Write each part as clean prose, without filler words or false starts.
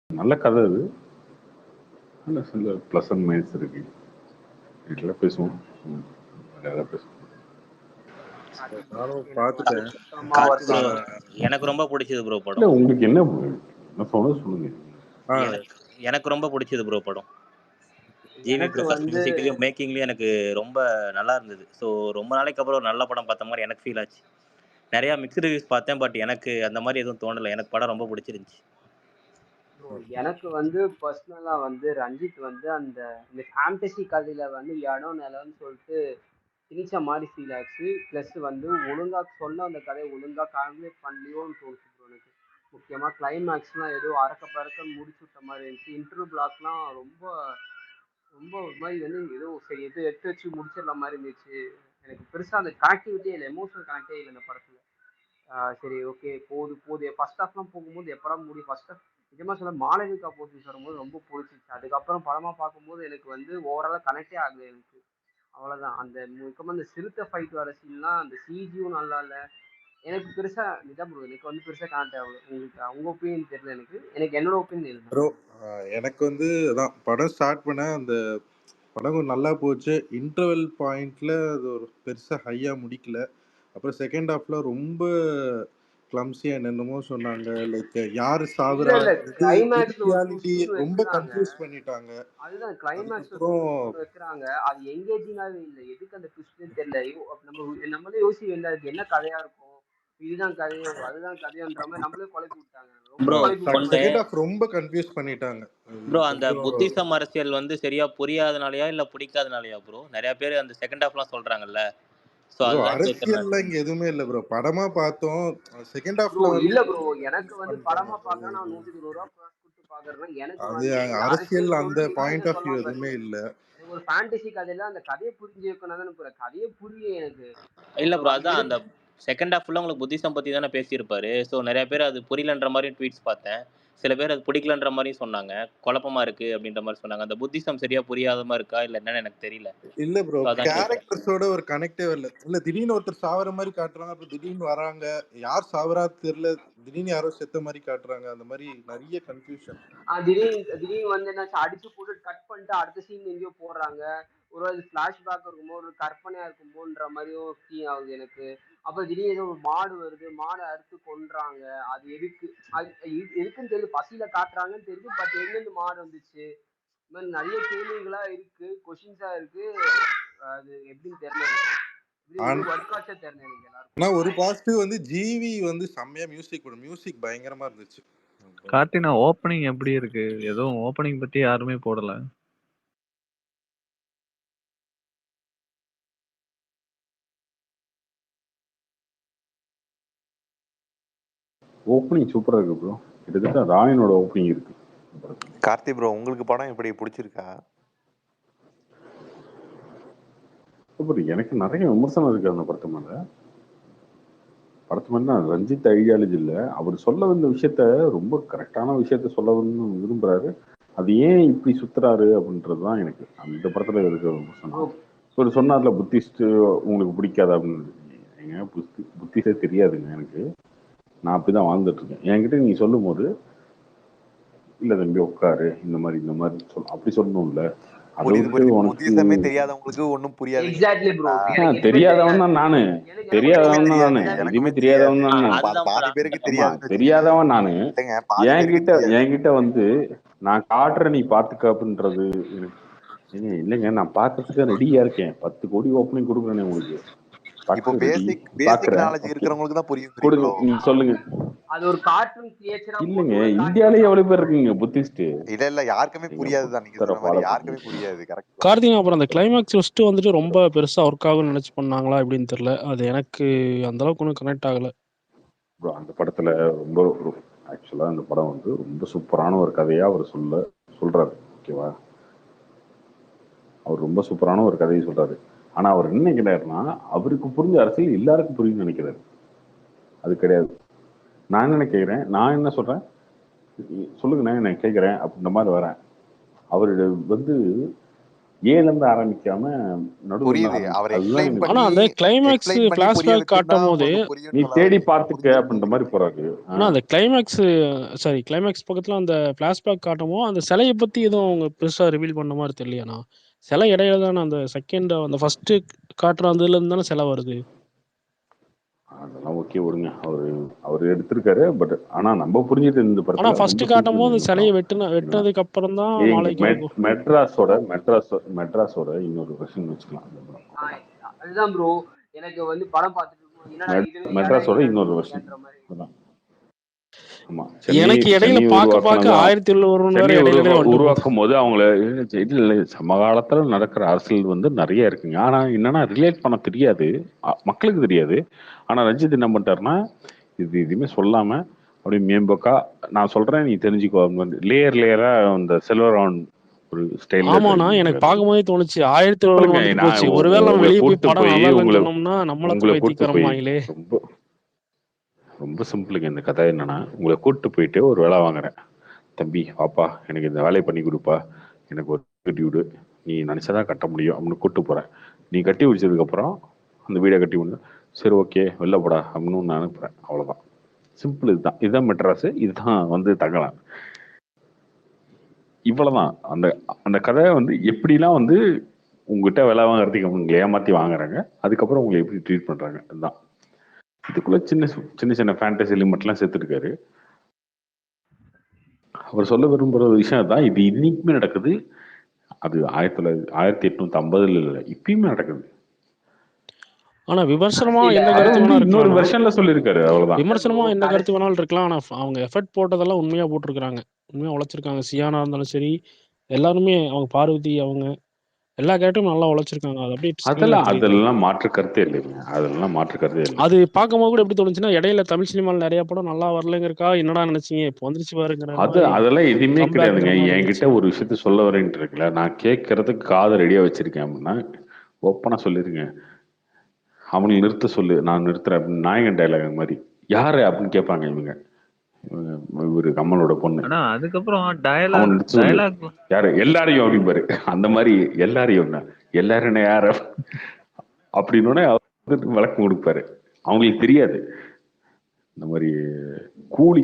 நல்ல கதை அது. நல்ல சில ப்ளஸ் அண்ட் மைனஸ் இருக்கு. வீட்டில் பேசுவோம். வேற பேசுவோம். நானும் பார்த்துட்டேன். எனக்கு ரொம்ப பிடிச்சது ப்ரோ இல்ல படம். உங்களுக்கு என்ன சொல்லுங்க. எனக்கு ரொம்ப பிடிச்சது ப்ரோ படம். ஜிவி எனக்கு பிரகாஷ் வந்து மியூசிக்லயும் மேக்கிங்லயும் எனக்கு ரொம்ப நல்லா இருந்தது. ஸோ ரொம்ப நாளைக்கு அப்புறம் ஒரு நல்ல படம் பார்த்த மாதிரி எனக்கு ஃபீல் ஆச்சு. நிறைய மிக்ஸ்டு ரிவ்யூஸ் பார்த்தேன், பட் எனக்கு அந்த மாதிரி எதுவும் தோணலை. எனக்கு படம் ரொம்ப பிடிச்சிருந்துச்சு. எனக்கு வந்து பர்சனலா வந்து ரஞ்சித் வந்து அந்த இந்த ஃபேண்டசி கதையில வந்து இடம் நிலம்னு சொல்லிட்டு திணிச்ச மாதிரி ஃபீல் ஆச்சு. ப்ளஸ் வந்து ஒழுங்கா சொன்ன அந்த கதையை ஒழுங்கா கால்குலேட் பண்ணலையோன்னு தோணுச்சு ப்ரோ எனக்கு. முக்கியமா கிளைமேக்ஸ்லாம் ஏதோ அறக்க பறக்க முடிச்சு விட்ட மாதிரி இருந்துச்சு. இன்டர்வியூ பிளாக்லாம் ரொம்ப ரொம்ப ஒரு மாதிரி வந்து ஏதோ சரி எடுத்து வச்சு முடிச்சிடற மாதிரி இருந்துச்சு. எனக்கு பெருசா அந்த கனெக்டிவிட்டியே இல்லை, எமோஷனல் கனெக்டே இல்லை இந்த படத்துல. சரி ஓகே போகுது ஃபர்ஸ்ட் ஹாஃப்லாம் போகும்போது எப்படா முடியும். ஃபர்ஸ்ட் ஹாஃப் நிஜமா சொல்ல மாளவிகா போர்ட்ரேட் வரும்போது ரொம்ப பிடிச்சிச்சு. அதுக்கப்புறம் படமா பார்க்கும்போது எனக்கு வந்து ஓவராலா கனெக்டே ஆகுது எனக்கு. அவ்வளவுதான். அந்த முக்கியமா அந்த சிறுத்தை ஃபைட் வர சீன்லாம் அந்த சிஜியும் நல்லா இல்லை. எனக்கு பெருசா நிஜா ப்ரோ எனக்கு வந்து பெருசா கனெக்ட் ஆகல. உங்களுக்கு உங்க ஒப்பீனியன் தெரியல. எனக்கு என்னோட ஒப்பீனியன் ப்ரோ எனக்கு வந்து அதான் படம் ஸ்டார்ட் பண்ண அந்த படம் கொஞ்சம் நல்லா போச்சு. இன்டர்வெல் பாயிண்ட்ல அது ஒரு பெருசா ஹையா முடிக்கல. அப்புறம் செகண்ட் ஹாஃப்ல ரொம்ப கிளம்சியா என்னென்னமோ சொன்னாங்க. லைக் யாரு சாகுறா ரியாலிட்டி ரொம்ப கன்ஃபியூஸ் பண்ணிட்டாங்க. அதுதான் கிளைமேக்ஸ் வைக்கிறாங்க. அது எங்கேஜிங்காவே இல்லை. எதுக்கு அந்த ட்விஸ்ட்னு தெரியல. நம்மளே யோசிக்க வேண்டியது என்ன கதையா இருக்கும், இதுதான் கதையோ அதுதான் கதையோன்ற மாதிரி நம்மளே குழப்பி விட்டாங்க. செகண்ட் ஹாஃப் ரொம்ப கன்ஃபியூஸ் பண்ணிட்டாங்க ப்ரோ. அந்த புத்திசம் அரசியல் வந்து சரியா புரியாதனாலயா இல்ல பிடிக்காதனாலயா ப்ரோ? நிறைய பேர் அந்த செகண்ட் ஹாஃப்லாம் சொல்றாங்கல்ல. சோ அதுதான் அரசியல்ல இங்க எதுவுமே இல்ல ப்ரோ. படமா பார்த்தோம். செகண்ட் ஹாஃப்ல இல்ல ப்ரோ. எனக்கு வந்து படமா பார்க்க நான் 120 ரூபா கொடுத்து பாக்குறேன். எனக்கு அது வந்து அரசியல் அந்த பாயிண்ட் ஆஃப் வியூ எதுவுமே இல்ல. எனக்கு ஒரு ஃபேண்டசி கதையில அந்த கதையை புரிஞ்சு வைக்கணும் தானே. கதையே புரியல எனக்கு. இல்ல ப்ரோ, அதான் அந்த செகண்ட் ஹாஃப் ஃபுல்லா உங்களுக்கு புத்திசம் பத்தி தானே பேசியிருப்பாரு. ஸோ நிறைய பேர் அது புரியலன்ற மாதிரி ட்வீட்ஸ் பார்த்தேன். சில பேர் அது பிடிக்கலன்ற மாதிரியும் சொன்னாங்க. குழப்பமா இருக்கு அப்படின்ற மாதிரி சொன்னாங்க. அந்த புத்திசம் சரியா புரியாதமா இருக்கா இல்ல என்னன்னு எனக்கு தெரியல. இல்ல ப்ரோ, கேரக்டர்ஸோட ஒரு கனெக்டே வரல. இல்ல திடீர்னு ஒருத்தர் சாவற மாதிரி காட்டுறாங்க, அப்புறம் திடீர்னு வராங்க, யார் சாவறா தெரியல, திடீர்னு யாரோ செத்த மாதிரி காட்டுறாங்க. அந்த மாதிரி நிறைய கன்ஃபியூஷன். திடீர்னு வந்து என்ன அடிச்சு போட்டு கட் பண்ணிட்டு அடுத்த சீன் எங்கேயோ போடுறாங்க. ஒரு ஃபிளாஷ்பேக் இருக்கும்போது ஒரு கற்பனையா இருக்கும்போன்ற மாதிரியும் ஃபீல் ஆகுது எனக்கு. அப்புறம் திடீர்னு ஏதோ ஒரு மாடு வருது, மாடை அறுத்து கொன்றாங்க. அது எதுக்கு எதுக்குன்னு தெரியுது, பசியில காட்டுறாங்கன்னு தெரியுது. பட் எங்கிருந்து மாடு வந்துச்சு, இந்த மாதிரி நிறைய கேள்விகளா இருக்கு, கொஸ்டின்ஸா இருக்கு. அது எப்படின்னு தெரியல. ஆனா ஒரு பாசிட்டிவ் வந்து ஜிவி வந்து செம்மையா மியூசிக் பயங்கரமா இருந்துச்சு. கார்த்தினா ஓப்பனிங் எப்படி இருக்கு? எதுவும் ஓப்பனிங் பத்தி யாருமே போடல. ஓப்பனிங் சூப்பரா இருக்கு ப்ரோ. கிட்டத்தட்ட ராயனோட ஓப்பனிங் இருக்கு. கார்த்தி ப்ரோ, உங்களுக்கு படம் எப்படி பிடிச்சிருக்கா? எனக்கு நிறைய விமர்சனம் இருக்கு அந்த படத்து மேல. ரஞ்சித் ஐடியாலஜி இல்லை, அவர் சொல்ல வந்த விஷயத்த ரொம்ப கரெக்டான விஷயத்த சொல்ல விரும்புறாரு. அது ஏன் இப்படி சுத்துறாரு அப்படின்றதுதான் எனக்கு அந்த படத்துல இருக்கிற விமர்சனம். இவர் சொன்னார்ல புத்திஸ்ட் உங்களுக்கு பிடிக்காது அப்படின்னு. ஏங்க புத்திஸ்டே தெரியாதுங்க எனக்கு. நான் அப்படிதான் வாழ்ந்துட்டு இருக்கேன். என்கிட்ட நீ சொல்லும் போது இல்ல தம்பி உட்காரு, இந்த மாதிரி அப்படி சொல்லணும்ல. தெரியாதவங்களுக்கு ஒண்ணும் புரியாது. தெரியாதவன் தான் நானு. தெரியாதவன் தான் நானு. எதுவுமே தெரியாதவன் தான். பாதி பேருக்கு தெரியாது. தெரியாதவன் நானு. என்கிட்ட வந்து நான் காட்டுறேன் நீ பாத்துக்க அப்படின்றது இல்லைங்க. நான் பாக்குறதுக்கு ரெடியா இருக்கேன். 10 கோடி ஓப்பனிங் கொடுக்குறேன் உங்களுக்கு. நீங்க சொல்லுங்க. அது ஒரு கார்ட்டூன் கிரியேச்சரா இல்லங்க, இந்தியாலயே எவ்வளவு பேர் இருக்கீங்க புத்திஸ்ட்? இல்ல யாருக்குமே புரியாதுதான். நீங்க சொல்ற மாதிரி யாருக்குமே புரியாது. கரெக்ட். கார்த்திக், அப்புறம் அந்த கிளைமாக்ஸ் ட்விஸ்ட் வந்துட்டு ரொம்ப பெருசா ஒர்க் ஆகும்னு நினைச்சு பண்ணாங்களா எப்படின்னு தெரியல. அது எனக்கு அந்த அளவுக்கு ஒன்றும் கனெக்ட் ஆகல. அந்த படத்துல ரொம்ப ஆக்சுவலா அந்த படம் வந்து ரொம்ப சூப்பரான ஒரு கதையா அவர் சொல்றாரு. ஓகேவா, அவர் ரொம்ப சூப்பரான ஒரு கதையை சொல்றாரு. ஆனா அவர் என்ன நினைக்கிறாருன்னா, அவருக்கு புரிஞ்ச அரசியல் எல்லாருக்கும் புரியும் நினைக்கிறாரு. அது கிடையாது. நான் என்ன கேட்கிறேன், நான் என்ன சொல்றேன், சொல்லுங்க நான் கேட்கிறேன் அப்படின்ற மாதிரி வரேன். அவரு வந்து ஏல இருந்து ஆரம்பிக்காம நடுவுல இருந்து புரியுது. அவர் ஆரம்பிச்சு அதுதான் எக்ஸ்பிளைன் எனக்கு ஆனா பண்ணி அந்த கிளைமேக்ஸ் எக்ஸ்பிளைன் பண்ணி புரிய ஃபிளாஷ்பேக் வச்சிருந்தா காட்டும் போது உங்களுக்கு நீ புரியும்னு சொல்ல தேடி வரீங்க. பார்த்துக்க புரிஞ்சுக்க அப்படின்ற மாட்டீங்க. மாதிரி போறாரு. ஆனா அந்த கிளைமேக்ஸ் பக்கத்துல அந்த ஃபிளாஷ்பேக் காட்டமோ அந்த சிலையை பத்தி எதுவும் அவங்க பெருசா ரிவீல் பண்ண மாதிரி தெரியலையாண்ணா. சிலை இடையில தானே அந்த செகண்ட் அந்த ஃபர்ஸ்ட் காட்டுற அதுல இருந்து தானே சிலை வருது. அதெல்லாம் ஓகே விடுங்க. அவர் எடுத்திருக்காரு. பட் ஆனா நம்ம புரிஞ்சுட்டு இந்த ஆனா படத்துல ஃபர்ஸ்ட் ரொம்ப காட்டும் சிம்பிள் போது இந்த சிலையை படம். என்னன்னா வெட்டினதுக்கு அப்புறம் தான் நாளைக்கு இருக்கும். மெட்ராஸோட இன்னொரு வெர்ஷன் வச்சுக்கலாம் இந்த படம். அதுதான் ப்ரோ எனக்கு வந்து படம் பார்த்துட்டு இருக்கும்போது என்னடா இது இடம் மெட்ராஸோட இடம் இன்னொரு இது வெர்ஷன் இல்லைன்ற மாதிரி. அதான். ஆமா சென்னை எனக்கு இடையில சென்னை பார்க்க உருவாக்குனது 1701 வேற சென்னை இடையில வந்துட்டு போகுது. உருவாக்கும் போது அவங்கள இல்ல சமகாலத்துல நடக்கிற அரசியல் வந்து நிறைய இருக்குங்க. ஆனா என்னன்னா ரிலேட் பண்ண தெரியாது. மக்களுக்கு தெரியாது. ஆனா ரஞ்சித் என்ன பண்ணிட்டாருன்னா இது எதுவுமே சொல்லாம அப்படியே மேம்போக்கா நான் சொல்றேன் நீ தெரிஞ்சுக்கோ. லேயர் லேயரா அந்த செல்வரான் ஒரு ஸ்டைல்ல ஆமாண்ணா எனக்கு எடுத்திருக்காரு. பார்க்கும்போதே தோணுச்சு 1701 வந்துட்டு நான் போச்சு. ஒருவேளை நம்ம உங்களை வெளியே போய் கூட்டு படம் போய் நல்லா இல்லைன்னு உங்களை சொன்னோம்னா நம்மள உங்களை கூட்டு போய் பைத்தியக்காரமாயிலே. ரொம்ப ரொம்ப சிம்பிளுங்க இந்த கதை. என்னன்னா உங்களை கூட்டு போயிட்டு ஒரு வேலை வாங்குறேன். தம்பி வாப்பா எனக்கு இந்த வேலையை பண்ணி கொடுப்பா, எனக்கு ஒரு கட்டி விடு, நீ நினைச்சதான் கட்ட முடியும் அப்படின்னு கூட்டு போறேன். நீ கட்டி முடிச்சதுக்கு அப்புறம் அந்த வீடை கட்டி விடு, சரி ஓகே வெளில போடா அப்படின்னு நான் அனுப்புறேன். அவ்வளவுதான். சிம்பிள். இதுதான் மெட்ராஸ். இதுதான் வந்து தங்கலாம். இவ்வளவுதான். அந்த அந்த கதை வந்து எப்படிலாம் வந்து உங்ககிட்ட வேலை வாங்குறதுக்கு உங்களை ஏமாத்தி வாங்குறாங்க, அதுக்கப்புறம் உங்களை எப்படி ட்ரீட் பண்றாங்க. அதுதான் இதுக்குள்ள சின்ன சின்ன சின்ன ஃபேண்டசி எலிமெண்ட்லாம் சேர்த்துருக்காரு. அவர் சொல்ல விரும்புகிற ஒரு விஷயம் தான், இது இன்னைக்குமே நடக்குது. அது 1850 இல்லை, இப்பயுமே நடக்குது. ஆனா விமர்சனமா கடைசியில எந்த அதை கருத்து வந்து வேணா இன்னொரு இருக்கலாம். வெர்ஷன்ல சொல்லியிருக்காரு. அவ்வளவுதான். இல்ல ப்ரோ விமர்சனமா எந்த கருத்து கடைசி வேணாலும் இருக்கலாம். ஆனா அவங்க எஃபர்ட் போட்டதெல்லாம் உண்மையா போட்டிருக்காங்க. உண்மையா உழைச்சிருக்காங்க. சியானா இருந்தாலும் சரி, எல்லாருமே அவங்க பார்வதி அவங்க எல்லா கேரக்டரும் நல்லா உழைச்சிருக்காங்க. அது அப்படியே ஸ்க்ரீன்ல தெரியுது. அதெல்லாம் மாற்று கருத்தே இல்லைங்க. அதெல்லாம் மாற்று கருத்தே இல்லை. அது பார்க்கும்போது கூட எப்படி தோணுச்சுன்னா இடையில தமிழ் சினிமாவில் நிறைய படம் நல்லா வரலங்கிறக்கா என்னடா நினைச்சீங்க இப்போ வந்துருச்சு பாருங்கிற மாதிரி அதெல்லாம் எதுவுமே கிடையாதுங்க. கம்பேக்ங்கிற மாதிரி என்கிட்ட இருந்துச்சு. ஒரு விஷயத்த சொல்ல வரேன்ட்டு இருக்குல்ல, நான் கேட்கறதுக்கு காதை ரெடியா வச்சிருக்கேன் அப்படின்னா ஓப்பனா சொல்லிருங்க. அவனை நிறுத்த சொல்லு, நான் நிறுத்துறேன் அப்படின்னு நாயகன் டைலாக் மாதிரி. யாரு அப்படின்னு கேட்பாங்க இவங்க. இவரு கமலோட பொண்ணு. ஆனா அதுக்கப்புறம் அவன் நிறுத்த சொல்லு, டயலாக் யாரு எல்லாரையும் அப்படின்பாரு. அந்த மாதிரி எல்லாரையும் எல்லாரும் என்ன யாரு அப்படின்னு விளக்கம் கொடுப்பாரு. அவங்களுக்கு தெரியாது. இந்த மாதிரி கூலி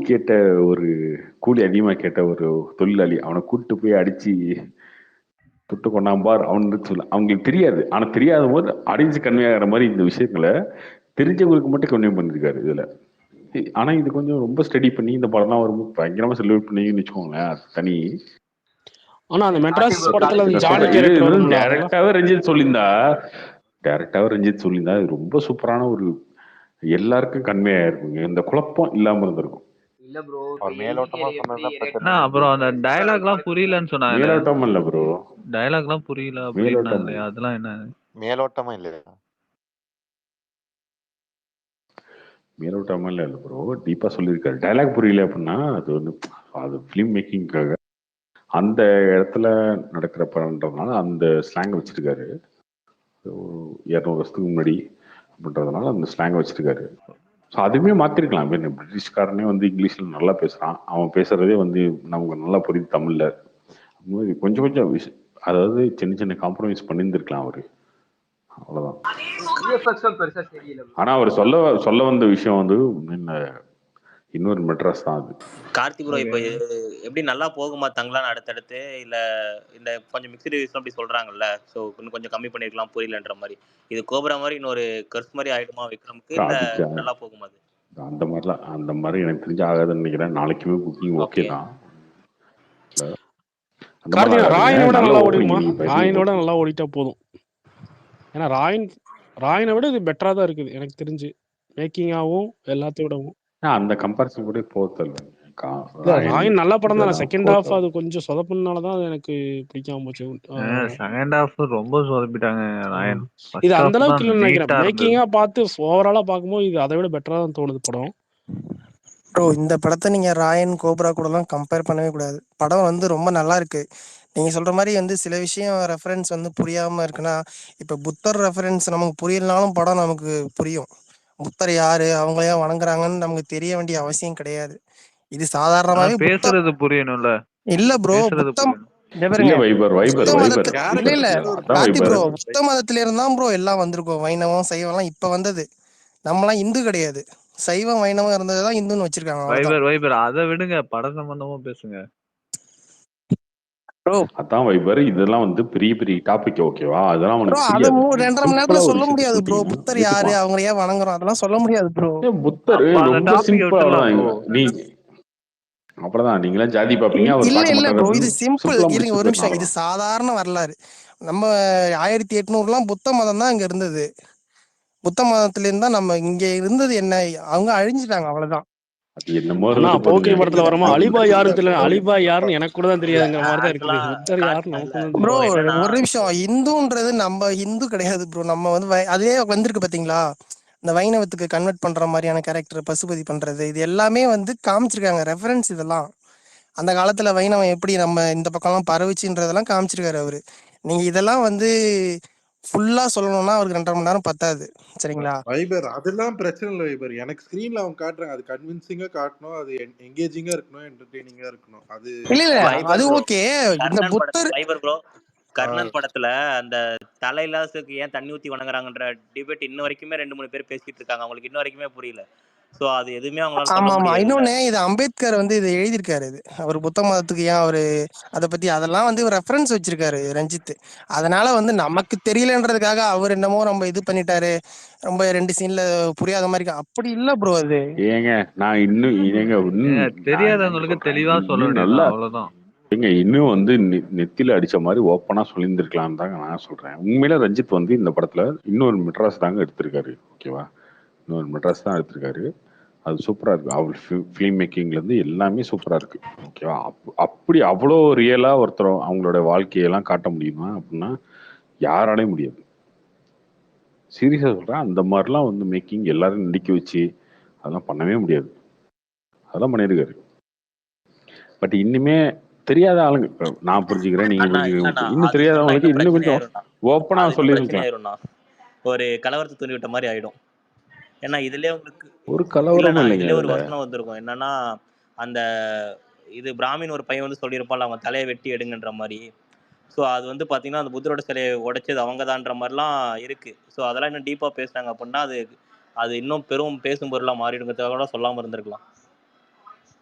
அதிகமா கேட்ட ஒரு தொழிலாளி அவனை கூட்டு போய் அடிச்சு துட்டு கொண்டாம்பார் அவன் சொல்ல அவங்களுக்கு தெரியாது. ஆனா தெரியாத போது அடிஞ்சு கன்மையாகிற மாதிரி இந்த விஷயங்களை தெரிஞ்சவங்களுக்கு மட்டும் கன்வே பண்ணிருக்காரு இதுல. ஆனா இது கொஞ்சம் ரொம்ப ஸ்டடி பண்ணி இந்த படம்லாம் ரொம்ப பயங்கரமா செலிப்ரேட் பண்ணீங்கன்னு வச்சுக்கோங்களேன், அது தனி. ஆனா அந்த மெட்ராஸ் கார்த்திக் ப்ரோ படத்துல அந்த நான் ஜானி சொல்றேன், இது கேரக்டர் வந்து வரும்ல அதெல்லாம் டைரக்டாவே ரஞ்சித் சொல்லியிருந்தா இது ரொம்ப சூப்பரான ஒரு எல்லாருக்கும் கன்வே ஆயிருக்குங்க. இந்த குழப்பம் இல்லாம இருந்திருக்கும். இல்ல ப்ரோ இப்ப அவர் மேலோட்டமா என்டிகே எப்படி சொன்னதுதான் பிரச்சனை. அண்ணா அப்புறம் அந்த ரெக்கமெண்ட் டயலாக்லாம் புரியலன்னு சொன்னாங்கல்ல. மேலோட்டம் இல்ல ப்ரோ, டயலாக்லாம் புரியல மேலோட்டம் அப்படின்னாங்களே, இல்ல. அதெல்லாம் என்ன? மேலோட்டமா இல்லையா? மேலோட்டமா இல்ல ப்ரோ, டீப்பா சொல்லியிருக்காரு. டைலாக் புரியல அப்படின்னா அது வந்து அது ஃபிலிம் மேக்கிங்காக அந்த இடத்துல நடக்கிற படம்ன்றதுனால அந்த ஸ்லாங் வச்சிருக்காரு. 200 வருஷத்துக்கு முன்னாடி அப்படின்றதுனால அந்த ஸ்லாங் வச்சிருக்காரு. ஸோ அதுவுமே மாத்திருக்கலாம். பிரிட்டிஷ்காரனே வந்து இங்கிலீஷ்ல நல்லா பேசுறான், அவன் பேசுறதே வந்து நமக்கு நல்லா புரியுது தமிழ்ல. அந்த மாதிரி கொஞ்சம் கொஞ்சம் அதாவது சின்ன சின்ன காம்ப்ரமைஸ் பண்ணியிருந்திருக்கலாம் அவரு. அவ்வளவுதான். விஎஃப்எக்ஸும் பெருசா தெரியல ப்ரோ. ஆனா அவர் சொல்ல வந்த விஷயம் வந்து இன்னொரு மெட்ராஸ் தான் அது. கார்த்தி ப்ரோ இப்போ எப்படி நல்லா போகுமா தங்கலான்னு அடுத்தடுத்து, இல்ல இந்த கொஞ்சம் மிக்ஸ்டு ரிவ்யூஸ் அப்படி சொல்றாங்கல்ல, ஸோ இன்னும் கொஞ்சம் கம்மி பண்ணிருக்கலாம் புரியலன்ற மாதிரி, இது கோபுரா மாதிரி இன்னொரு கர்ஸ் மாதிரி ஆயிடுமா விக்ரமுக்கு, இல்ல அதுக்கு நல்லா போகுமா அது? அந்த மாதிரி எனக்கு தெரிஞ்சு ஆகாதுன்னு நினைக்கிறேன். நாளைக்குமே புக்கிங் ஓகே தான். அந்த மாதிரி கார்த்திகா ராயனை விட நல்ல நல்லா ஓப்பனிங். ஓடிடுமா? நீங்க ராயனை விட நல்லா ஓடிட்டா போதும். ஏன்னா ராயனை விட இது பெட்டரா தான் இருக்குது எனக்கு தெரிஞ்சு, மேக்கிங்காகவும் எல்லாத்தையும் விடவும். அந்த கம்பேரிசன் கூட போத்தல். இல்ல ராயன் நல்ல படம் தானே. செகண்ட் ஹாஃப் அது கொஞ்சம் சொதப்புனால தான் அது எனக்கு பிடிக்காம போச்சு. செகண்ட் ஹாஃப் ரொம்ப சொதப்பிட்டாங்க ராயன். இது அந்த அளவுக்கு இல்லைன்னு நினைக்கிறேன். மேக்கிங்கா பார்த்து ஓவராலா பார்க்கும்போது இது அதை விட பெட்டரா தான் தோணுது படம். ப்ரோ இந்த படத்தை நீங்க ராயன் கோப்ரா கூடலாம் கம்பேர் பண்ணவே கூடாது. படம் வந்து ரொம்ப நல்லா இருக்கு. நீங்க சொல்ற மாதிரி வந்து சில விஷயம் ரெஃபரன்ஸ் வந்து புரியாம இருக்குன்னா, இப்ப புத்தர் ரெஃபரன்ஸ் நமக்கு புரியலனாலும் படம் நமக்கு புரியும். புத்தர் யாரு, அவங்க ஏன் வணங்குறாங்கன்னு நமக்கு தெரிய வேண்டிய அவசியம் கிடையாது. இது சாதாரணமாவே பேசுறது புரியணும்ல. இல்ல ப்ரோ, இதை இல்ல பாருங்க வைபர் வைபர் புத்த வைபர் மதத்து இல்ல இல்ல கேரக்டர்ல ஒரு அதான் கார்த்தி வைபர் ப்ரோ புத்த மதத்துல இருந்தான் ப்ரோ எல்லாம் வந்திருக்கோம். வைணவம் சைவம்லாம் இப்ப வந்தது. நம்மலாம் இந்து கிடையாது. சைவம் வைணவம் இருந்ததுதான் இந்துன்னு வச்சிருக்காங்க, அவ்வளவுதான் வைபர் வைபர் அதை விடுங்க, பட சம்பந்தமா பேசுங்க. ப்ரோ. அதான் வைபர், இதெல்லாம் வந்து பெரிய பெரிய டாபிக், ஓகேவா? அதெல்லாம் ப்ரோ அவனுக்கு அதை புரியாது. 2.5 மணி சிம்பிளா நேரத்துல ஒரு சொல்ல விஷயத்த முடியாது ப்ரோ. சொல்லிட்டீங்கன்னா புத்தர் யாரு, ஏத்துப்பான். அவங்க ஏன் வணங்குறோம், அதெல்லாம் சொல்ல முடியாது ப்ரோ. புத்தர் அப்ப அந்த ரொம்ப டாபிக் சிம்பிளா விட்டுடலாம் ப்ரோ. நீ அவ்வளவுதான். நீங்களா ஜாதி பாப்பீங்க, அவர் இல்ல பார்க்க இல்ல ப்ரோ, இது மாட்டாரு. சிம்பிள். சிம்பிளா இருங்க முடிச்சுட்டு ஒரு போயிடலாம், நிமிஷம். இது அவ்வளவுதான். சாதாரண வரலாறு. நம்ம 1800லாம் புத்த மதம் தான் இங்க இருந்தது. புத்த மதத்துல இருந்தா நம்ம இங்க இருந்தது என்ன, அவங்க அழிஞ்சிட்டாங்க, அவ்வளவுதான். அது என்னமோ அண்ணா இருந்துட்டு போக்கிரி போகுதுங்க. படத்துல வரமா அலிபாய் யாருன்னு தெரியல, அலிபாய் யாருன்னு எனக்கு கூட தான் இல்ல தெரியாதுங்கிற மாதிரி தான் ஆக்சுவலா இருக்குது. புத்தர் யாருன்னு நமக்கு தான் ப்ரோ தெரியும். என்னன்னா ஒரு நிமிஷம். இந்துன்றது நம்ம இந்து கிடையாது ப்ரோ. நம்ம வந்து அதே வந்திருக்கு பாத்தீங்களா, இந்த வைணவத்துக்கு கன்வெர்ட் பண்ற மாதிரியான கேரக்டர், பசுபதி பண்றது, இது எல்லாமே வந்து காமிச்சிருக்காங்க ரெஃபரன்ஸ். இதெல்லாம் அந்த காலத்துல வைணவம் எப்படி நம்ம இந்த பக்கம்லாம் பரவுச்சுன்றதெல்லாம் காமிச்சிருக்காரு அவரு. நீங்க இதெல்லாம் வந்து ஃபுல்லா சொல்லணும்னா அவருக்கு 2.5 மணி நேரம் பத்தாது, சரிங்களா? வைபர் அதெல்லாம் பிரச்சனை இல்லை வைபர். எனக்கு ஸ்கிரீன்ல அவங்க காட்டுறாங்க, அது கன்வின்சிங்கா காட்டணும், அது எங்கேஜிங்கா இருக்கணும், என்டர்டெய்னிங்கா இருக்கணும். அது இல்ல இல்ல வைபர் அது ப்ரோ, ஓகே. இந்த கர்ணன் படத்துல புத்தர் வைபர் ப்ரோ, ஆ, கர்ணன் படத்துல அந்த தலையிலாசுக்கு ஏன் தண்ணி ஊத்தி வணங்குறாங்கன்ற டிபேட் இன்ன வரைக்குமே 2-3 பேர் பேசிட்டு இருக்காங்க. அவங்களுக்கு இன்ன வரைக்குமே புரியல. சோ அது எதுவுமே அவங்களால சொல்ல ஆமா ஆமா. முடியாது இல்ல. இன்னொன்னு, இது அம்பேத்கர் வந்து இது எழுதியிருக்காரு. இது அவர் புத்த மதத்துக்கு ஏன் அவரு அதை பத்தி அதெல்லாம் வந்து ரெஃபரன்ஸ் வச்சிருக்காரு ரஞ்சித். அதனால வந்து நமக்கு தெரியலன்றதுக்காக அவர் என்னமோ நம்ம இது பண்ணிட்டாரு, ரொம்ப 2 சீன்ல புரியாத மாதிரி அப்படி இல்ல ப்ரோ. அது ஏங்க நான் இன்னும் ஏங்க இன்னும் நான் என்ன தெரியாதவங்களுக்கு சொல்றேன், தெளிவா சொல்ல இன்னும் வேண்டியதுதான், நல்லா அவ்வளவுதான். ஏங்க இன்னும் வந்து நெத்தில அடிச்ச மாதிரி ஓப்பனா சொல்லியிருந்திருக்கலாம் தாங்க நான் சொல்றேன். உண்மையில ரஞ்சித் வந்து இந்த படத்துல இன்னொரு மெட்ராஸ் தாங்க எடுத்திருக்காரு, ஓகேவா? இன்னொரு மெட்ராஸ் தான் எடுத்திருக்காரு. அது சூப்பரா இருக்கு. அவர் ஃபிலிம் மேக்கிங்ல இருந்து எல்லாமே சூப்பரா இருக்கு, ஓகேவா? அப்படி அவ்வளோ ரியலா ஒருத்தர் அவங்களோட வாழ்க்கையெல்லாம் காட்ட முடியுமா அப்படின்னா யாராலையும் முடியாது. சீரியஸா சொல்றேன். அந்த மாதிரிலாம் வந்து மேக்கிங் எல்லாரும் நடிக்க வச்சு அதெல்லாம் பண்ணவே முடியாது. அதெல்லாம் பண்ணியிருக்காரு. பட் இன்னுமே தெரியாத ஆளுங்க, இப்ப நான் புரிஞ்சுக்கிறேன், நீங்க அண்ணா இல்லண்ணா, புரிஞ்சுக்கிறேன், இன்னும் அது சொன்னா தெரியாதவங்களுக்கு இன்னும் இன்னும் பிரச்சனை கொஞ்சம் ஆயிரும்ண்ணா. ஓப்பனா அது இன்னும் பிரச்சனை சொல்லியிருக்கலாம். ஆயிரும்ண்ணா. ஒரு கலவரத்தை தூண்டி விட்ட மாதிரி ஆயிடும். ஏன்னா இதுலயே உங்களுக்கு ஒரு கலவரமும் இல்லண்ணா, இல்லைங்க இதுலயே ஒரு அதுல. வசனம் வந்திருக்கும். என்னன்னா அந்த இது பிராமின் ஒரு பையன் வந்து சொல்லியிருப்பான்ல, அவங்க தலையை வெட்டி எடுங்கன்ற மாதிரி. ஸோ அது வந்து பார்த்தீங்கன்னா அந்த புத்தரோட சிலையை உடைச்சது அவங்கதான்ற மாதிரிலாம் இருக்கு. ஸோ அதெல்லாம் இன்னும் டீப்பா பேசுனாங்க அப்படின்னா அது அது இன்னும் பெரும் பேசும் பொருளா மாறிடுங்கிறதுக்காக கூட சொல்லாம இருந்திருக்கலாம்.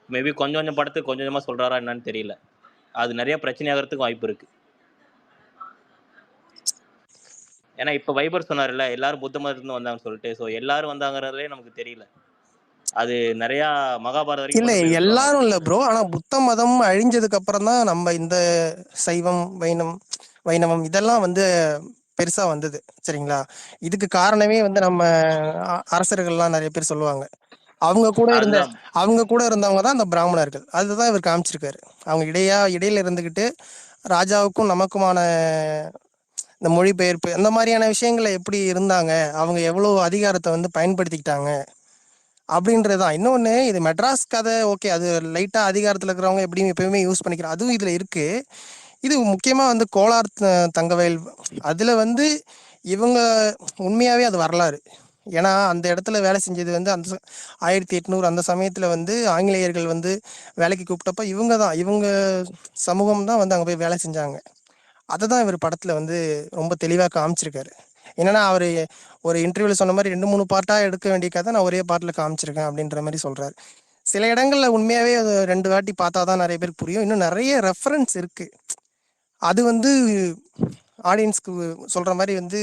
மேபி கொஞ்சம் கொஞ்சம் படத்துக்கு கொஞ்சம் கொஞ்சமா சொல்றாரா என்னன்னு தெரியல. அது நிறைய பிரச்சனையாகிறதுக்கு வாய்ப்பு இருக்கு. ஏன்னா இப்ப வைபர் சொன்னார்ல, எல்லாரும் புத்த மதத்துல வந்தாங்கன்னு சொல்லிட்டு. ஸோ எல்லாரும் வந்தாங்கறதுலே நமக்கு தெரியல. அது நிறைய மகாபாரதம் வரைக்கும் இல்ல கொண்டு போய் விட்டுருவாங்க. எல்லாரும் இல்ல ப்ரோ. ஆனா புத்த மதம் அழிஞ்சதுக்கு அப்புறம் தான் நம்ம இந்த சைவம் வைணவம் இதெல்லாம் வந்து பெருசா வந்தது, சரிங்களா? இதுக்கு காரணமே வந்து நம்ம அரசர்கள்லாம் நிறைய பேர் சொல்லுவாங்க. அவங்க கூட அதுதான் இருந்தவங்க தான் அந்த பிராமணர்கள். அதுதான் இவர் காமிச்சிருக்காரு. அவங்க இடையில இருந்துகிட்டு ராஜாவுக்கும் நமக்குமான இந்த மொழிபெயர்ப்பு அந்த மாதிரியான விஷயங்களை எப்படி இருந்தாங்க, அவங்க எவ்வளவு அதிகாரத்தை வந்து பயன்படுத்திக்கிட்டாங்க அப்படின்றதுதான். இன்னொன்னு, இது மெட்ராஸ் கதை ஓகே, அது லைட்டா அதிகாரத்துல இருக்கிறவங்க எப்படியும் எப்பயுமே யூஸ் பண்ணிக்கிறோம், அதுவும் இதுல இருக்கு. இது முக்கியமா வந்து கோலார் தங்கவேல், அதுல வந்து இவங்க உண்மையாவே அது வரலாறு. ஏன்னா அந்த இடத்துல வேலை செஞ்சது வந்து அந்த 1800 அந்த சமயத்துல வந்து ஆங்கிலேயர்கள் வந்து வேலைக்கு கூப்பிட்டப்ப இவங்க சமூகம் தான் வந்து அங்க போய் வேலை செஞ்சாங்க. அதை தான் இவர் படத்துல வந்து ரொம்ப தெளிவா காமிச்சிருக்காரு. என்னன்னா அவரு ஒரு இன்டர்வியூல சொன்ன மாதிரி 2-3 பார்ட்டா எடுக்க வேண்டிய கதை நான் ஒரே பார்ட்ல காமிச்சிருக்கேன் அப்படின்ற மாதிரி சொல்றாரு. சில இடங்கள்ல உண்மையாவே அது 2 வாட்டி பார்த்தாதான் நிறைய பேருக்கு புரியும். இன்னும் நிறைய ரெஃபரன்ஸ் இருக்கு. அது வந்து ஆடியன்ஸ்க்கு சொல்ற மாதிரி வந்து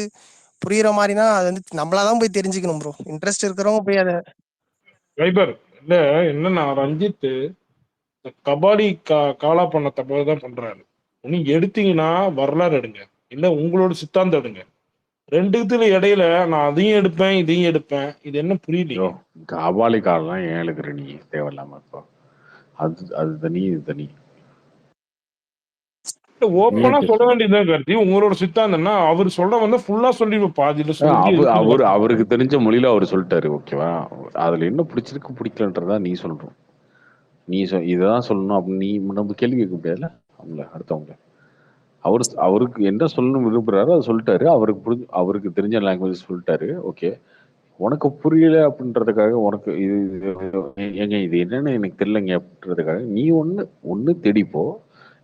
புரியுற மாதிரினா அது வந்து நம்மளாதான் போய் தெரிஞ்சுக்கணும் ப்ரோ. இன்ட்ரெஸ்ட் இருக்கிறவங்க போய் அதை வைபர் இல்ல. என்னன்னா ரஞ்சித் இந்த கபாடி காலா பண்ண தப்பு தான் பண்றாரு. நீங்க எடுத்தீங்கன்னா வரலாறு எடுங்க, இல்ல உங்களோட சித்தாந்தம் எடுங்க. ரெண்டுத்துல இடையில நான் அதையும் எடுப்பேன் இதையும் எடுப்பேன், இது என்ன ஐயோ, புரியலீங்க. காபாலிக்காரெல்லாம் ஏன் எழுதுற நீ தேவையில்லாம? இப்போ அது தனி, இது தனி. ஓப்பனா நீங்க சொல்ல வேண்டியதுதான் கருதி. உங்களோட சித்தாந்தம்னா அவர் சொல்ற வந்து ஃபுல்லா சொல்லி பாதியில சொல்லிட்டு எதுக்கு இதெல்லாம் அவருக்கு தெரிஞ்ச மொழியில அவர் சொல்லிட்டாரு, ஓகேவா? அதுல என்ன பிடிச்சிருக்கு பிடிக்கலன்றதா நீ சொல்லணும். நீ இதான் சொல்லணும் அப்படின்னு நீ நம்ம கேள்வி கேட்க முடியாதுல்ல அவங்கள, அடுத்தவங்க. அவருக்கு என்ன சொல்லணும் விரும்புறாரோ அதை சொல்லிட்டாரு. அவருக்கு தெரிஞ்ச லாங்குவேஜ் சொல்லிட்டாரு, ஓகே. உனக்கு புரியல அப்படின்றதுக்காக உனக்கு ஏங்க இது என்னன்னு எனக்கு தெரியலங்க அப்படின்றதுக்காக நீ ஒண்ணு தேடிப்போ,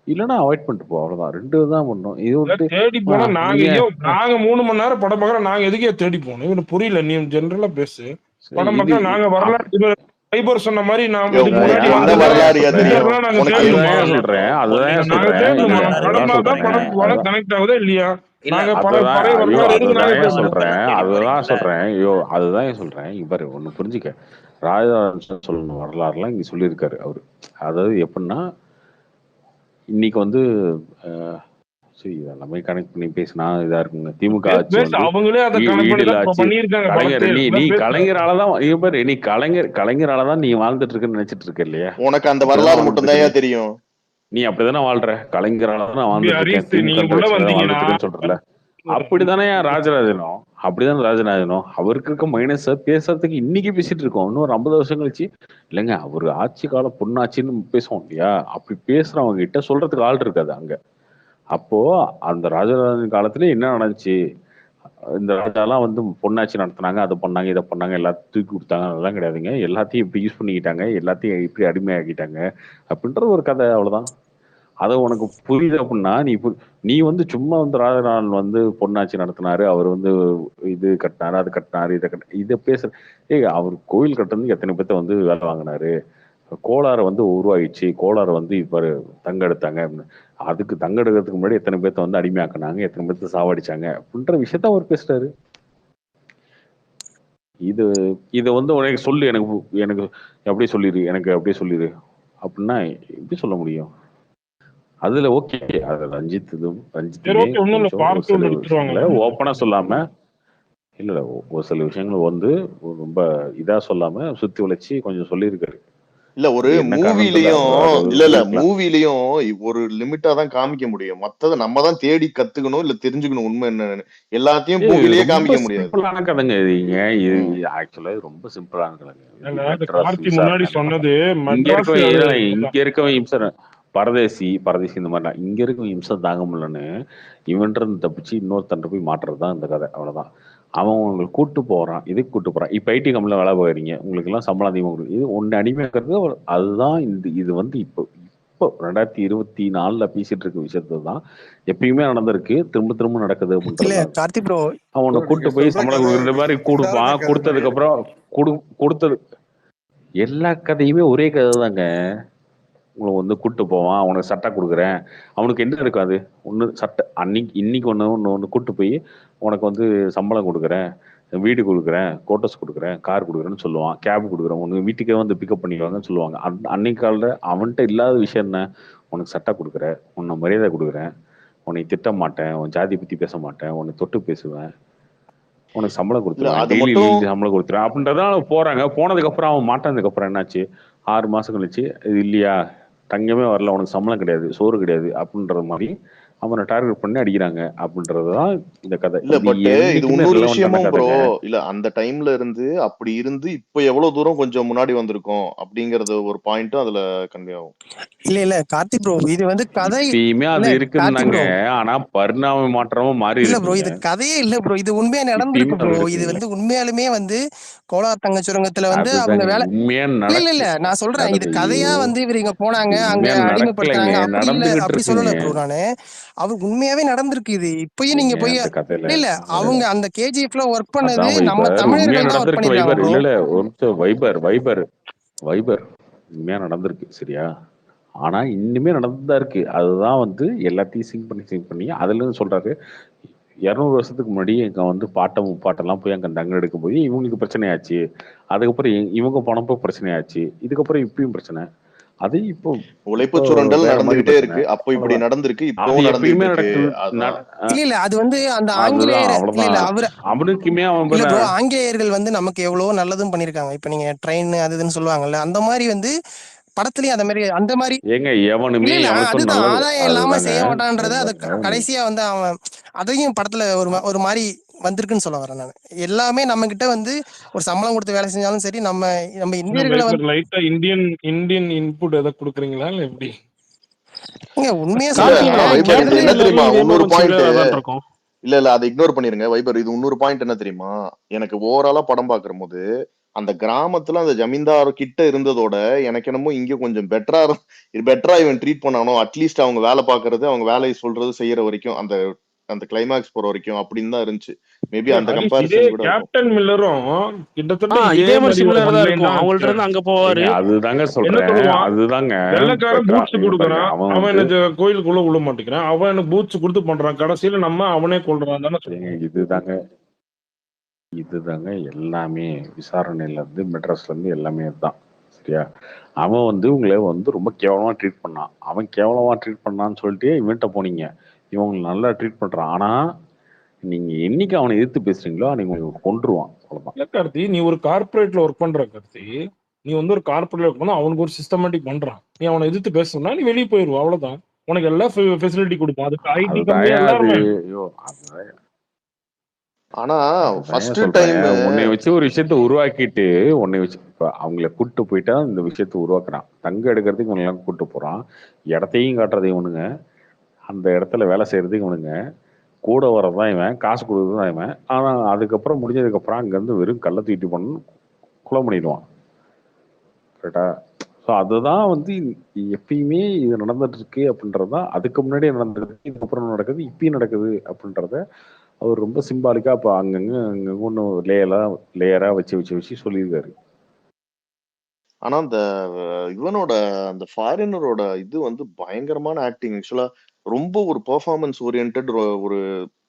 இல்லைன்னா அவாய்ட் பண்ணிட்டு போ, அவ்வளவுதான். 2 தான் பண்ணணும். இது விட்டு தேடி போனா நாங்க நீங்க நாங்க 3 மணி நேரம் படம் பார்க்கறோம். நாங்க எதுக்கே தேடி போகணும்? இவனுக்கு புரியல. நீ ஜென்ரலா பேசு. படம் இது பார்த்தா நாங்க வரலாறு ஃபைபர் சொன்ன மாதிரி நாம இதுக்கு முன்னாடி என்ன வந்தது வரலாறு எதையும் இதெல்லாம் நாங்க உனக்கு தேடணுமா? அதுதான் நாங்க சொல்றேன். தேடணுமா? இல்ல, படம் அதுதான் பார்த்தா சொல்றேன். படம் கனெக்ட் ஆகுதா இல்லையா? இல்ல நாங்க அதுதான் பழைய ஐயோ வரலாறு எதுக்கு நாங்க அதுதான் தேடணும்? சொல்றேன். தேடி அதுதான் போறீங்கல்ல. சொல்றேன். ஐயோ அதுதான் சொல்றேன். இங்க பாரு, ஒண்ணு புரிஞ்சுக்க. ராஜராஜன் சொல்லணும் வரலாறுலாம் இங்க சொல்லியிருக்காரு அவரு. அதாவது எப்படின்னா, இன்னைக்கு வந்து சரி எல்லாமே கனெக்ட் பண்ணி பேசினா இதா இருக்குங்க. திமுக ஆட்சி வந்து அவங்களே அதை கனெக்ட் பண்ணி ஈடில் தான் ஆட்சி. பண்ணியிருக்காங்க. கலைஞர் நீ படத்தை கலைஞராலதான் பாரு, நீ கலைஞராலதான் நீ வாழ்ந்துட்டு இருக்குன்னு நினைச்சிட்டு இருக்க இல்லையா? உனக்கு அந்த அப்படிதான் வரலாறு வாழ்ந்துட்டு மட்டும் இருக்க தான் தெரியும். நீ அப்படிதானே வாழ்ற. கலைஞராலதான் நான் வாழ்ந்துட்டு இருக்கேன், ஹரிஸ் நீங்க திமுக உள்ள ஆட்சியில வந்தீங்கன்னா வாழ்ந்துட்டு இருக்கேன்னு சொல்றல. அப்படிதானே ராஜராஜனும் அப்படிதானே ராஜராஜனும் அவருக்கு இருக்க மைனஸ பேசுறதுக்கு இன்னைக்கு பேசிட்டு இருக்கோம். இன்னும் ஒரு 50 வருஷம் கழிச்சு இல்லைங்க அவரு ஆட்சி காலம் பொண்ணாச்சின்னு பேசுவோம் இல்லையா? அப்படி பேசுறவங்க கிட்ட சொல்றதுக்கு ஆள் இருக்காது அங்க. அப்போ அந்த ராஜராஜன் காலத்துல என்ன நடந்துச்சு? இந்த ராஜாலாம் வந்து பொண்ணாட்சி நடத்தினாங்க, அதை பண்ணாங்க, இதை பண்ணாங்க, எல்லாத்தையும் தூக்கி கொடுத்தாங்க, அதெல்லாம் கிடையாதுங்க. எல்லாத்தையும் இப்படி யூஸ் பண்ணிக்கிட்டாங்க, எல்லாத்தையும் இப்படி அடிமையாக்கிட்டாங்க அப்படின்ற ஒரு கதை, அவ்வளவுதான். அதை உனக்கு புரியுது அப்படின்னா நீ வந்து சும்மா வந்து ராஜராஜன் வந்து பொண்ணாட்சி நடத்தினாரு, அவர் வந்து இது கட்டினாரு, அது கட்டினாரு, இதை பேசுற. அவர் கோயில் கட்டுறதுக்கு எத்தனை பேர்த்த வந்து வேலை வாங்கினாரு, கோளாறு வந்து உருவாகிடுச்சு, கோளாறு வந்து இப்ப தங்க எடுத்தாங்க அப்படின்னு. அதுக்கு தங்க எடுக்கிறதுக்கு முன்னாடி எத்தனை பேர்த்த வந்து அடிமையாக்குனாங்க, எத்தனை பேர்த்த சாவடிச்சாங்க அப்படின்ற விஷயத்த அவர் பேசுறாரு. இதை வந்து உனக்கு சொல்லு, எனக்கு எனக்கு அப்படியே சொல்லிடு, எனக்கு அப்படியே சொல்லிடு அப்படின்னா எப்படி சொல்ல முடியும்? அதுல ஓகே, அது ரஞ்சித்துமே கொஞ்சம் ஒரு சில விஷயங்களை ஓப்பனா சொல்லாம இல்ல ஒரு சில விஷயங்கள் வந்து ரொம்ப இதா சொல்லாம சுத்தி வளைச்சு கொஞ்சம் சொல்லியிருக்காரு. இல்ல ஒரு மூவிலையும் ஒரு லிமிட்டா தான் காமிக்க முடியும். மத்தத நம்ம தான் தேடி கத்துக்கணும், இல்ல தெரிஞ்சுக்கணும் உண்மை என்னன்னு. எல்லாத்தையும் மூவிலேயே காமிக்க முடியாது. சிம்பிளான கதைங்க இது. ஆக்சுவலா ரொம்ப சிம்பிளான கதைங்க. முன்னாடி சொன்னது இங்க இருக்கவன் இம்சன் பரதேசி இந்த மாதிரிலாம் இங்க இருக்கவன் இம்சம் தாங்க முடியலன்னு இவன் தப்பிச்சு இன்னொருத்தன் போய் மாட்டுறதுதான் இந்த கதை, அவ்வளவுதான். அவன் உங்களுக்கு கூட்டு போறான், இதுக்கு கூட்டு போறான். இப்ப ஐடி கம்பெனில வேலை போகிறீங்க, உங்களுக்கு எல்லாம் சம்பளம் அதிகமாக கொடுக்குது, இது ஒன்னு அடிமையாக்குறது. அதுதான் இது வந்து இப்போ 2024 பேசிட்டு இருக்க விஷயத்தை தான் எப்பயுமே நடந்திருக்கு, திரும்ப நடக்குது அப்படின்றது. அவனை கூட்டு போய் சம்பளம் கொடுக்குற மாதிரி கொடுப்பான். கொடுத்ததுக்கு அப்புறம் கொடுத்தது எல்லா கதையுமே ஒரே கதை தாங்க. உங்களை வந்து கூட்டு போவான், அவனுக்கு சட்டை கொடுக்குறேன், அவனுக்கு என்ன இருக்கும் அது ஒன்று சட்டை. இன்னைக்கு ஒன்று கூட்டு போய் உனக்கு வந்து சம்பளம் கொடுக்குறேன், வீடு கொடுக்குறேன், கோட்டர்ஸ் கொடுக்குறேன், கார் கொடுக்குறேன்னு சொல்லுவான், கேப் கொடுக்குறேன், உனக்கு வீட்டுக்கே வந்து பிக்கப் பண்ணிக்குவாங்கன்னு சொல்லுவாங்க. அன்னைக்கு காலில் அவன்கிட்ட இல்லாத விஷயம் என்ன? உனக்கு சட்டை கொடுக்குறேன், உன்னை மரியாதை கொடுக்குறேன், உன்னை திட்ட மாட்டேன், உன் ஜாதி பற்றி பேச மாட்டேன், உன்னை தொட்டு பேசுவேன், உனக்கு சம்பளம் கொடுத்துருவேன், டெய்லி சம்பளம் கொடுத்துருவேன் அப்படின்றதான் போறாங்க. போனதுக்கு அப்புறம் அவன் மாட்டானதுக்கு அப்புறம் என்னாச்சு? 6 மாசம் கழிச்சு இது இல்லையா, தங்கமே வரல, உனக்கு சம்பளம் கிடையாது, சோறு கிடையாது அப்படின்ற மாதிரி அவனை டார்கெட் பண்ணி அடிக்கிறாங்க அப்படின்றதுதான் இந்த கதை. இல்ல பட் இது இன்னொரு விஷயமும் ப்ரோ, இல்ல அந்த டைம்ல இருந்து அப்படி இருந்து இப்ப எவ்வளவு தூரம் கொஞ்சம் முன்னாடி வந்திருக்கோம் அப்படிங்கறது ஒரு பாயிண்ட்டும் அதுல கன்வே ஆகும். இல்ல கார்த்திக் ப்ரோ, இது வந்து கதை அது இருக்குன்னாங்க, ஆனா பரிணாம மாற்றமும் மாறி இல்ல ப்ரோ, இது கதையே இல்ல ப்ரோ, இது உண்மையா நடந்திருக்கு ப்ரோ. இது வந்து உண்மையாலுமே வந்து கோலார் தங்க சுரங்கத்துல வந்து அவங்க வேலை இல்ல நான் சொல்றேன், இது கதையா வந்து இவங்க போனாங்க அங்க அடிமைப்படுத்தாங்க அப்படி இல்ல, அப்படி சொல்லல ப்ரோ நானு. அவர் உண்மையாவே நடந்திருக்கு இது. இப்பயும் நீங்க போய் இல்ல அவங்க அந்த கேஜிஎஃப்ல ஒர்க் பண்ணது நம்ம தமிழர்கள் தான் ஒர்க் பண்ணிருக்காங்க. இல்ல ஒரு வைபர் உண்மையா நடந்திருக்கு, சரியா? ஆனா இன்னுமே நடந்துதான் இருக்கு. அதுதான் வந்து எல்லாத்தையும் சிங்க் பண்ணி அதுல இருந்து சொல்றாரு, 200 வருஷத்துக்கு முன்னாடி இங்க வந்து பாட்டெல்லாம் போய் அங்க தங்க எடுக்க போய் இவங்களுக்கு பிரச்சனை ஆச்சு, அதுக்கப்புறம் இவங்க போனப்போ பிரச்சனை ஆச்சு, இதுக்கப்புறம் இப்பயும் பிரச்சனை. அது இப்போ உழைப்பு சுரண்டல் நடந்துகிட்டே இருக்கு. அப்போ இப்படி நடந்திருக்கு, இப்பவும் நடந்துட்டு இல்ல அது வந்து அந்த ஆங்கிலேயர் இல்ல அவரு அவனுக்குமே ஆங்கிலேயர்கள் வந்து நமக்கு எவ்வளவோ நல்லதும் பண்ணிருக்காங்க. இப்ப நீங்க ட்ரெயின் அதுன்னு சொல்லுவாங்கல்ல, அந்த மாதிரி வந்து படத்துலயும் அந்த மாதிரி ஏங்க எவனுமே அதுதான் ஆதாயம் இல்லாம செய்ய மாட்டான்றத அது கடைசியா வந்து அவன் அதையும் படத்துல ஒரு மாதிரி வந்திருக்குன்னு சொல்ல வரேன் நான். எல்லாமே நம்ம கிட்ட வந்து ஒரு சம்பளம் கொடுத்து வேலை செஞ்சாலும் சரி, நம்ம இந்தியர்களை வந்து லைட்டா இந்தியன் இன்புட் எதை கொடுக்குறீங்களா இல்ல எப்படி? உண்மையா என்ன தெரியுமா இன்னொரு பாயிண்ட், இல்ல அதை இக்னோர் பண்ணிருங்க வைபர். இது இன்னொரு பாயிண்ட் என்ன தெரியுமா, எனக்கு ஓவராலா படம் பாக்குற போது அந்த கிராமத்துல அந்த ஜமீன்தார் கிட்ட இருந்ததோட எனக்கு என்னமோ இங்க கொஞ்சம் பெட்டரா இவன் ட்ரீட் பண்ணானோ. அட்லீஸ்ட் அவங்க வேலை பாக்குறது, அவங்க வேலையை சொல்றது செய்யற வரைக்கும், அந்த அந்த கிளைமேக்ஸ் போற வரைக்கும் அப்படின்னு தான் இருந்துச்சு. மேபி அந்த ஹரிஷ், இதே கம்பேரிசன் கூட இருக்கும். கேப்டன் மில்லரும் கிட்டத்தட்ட இதே மாதிரி ஒரு சிமிலர் ஒன் தான் லைன் இருக்கும். தான் அவங்கள்ட்ட இருந்து அங்க போவாரு. அதுதாங்க என்ன சொல்றேன். சொல்லுவான், அதுதாங்க வெள்ளைக்காரன் பூட்ஸ் பாருங்க, கொடுக்குறான், அவன் அவன் வந்து எனக்கு கோயிலுக்குள்ள விட மாட்டேங்கிறான், அவன் எனக்கு பூட்ஸ் கொடுத்து பண்றான், கடைசியில நம்ம அவனே கொள்றான் தானே சொல்லுவான். இதுதாங்க எல்லாமே விசாரணையில இருந்து மெட்ராஸ்ல இருந்து எல்லாமே தான். சரியா? அவன் வந்து உங்களை வந்து ரொம்ப கேவலமா ட்ரீட் பண்ணான். அவன் கேவலமா ட்ரீட் பண்ணான்னு சொல்லிட்டு இவன்ட்ட போனீங்க. இவங்க நல்லா ட்ரீட் பண்றான். ஆனா நீங்க என்னைக்கு அவனை எதிர்த்து பேசுறீங்களோ அன்னைக்கு உங்களுக்கு கொன்றுவான். அவ்வளவுதான். இல்ல கார்த்தி, நீ ஒரு கார்பரேட்ல ஒர்க் பண்ற கார்த்தி, நீ வந்து ஒரு கார்பரேட்ல ஒர்க் பண்ணா அவனுக்கு ஒரு சிஸ்டமேட்டிக் பண்றான், நீ அவனை எதிர்த்து பேசணும்னா நீ வெளியே போயிருவ, அவ்வளவுதான். உனக்கு எல்லா ஃபெசிலிட்டி கொடுப்பான். அதுக்கு ஐடி அதுதான் கம்பெனி அது. எல்லாருமே. ஐயோ, அதுதான் ஆனா அதுதான் ஃபர்ஸ்ட் சொல்றேன். டைம் உன்னை வச்சு ஒரு விஷயத்த உருவாக்கிட்டு உன்னை வச்சு இப்ப அவங்கள கூட்டு போயிட்டா இந்த விஷயத்த உருவாக்குறான். தங்க எடுக்கிறதுக்கு இவனெல்லாம் கூட்டு போறான். இடத்தையும் காட்டுறது இவனுங்க, அந்த இடத்துல வேலை செய்யறது இவனுங்க, கூட வரதான் இவன், காசு கொடுக்குறதுதான் இவன். ஆனா அதுக்கப்புறம் முடிஞ்சதுக்கு அப்புறம் அங்கிருந்து வெறும் கள்ள தூக்கிட்டு பண்ணு கொலை பண்ணிடுவான். கரெக்டா? ஸோ அதுதான் வந்து எப்பயுமே இது நடந்துட்டு இருக்கு அப்படின்றதுதான். அதுக்கு முன்னாடியே நடந்திருக்கு, இதுக்கப்புறம் நடக்குது, இப்பயும் நடக்குது அப்படின்றத அவர் ரொம்ப சிம்பாலிக்கா இப்போ அங்கங்க ஒன்று லேயரா வச்சு சொல்லியிருக்காரு. ஆனா அந்த இவனோட அந்த ஃபாரினரோட இது வந்து பயங்கரமான ஆக்டிங். ஆக்சுவலா ரொம்ப ஒரு பெர்ஃபார்மன்ஸ் ஓரியன்டட். ஒரு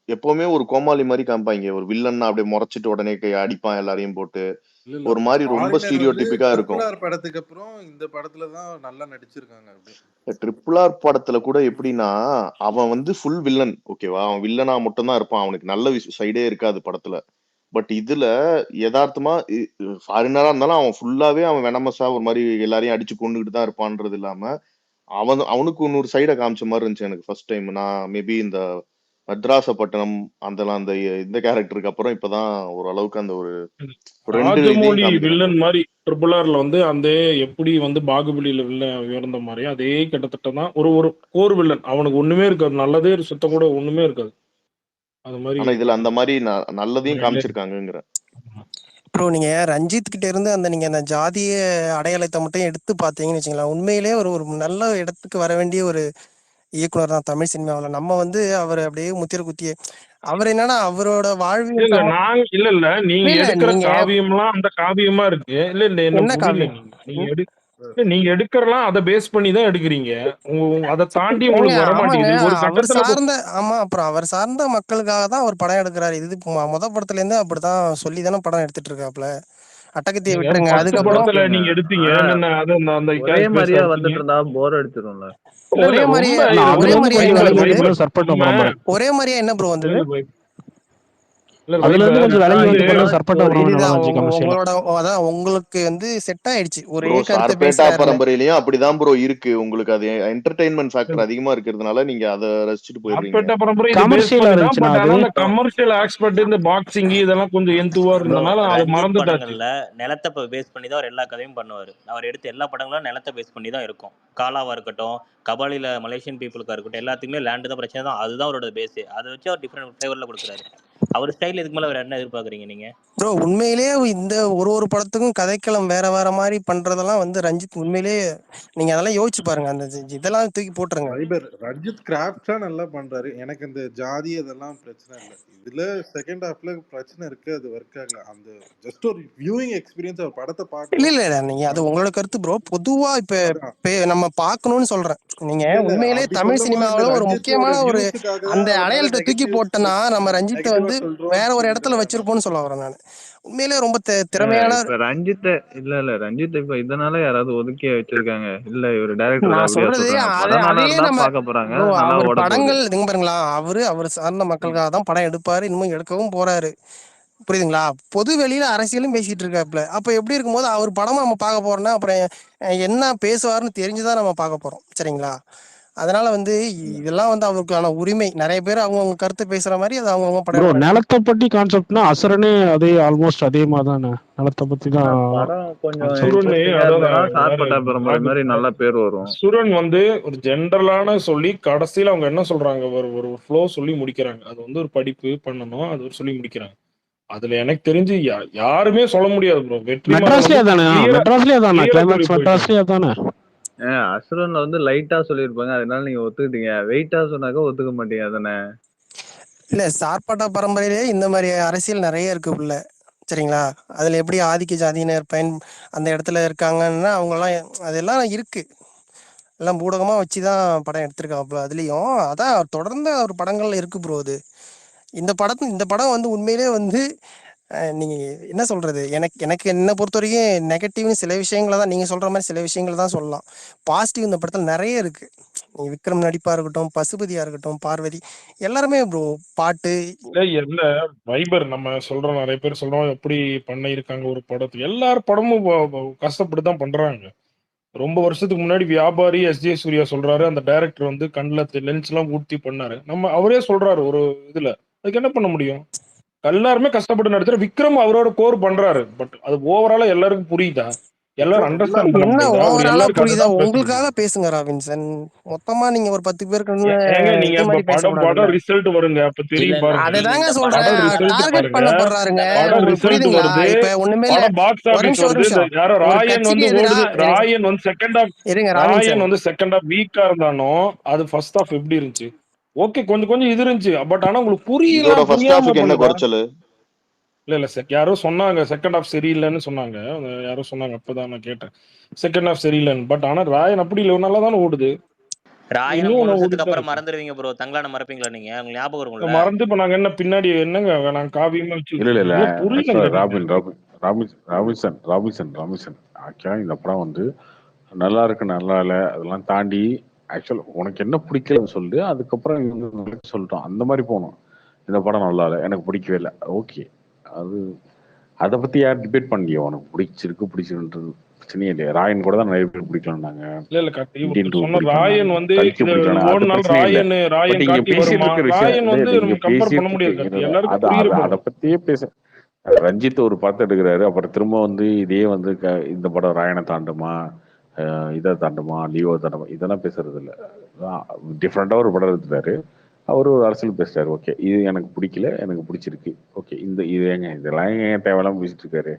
எப்பவுமே ஒரு கோமாளி மாதிரி காமிப்பாங்க. ஒரு வில்லன்னா அப்படியே முறைச்சிட்டு உடனே அடிப்பான் எல்லாரையும் போட்டு. இல்ல இல்ல ஒரு மாதிரி ரொம்ப ஃபாரினர் வந்து ஸ்டீரியோடிபிக்கா இருக்கும். ட்ரிபிள் ஆர் படத்துக்கு அப்புறம் இந்த படத்துல தான் நல்லா நடிச்சிருக்காங்க அப்படி. ட்ரிபிள் ஆர் படத்துல கூட எப்படின்னா, அவன் வந்து ஃபுல் வில்லன். ஓகேவா? அவன் வில்லனா மட்டும் தான் இருப்பான். அவனுக்கு நல்ல சைடே இருக்காது படத்துல. பட் இதுல யதார்த்தமா ஃபாரினரா இருந்தாலும் அவன் ஃபுல்லாவே அவன் வெனமஸா ஒரு மாதிரி எல்லாரையும் அடிச்சு கொண்டுகிட்டு தான் இருப்பான்றது இல்லாம, அவனுக்கு இன்னொரு சைடை காமிச்ச மாதிரி இருந்துச்சு எனக்கு ஃபர்ஸ்ட் டைம். நான் மேபி இந்த மத்ராசப்பட்டினம் அந்த இந்த கேரக்டருக்கு அப்புறம் இப்பதான் ஓரளவுக்கு அந்த ஒரு 2 இதையும் ராஜமௌழி காமிக்கிறான். வில்லன் மாதிரி ட்ரிபிள் ஆர்ல வந்து அந்த எப்படி வந்து பாகுபலியில வில்லன் உயர்ந்த மாதிரி அதே கிட்டத்தட்ட தான் ஒரு ஒரு கோர் வில்லன். அவனுக்கு ஒண்ணுமே இருக்காது, நல்லதே சுத்தம் கூட ஒண்ணுமே இருக்காது. அது மாதிரி ஆனா இதுல அந்த மாதிரி நல்லதையும் காமிச்சிருக்காங்கங்கிற. ப்ரோ நீங்க ரஞ்சித் கிட்ட இருந்து நீங்க அந்த ஜாதிய அடையாளத்தை மட்டும் எடுத்து பார்த்தீங்கன்னு வச்சுங்களேன், உண்மையிலே ஒரு ஒரு நல்ல இடத்துக்கு வர வேண்டிய ஒரு இயக்குனர் தான் தமிழ் சினிமாவில். நம்ம வந்து அவர் அப்படியே முத்திர குத்திய அவர் என்னன்னா அவரோட வாழ்வியல் இல்ல நீங்க இல்ல எடுக்கிற நீங்க காவியம்லாம் அந்த காவியமா இருக்கு. இல்ல இல்ல என்ன என்ன புரியல. காவியம் நீங்க எடுக்கிறலாம் அதை பேஸ் பண்ணி தான் எடுக்கிறீங்க. அதை தாண்டி ஏங்க, உங்களுக்கு வர ஆமாங்க மாட்டேங்குது ஒரு அவர் கட்டத்துல. சார்ந்த அப்புறம் அவர் சார்ந்த மக்களுக்காக தான் அவர் படம் எடுக்கிறாரு. இது முத படத்துல இருந்து அப்படிதான் சொல்லி தானே படம் எடுத்துட்டு இருக்காப்ல. அட்டகத்தியை விட்டுருங்க, ஃபர்ஸ்ட் அதுக்கப்புறம் படத்துல நீங்க எடுத்தீங்க என்னென்ன அது அந்த ஒரே மாதிரியா வந்துட்டு இருந்தா போர் அடிச்சிரும்ல. ஒரே மாதிரியே ஒரே மாதிரியா என்ன வந்தது? ஒரே மாதிரியா என்ன ப்ரோ வந்தது? அதுல இருந்து கொஞ்சம் விலகி வந்து பண்ணா சர்பட்டா உங்களோட அதான் உங்களுக்கு வந்து செட் ஆயிடுச்சு. ஒரே ப்ரோ கருத்தை சார்பேட்டா பேசுறாரு. பரம்பரையிலயும் அப்படிதான் ப்ரோ இருக்கு. உங்களுக்கு அது என்டர்டைன்மெண்ட் ஃபேக்டர் அதிகமா இருக்கிறதுனால நீங்க அதை ரசிச்சுட்டு போயிடுறீங்க. கமர்ஷியல் ஆஸ்பெக்ட் இந்த பாக்ஸிங் இதெல்லாம் கொஞ்சம் எந்துவா இருந்தனால அது மறந்துட்டாச்சு. நிலத்தை பேஸ் பண்ணி தான் அவர் எல்லா கதையும் பண்ணுவார். அவர் எடுத்த எல்லா படங்களும் நிலத்தை பேஸ் பண்ணி தான் இருக்கும். காலாவா இருக்கட்டும், கபாலில மலேசியன் பீப்புளுக்கா இருக்கட்டும், எல்லாத்துக்குமே லேண்டு தான் பிரச்சனை தான். அதுதான் அவரோட பேஸ். அதை வச்சு அவர் டிஃப்ரெண்ட் ஃபிளேவர்ல கொடுக்குறாரு. அவர் ஸ்டைல் இதுக்கு மேல வேற என்ன எதிர்பார்க்குறீங்க நீங்க? ப்ரோ உண்மையிலேயே இந்த ஒரு படத்துக்கும் கதைக்களம் வேற மாதிரி பண்றதெல்லாம் வந்து ரஞ்சித் உண்மையிலேயே நீங்க அதெல்லாம் யோசிச்சு பாருங்க. அந்த இதெல்லாம் தூக்கி போட்டுருங்க. ரஞ்சித் கிராஃப்டா நல்லா பண்றாரு. எனக்கு இந்த ஜாதி அதெல்லாம் பிரச்சனை இல்லை. இதுல செகண்ட் ஹாஃப்ல பிரச்சனை இருக்கு, அது ஒர்க் ஆகல. அந்த ஜஸ்ட் ஒரு வியூயிங் எக்ஸ்பீரியன்ஸ் அவர் படத்தை பார்க்க இல்ல நீங்க அது உங்களோட கருத்து ப்ரோ. பொதுவா இப்ப நம்ம பார்க்கணும்னு சொல்றேன். நீங்க உண்மையிலேயே தமிழ் சினிமாவில ஒரு முக்கியமான ஒரு அந்த அடையாளத்தை தூக்கி போட்டோன்னா நம்ம ரஞ்சித்தை வந்து வேற ஒரு இடத்துல வச்சிருப்போம்னு சொல்ல வரேன் நான். உண்மையிலேயே ரொம்ப திறமையான ரஞ்சித் ரஞ்சித் இப்ப இதனால யாராவது ஒதுக்கி வச்சிருக்காங்க. இல்ல இவர் டைரக்டர் நான் சொல்றது அதையே நம்ம பார்க்க போறாங்க. அவர் படங்கள் நீங்க பாருங்களா, அவர் சார்ந்த மக்களுக்காக தான் படம் எடுப்பாரு, இன்னும் எடுக்கவும் போறாரு. புரியுதுங்களா? பொது வெளியில அரசியலும் பேசிட்டு இருக்காப்ல. அப்ப எப்படி இருக்கும்போது அவர் படமா நம்ம பார்க்க போறோம்னா அப்புறம் என்ன பேசுவாருன்னு தெரிஞ்சுதான் நம்ம பார்க்க போறோம். சரிங்களா? அதனால வந்து இதெல்லாம் வந்து அவருக்கான உரிமை. நிறைய பேர் அவங்கவுங்க கருத்து பேசுற மாதிரி அது அவங்கவுங்க படம். நிலத்தை பத்தி கான்செப்ட்னா அசுரனே அதே ஆல்மோஸ்ட் அதே மாதிரி தானே. நிலத்தை பத்தி தான் நல்ல பேர் வரும். சுரன் வந்து ஒரு ஜென்ரலான சொல்லி கடைசியில அவங்க என்ன சொல்றாங்க, ஒரு ஃப்ளோ சொல்லி முடிக்கிறாங்க. அது வந்து ஒரு படிப்பு பண்ணணும், அது ஒரு சொல்லி முடிக்கிறாங்க. அதுல எனக்கு தெரிஞ்சு யாருமே சொல்ல முடியாது ப்ரோ. வெற்றிமாறன் மெட்ராஸ்லயே வந்து அதானே கிளியரா மெட்ராஸ்லயே அதானே கிளியரா சொல்லி கிளைமேக்ஸ் போயிட்டாரு. மெட்ராஸ்லயே அதானே. அசுரன்ல வந்து லைட்டா சொல்லியிருப்பாங்க, அதனால நீங்க ஒத்துக்கிட்டீங்க. வெயிட்டா சொன்னாக்கா ஒத்துக்க மாட்டீங்க அதானே? இல்ல சார்பாட்டா பரம்பரையிலே இந்த மாதிரி அரசியல் நிறைய இருக்கு உள்ள. சரிங்களா? அதுல எப்படி ஆதிக்க ஜாதியினர் அந்த இடத்துல இருக்காங்கன்னா அவங்கெல்லாம் அதெல்லாம் இருக்கு. எல்லாம் பூடகமா வச்சுதான் படம் எடுத்திருக்காப்புல. அதுலயும் அதான் தொடர்ந்து ஒரு படங்கள்ல இருக்கு ப்ரோ. அது இந்த படம் வந்து உண்மையிலே வந்து நீங்க என்ன சொல்றது, எனக்கு எனக்கு என்ன பொறுத்த வரைக்கும் நெகட்டிவ்னு சில விஷயங்களை தான் நீங்க சொல்ற மாதிரி சில விஷயங்கள் தான் சொல்லலாம். பாசிட்டிவ் இந்த படத்துல நிறைய இருக்கு. நீங்க விக்ரம் நடிப்பா இருக்கட்டும், பசுபதியா இருக்கட்டும், பார்வதி, எல்லாருமே ப்ரோ. பாட்டு இல்ல வைபர் நம்ம சொல்றோம், நிறைய பேர் சொல்றோம் எப்படி பண்ணியிருக்காங்க ஒரு படத்துக்கு. எல்லாரும் படமும் கஷ்டப்பட்டு தான் பண்றாங்க. ரொம்ப வருஷத்துக்கு முன்னாடி வியாபாரி எஸ்ஜே சூர்யா சொல்றாரு, அந்த டைரக்டர் வந்து கண்ணில் லென்ஸ் எல்லாம் ஊட்டி பண்ணாரு. அவரே சொல்றாரு ஒரு இதுல, அதுக்கு என்ன பண்ண முடியும்? எல்லாருமே கஷ்டப்பட்டு நடிச்சாரு. விக்ரம் அவரோட கோர் பண்றாரு. பட் அது ஓவராலா எல்லாருக்கும் புரியுதா? எல்லாரும் அண்டர்ஸ்டாண்ட் பண்ண என்ன முடியுதா? அவர் ஓவராலா எல்லாருக்கும் புரியுதா? அதுதான் பேச முடியும். உங்களுக்காக பேசுங்க ராபின்சன். மொத்தமா நீங்க ஒரு 10 பேருக்கு ஏங்க நீங்க இது மாதிரி படம் பேசக்கூடாதுல்ல. ரிசல்ட் வருங்க, அப்ப இல்ல தெரியும் இல்ல பாருங்க. நீங்க அதுதாங்க இந்த சொல்றேன். படம் ரிசல்ட் டார்கெட் பாருங்க. பண்ணப்படுறாருங்க. படம் உங்களுக்கு ரிசல்ட் புரியுதுங்களா? வருது, இப்ப ஒண்ணுமே இல்ல. படம் பாக்ஸ் ஒரு ஆபீஸ் நிமிஷம் ஒரு வருது. இந்த நிமிஷம். யாரோ ஒரு ராயன் கட்சிக்கு வந்து எதிரா ஓடுது. ராயன் வந்து செகண்ட் ஆஃப் இருங்க ராயன் ராபின்சன். வந்து செகண்ட் ஆஃப் வீக்கா இருந்தாலும் அது ஃபர்ஸ்ட் ஆஃப் எப்படி இருந்துச்சு? ஓகே, கொஞ்சம் இது இருந்துச்சு. பட் ஆனா உங்களுக்கு இதோட ஃபர்ஸ்ட் புரியாம ஹாஃப்க்கு என்ன பண்ணுதா? குறைச்சல்? இல்ல யாரோ சொன்னாங்க செகண்ட் ஹாஃப் சரியில்லைன்னு சொன்னாங்க. யாரோ சொன்னாங்க, அப்பதான் நான் கேட்டேன் செகண்ட் ஹாஃப் சரியில்லைன்னு. பட் ஆனா ராயன் அப்படி இல்லை, நல்லா தானே ஓடுது. ராயனை 3 இன்னும் வருஷத்துக்கு ஓடிட்டு தான் அப்புறம் இருக்கு. மறந்துடுவீங்க ப்ரோ. தங்கலான மறப்பீங்களா நீங்க? உங்களுக்கு ஞாபகம் இருக்கும்ல. மறந்து இப்ப நாங்க என்ன பின்னாடி என்னங்க நாங்க காவியமா இல்ல இல்ல இல்ல வச்சுருக்கோம்? ஆக்சுவலா புரியலங்க நீங்க. ராபின்சன் ஆக்சுவலா இந்த படம் வந்து நல்லா இருக்கு நல்லா இல்லை அதெல்லாம் தாண்டி ஆக்சுவல் உனக்கு என்ன பிடிக்கலன்னு சொல்லு, அதுக்கப்புறம் நீ வந்து நல்லா சொல்லிட்டோம் அந்த மாதிரி போகணும். இந்த படம் நல்லா இல்லை, எனக்கு பிடிக்கவே இல்லை, ஓகே. அது அதை பத்தி யார் டிபேட் பண்ணலையோ? உனக்கு பிடிச்சிருக்குன்றது பிரச்சனையே இல்லையா? ராயன் கூட தான் நிறைய பேர் பிடிக்கலன்னாங்க, இல்ல இந்தியன் இவர் டூ சொன்ன ராயன் பிடிக்கலன்னாங்க, வந்து கல்கி இது பிடிக்கலன்னா, அது ஓடுனாலும் பிரச்சனையே இல்லை. ராயன் பட் இங்க காட்டி பேசிட்டு வருமா? இருக்கிற விஷயம் ராயன் இல்லை வந்து இல்லை, இங்க நம்ம கம்பேர் பண்ண பேசிட்டு முடியாது இருக்கு கார்த்தி. எல்லாருக்கும் அதை அதை அதை புரியப்படும். பத்தியே பேச. ரஞ்சித் ஒரு படத்தை எடுக்கிறாரு, அப்புறம் திரும்ப வந்து இதே வந்து இந்த படம் ராயனை தாண்டுமா, இதை தாண்டுமா, லியோ தாண்டுமா, இதெல்லாம் பேசுறது இல்லை. டிஃப்ரெண்டா ஒரு படம் எடுத்துட்டாரு, அவர் ஒரு அரசியல் பேசுறாரு, ஓகே இது எனக்கு பிடிக்கல, எனக்கு பிடிச்சிருக்கு, ஓகே. இது ஏங்க இதெல்லாம் ஏன் தேவையில்லாம பேசிட்டு இருக்காரு?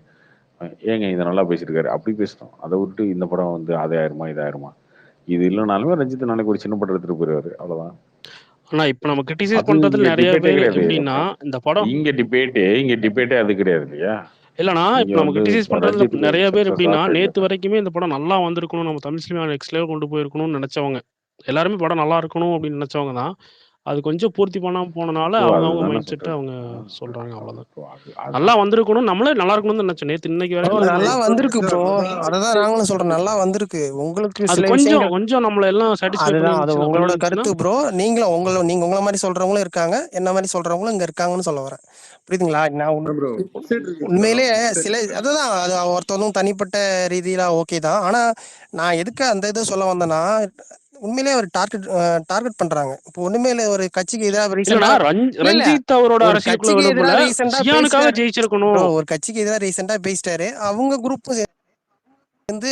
ஏங்க இதை நல்லா பேசியிருக்காரு, அப்படி பேசணும். அதை விட்டு இந்த படம் வந்து அதாயிருமா இதாயிருமா, இது இல்லைனாலுமே ரஞ்சித் நாளைக்கு ஒரு சின்ன படம் எடுத்துட்டு போயிருவாரு, அவ்வளவுதான். ஆனா இப்ப நம்ம கிரிட்டிசைஸ் அது பண்றதுல இங்க நிறைய டிபேட்டே பேர் கிடையாது. எப்படின்னா இந்த படம் இங்க டிபேட்டே அது கிடையாது இல்லையா? இல்லைண்ணா, இங்க இப்போ நம்ம வந்து கிரிட்டிசைஸ் பண்றதுல ரஞ்சித்துக்கு நிறைய பேர் சக்சஸா எப்படின்னா நேத்து ஃபெயிலியரா? வரைக்குமே இந்த படம் நல்லா வந்திருக்கணும், நம்ம தமிழ் சினிமா நெக்ஸ்ட் லெவல் கொண்டு போயிருக்கணும்னு நினைச்சவங்க எல்லாருமே படம் நல்லா இருக்கணும் அப்படின்னு நினைச்சவங்க தான். அது கொஞ்சம் பூர்த்தி பண்ணாம போனனால ஸோ அவங்க அதுதானே மைண்ட் செட்டை சொல்றேன். அவங்க சொல்றாங்க, அவ்வளவுதான். ஸோ நல்லா அது வந்திருக்கணும், நம்மளே நல்லா இருக்கணும்னு தான் நினைச்சோம் நேத்து இன்னைக்கு ப்ரோ வரைக்கும். நல்லா வந்திருக்கு ப்ரோ. அதுதான் அததான் நாங்களும் சொல்றோம், நல்லா வந்திருக்கு. உங்களுக்கு அது சில கொஞ்சம் விஷயங்கள் கொஞ்சம் நம்மள எல்லாம் சாட்டிஸ்ஃபை அதுதான் அது உங்களோட பண்ணிருந்துச்சுன்னா கருத்து ப்ரோ. நீங்க உங்களை மாதிரி சொல்றவங்களும் இருக்காங்க, என்ன மாதிரி சொல்றவங்களும் இங்க இருக்காங்கன்னு சொல்ல வரேன். புரியுதுங்களா? நான் ப்ரோ வெப்சைட் இருக்கு ப்ரோ, உண்மையிலே வெப்சைட் சில அதுதான் அது ஒருத்தவங்க தனிப்பட்ட ரீதியில ஓகே தான். ஆனா நான் எதுக்கு அந்த இதை சொல்ல வந்தேன்னா, உண்மையிலேயே ஒரு டார்கெட் பண்றாங்க. இப்போ ஒண்ணுமே இல்ல, ஒரு கட்சிக்கு எதிராக இல்லைண்ணா, ரீசெண்டா இல்ல இல்ல ரஞ்சித் அவரோட ஒரு அரசியலுக்குள்ள கட்சிக்கு விரும்பல, எதிராக ரீசெண்டா சியானுக்காக பேசிட்டாரு ஜெயிச்சிருக்கணும். ப்ரோ. ஒரு கட்சிக்கு எதிராக ரீசெண்டா பேசிட்டாரு. அவங்க குரூப் வந்து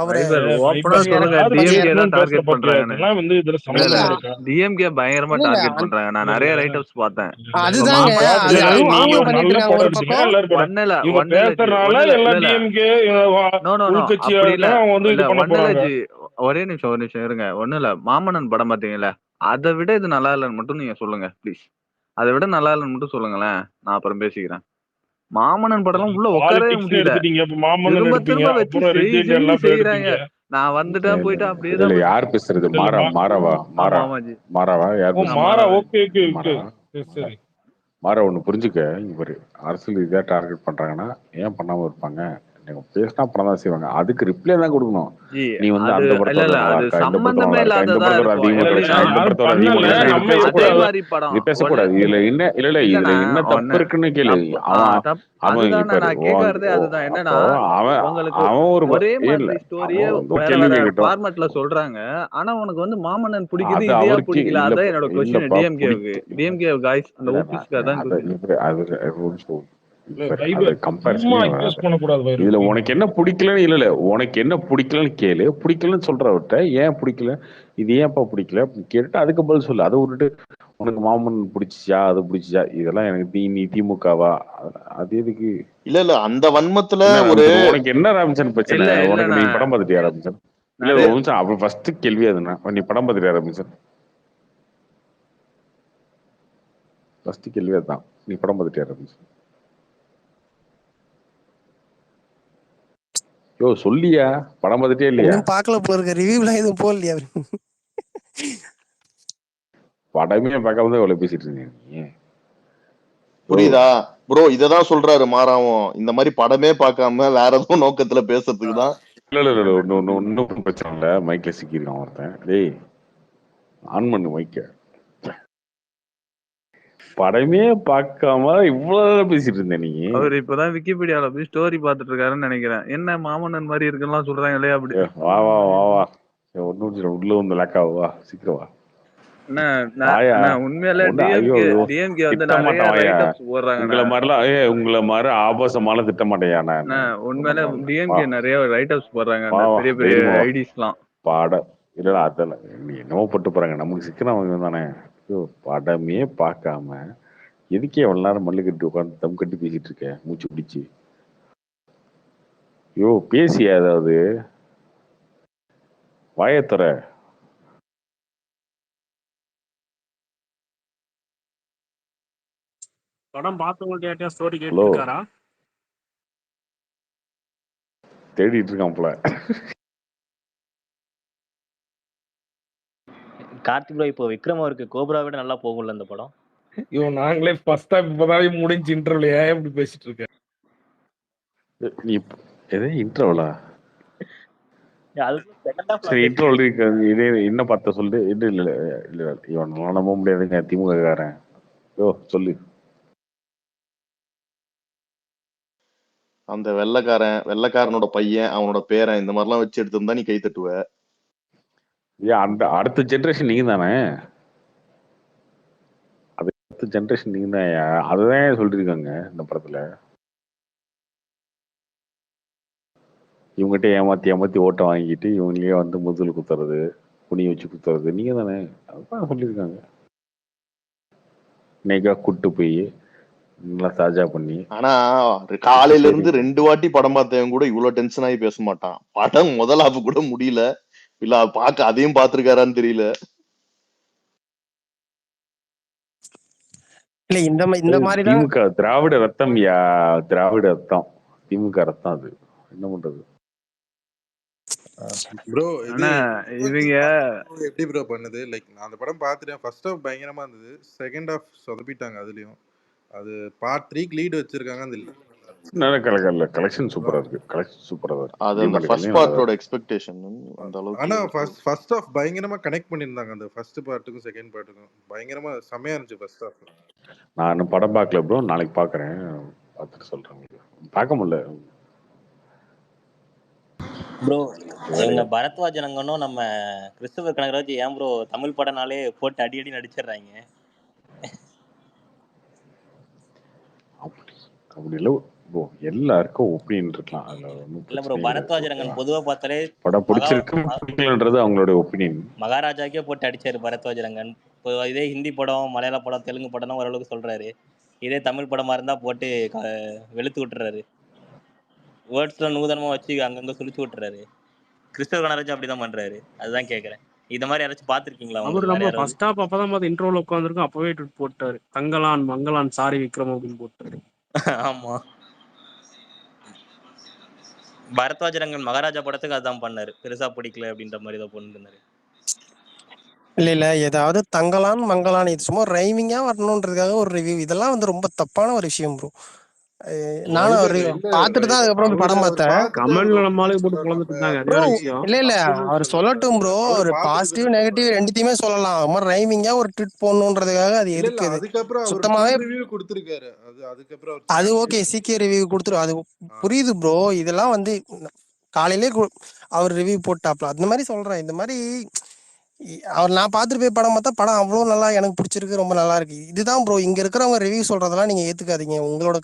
அவரை வைபர் ஓப்பனா வைபர் சொல்லுங்க, யாரு டிஎம்கே ஜெயிக்கணும்னு தான் பேசுற டார்கெட் பத்தியா? பண்றாங்கன்னு. இதெல்லாம் வந்து இதுல இல்ல இல்ல இல்ல சம்பந்தம் இருக்கா? டிஎம்கே பயங்கரமா இல்ல டார்கெட் பண்றாங்க. நான் அது நிறைய ரைட்டப்ஸ் பார்த்தேன். இப்ப அதுதாங்க மாமன்னன் அது இல்ல அதுவும் நீங்க அவங்களும் ஒரு பண்ணிட்டு நல்ல இருக்காங்க படம் ஒரு எடுத்தீங்கன்னா பக்கம். எல்லாரும் படம் ஒன்னுல இவங்க ஒன்னுல ஜி பேசுறதுனால ஒன்னுல எல்லா இல்ல இல்ல டிஎம்கே நோ நோ நோ உள்கட்சியா அப்படி இல்ல இருக்காங்க, அவங்க வந்து இல்ல இது பண்ண ஒன்னுல போறாங்க. ஜி ஒரே நிமிஷம் ஒரு நிமிஷம் இருங்க. ஒன்னுல மாமன்னன் படம் பாத்தீங்கல்ல, அதை விட இது நல்லா இல்லைன்னு மட்டும் நீங்க சொல்லுங்க ப்ளீஸ். அதை விட நல்லா இல்லைன்னு மட்டும் சொல்லுங்களேன், நான் அப்புறம் பேசிக்கிறேன். மாமன்னன் படம்லாம் உள்ள உட்காரவே பாலிடிக்ஸ் முடியல. எடுத்துட்டீங்க, இப்ப மாமன்னன் திரும்ப எடுப்பீங்க, திரும்ப வச்சு அப்புறம் ரிஜெக்ட் செய்யு எல்லாம் செய்யறாங்க. எடுப்பீங்க. நான் வந்துட்டேன் போயிட்டு அப்படியே இதுல தான் போயிட்டு. யார் பேசுறது? இல்ல இல்ல மாறாவா ஆமா ஆமா ஜி. மாறாவா யார் ஓ பேசுறது? மாறா, மாறா ஓகே ஓகே ஓகே, மாறாவா? சரி. மாற ஒண்ணு புரிஞ்சுக்க, இங்க பாரு, அரசியல் இதாக டார்கெட் பண்றாங்கன்னா ஏன் பண்ணாம இருப்பாங்க? நீங்க பேசினா படம் தான் செய்வாங்க, அதுக்கு ரிப்ளை தான் கொடுக்கணும். ஜி நீ வந்து அது அந்த இல்ல படத்தோட இல்ல நல்லா அது இருக்கா, இந்த படத்தோட சம்பந்தமே நல்லா இருக்கா, இந்த இல்லாததா படத்தோட இருக்கும். அதிகமா இல்ல கலெக்ஷன், இந்த யாரும் படத்தோட அதிகமா பண்ணல, கலெக்ஷன், இது நம்ம அதே பேசக்கூடாது. எப்ப மாதிரி படம் இது பேசக்கூடாது. ஒன்னு இதுல என்ன இல்ல இல்லண்ணா இதுல என்ன தப்பு ஒன்னு இருக்குன்னு கேளு. தப்பு அவன் தப்பு அவன் அதுதானே இப்ப நான் கேட்கறதே அதுதான். என்னன்னா அப்போ அவன் உங்களுக்கு அவன் ஒரு ஒரே இல்ல மாதிரி ஸ்டோரியே அவன் வந்து வேற கேள்வி வேற கேட்கட்டும். ஃபார்மேட்ல சொல்றாங்க. ஆனா உனக்கு வந்து மாமன்னன் பிடிக்குது, அது இதையா அவருக்கு பிடிக்கல, அதான் என்னோட கொஸ்டின். இல்லப்பா டிஎம்கேவுக்கு டிஎம்கே காய்ஸ் அந்த இல்ல ஓபிஸ்க்கு அதான் அது கொஸ்டின். இல்ல அது வைபர் சும்மா கம்பேரிசனே அக்யூஸ் வராது. பண்ணக்கூடாது வைரம். இதுல உனக்கு என்ன பிடிக்கலன்னு இல்ல உனக்கு என்ன பிடிக்கலன்னு கேளு, பிடிக்கலன்னு சொல்றவர்கிட்ட ஏன் பிடிக்கல, இது ஏன்ப்பா பிடிக்கல அப்படின்னு கேட்டுட்டு அதுக்கு பதில் சொல்லு. அதை விட்டுட்டு உனக்கு மாமன் பிடிச்சிச்சா அது பிடிச்சிச்சா இதெல்லாம் எனக்கு நீ திமுகவா அது எதுக்கு இல்ல அந்த வன்மத்துல என்ன ஒரு ராம்சன் உனக்கு என்ன ராம்சன் பிரச்சனை இல்ல உனக்கு நீ இல்லண்ணா படம் பார்த்துட்டியா ராம்சன் இல்ல நிறைய ஒரு நிமிஷம் அப்ப ஃபர்ஸ்ட் கேள்வி அதுண்ணா நீ படம் பார்த்துட்டியா ராம்சன் ஃபர்ஸ்ட் கேள்வி அதுதான் நீ படம் பார்த்துட்டியா ராம்சன் யோ சொல்லியா படம் பார்த்துட்டே இல்லையா இன்னும் பார்க்கல போல இருக்க ரிவ்யூலாம் எதுவும் போடலையா அவரு? படமே பார்க்காம தான் இவ்வளவு பேசிட்டு இருக்கீங்க நீ ப்ரோ புரியுதா ப்ரோ? இததான் சொல்றாரு மாறாவும், இந்த மாதிரி படமே பார்க்காம வேற ஏதோ நோக்கத்துல பேசுறதுக்கு தான். இல்ல ஒன்னும் பிரச்சனை இல்ல மைக்ல சிக்கிருக்கான் ஒருத்தன் டேய் ஆன் பண்ணு மைக்க படமே பார்க்காம இவ்வளவு பேசிட்டு இருந்த நீ அவர் இப்பதான் விக்கிபீடியால போய் ஸ்டோரி பாத்துட்டு இருக்காருன்னு நினைக்கிறேன். என்ன மாமன்னன் மாதிரி இருக்குன்னு சொல்றாங்களே அப்படி. வா ஒன்னும் உள்ள வந்து லேக்கா வா சீக்கிரம் வா உண்மையில டிஎம்கே வந்து நிறைய ரைட் அப்ஸ் போடுறாங்க. உங்களை மாதிரி ஆபாசமான திட்ட மாட்டேயா உண்மையில டிஎம்கே நிறைய ரைட் அப்ஸ் போடுறாங்க பெரிய பெரிய ஐடிஸ்லாம். படம் இல்லடா அதெல்லாம் நீ என்னவோ பட்டு போறாங்க நமக்கு சிக்கனவங்க தானே. படமே பார்க்காம எதுக்கே எவ்வளவு நேரம் மல்லு கட்டி உட்காந்து தம் கட்டி பேசிட்டு இருக்க மூச்சு பிடிச்சு பேசியா ஏதாவது வாயத்துற படம் பார்த்தவங்கள்ட்ட ஸ்டோரி கேட்டிருக்காரா? தேடிட்டு இருக்கான் போல. கார்த்திக் ப்ரோ இப்போ விக்ரம் அவருக்கு கோப்ரா விட நல்லா போகும்ல அந்த படம். நாங்களே ஃபர்ஸ்ட் டைம் இப்பதான் முடிஞ்சு இன்டர்வியூல ஏன் இப்படி பேசிட்டு இருக்க நீ எதே இன்டர்வலா சரி இன்டர்வல் இதே என்ன பார்த்த சொல்லு. இல்ல இவன் நம்ப முடியாதுங்க திமுக காரன். சொல்லு. அந்த வெள்ளைக்காரனோட பையன் அவனோட பேரன் இந்த மாதிரிலாம் வச்சு எடுத்திருந்தா நீ கை தட்டுவ. அந்த அடுத்த ஜெனரேஷன் நீங்க தானே. அடுத்த ஜெனரேஷன் நீங்க தான். அதுதான் சொல்லிருக்காங்க இந்த படத்துல. இவங்ககிட்ட ஏமாத்தி ஓட்டை வாங்கிட்டு இவங்களே வந்து முதுகுல குத்துறது புனி வச்சு குத்துறது நீங்க தானே. அதுதான் சொல்லியிருக்காங்க. இன்னைக்கா கூட்டு போய் நல்லா தாஜா பண்ணி. ஆனா காலையில இருந்து 2 வாட்டி படம் பார்த்தவன் கூட இவ்வளவு டென்ஷன் ஆகி பேச மாட்டான். படம் முதலாப்பு கூட முடியல, இல்ல பாக்க அதையும் பாத்துருக்காரான்னு தெரியல. இல்ல இந்த மாதிரி தான் திமுக திராவிட ரத்தம் திராவிட ரத்தம் திமுக ரத்தம். அது என்ன பண்றது ப்ரோ? இவங்க எப்படி ப்ரோ பண்ணுது? லைக் நான் அந்த படம் பார்த்துட்டேன். ஃபர்ஸ்ட் ஹாஃப் பயங்கரமா இருந்தது, செகண்ட் ஹாஃப் சொதப்பிட்டாங்க. அதுலயும் அது பார்ட் 3க்கு லீட் வச்சிருக்காங்க. அந்த கலெக்ஷன் சூப்பரா இருக்கு. கலெக்ஷன் சூப்பரா இருக்கு. அது அந்த ஃபர்ஸ்ட் பார்ட்டோட எக்ஸ்பெக்டேஷன் அந்த அளவுக்கு. ஆனா ஃபர்ஸ்ட் ஹாஃப் பயங்கரமா கனெக்ட் பண்ணிருந்தாங்க. அந்த ஃபர்ஸ்ட் பார்ட்டுக்கும் செகண்ட் பார்ட்டுக்கும் பயங்கரமா செமையா இருந்துச்சு ஃபர்ஸ்ட் ஹாஃப். நான் படம் பார்க்கல ப்ரோ, நாளைக்கு பார்க்கறேன். பார்த்துட்டு சொல்றேன். பார்க்க முடியல ப்ரோ. இவங்க பரத்வாஜனங்கனும் நம்ம கிறிஸ்டோபர் கனகராஜ் ஏன் ப்ரோ தமிழ் படம்னாலே போட்டு அடி நடிச்சிடுறாங்க? அப்படி இல்லை ப்ரோ, எல்லாருக்கும் ஒப்பீனியன் இருக்கலாம். இல்ல ப்ரோ, பரத்வாஜனங்கன் பொதுவா பார்த்தாலே படம் பிடிச்சிருக்குன்றது அவங்களோட ஒப்பீனியன். மகாராஜாக்கே போட்டு அடிச்சாரு பரத்வாஜனங்கன். இப்போ இதே ஹிந்தி படம், மலையாள படம், தெலுங்கு படம் ஓரளவுக்கு சொல்றாரு. இதே தமிழ் படமா இருந்தா போட்டு வெளுத்து விட்டுறாரு. வேர்ட்ஸ்லாம் நூதனமா வச்சு அங்கங்க சுழிச்சு விட்டுறாரு. கிறிஸ்டோபர் கனகராஜ் அப்படிதான் பண்றாரு. அதுதான் கேக்குறேன். இந்த மாதிரி யாராச்சும் பாத்துருக்கீங்களா? அவர் நம்ம ஃபர்ஸ்ட் ஹாஃப் அப்பதான் பார்த்து இன்ட்ரோல உட்காந்துருக்கோம். அப்பவே ட்விட் போட்டாரு, தங்கலான் மங்கலான் சாரி விக்ரம் அப்படின்னு போட்டாரு. ஆமா, பரத்வாஜரங்கன் மகாராஜா படத்துக்கு அதான் பண்ணாரு. பெருசா பிடிக்கல அப்படின்ற மாதிரி தான் பண்ணிருந்தாரு. இல்ல ஏதாவது தங்கலான் மங்கலான் இது சும்மா ரைமிங்கா வரணுன்றதுக்காக ஒரு ரிவ்யூ, இதெல்லாம் வந்து ரொம்ப தப்பான ஒரு விஷயம் ப்ரோ. நானும் பாத்துட்டு தான் அதுக்கப்புறம் படம் பார்த்தேன். கமெண்ட்ல நம்மளால போட்டு குழம்பிட்டு இருந்தாங்க. அது வேற விஷயம். இல்ல அவர் சொல்லட்டும் ப்ரோ, ஒரு பாசிட்டிவ் நெகட்டிவ் ரெண்டுத்தையுமே சொல்லலாம். மாதிரி ரைமிங்கா ஒரு ட்விட் போடணுன்றதுக்காக அது இருக்குது. சுத்தமாவே ரிவ்யூ கொடுத்திருக்காரு. அதுக்கப்புறம் அது ஓகே, சீக்கிய ரிவ்யூ கொடுத்துரு, அது புரியுது ப்ரோ. இதெல்லாம் வந்து காலையிலே அவர் ரிவ்யூ போட்டாப்ல அந்த மாதிரி சொல்றேன். இந்த மாதிரி அவர் நான் பார்த்துட்டு போய் படம் பார்த்தா படம் அவ்வளோ நல்லா எனக்கு பிடிச்சிருக்கு, ரொம்ப நல்லா இருக்கு. இதுதான் ப்ரோ, இங்க இருக்கிறவங்க ரிவ்யூ சொல்றதெல்லாம் நீங்க ஏத்துக்காதீங்க. உங்களோட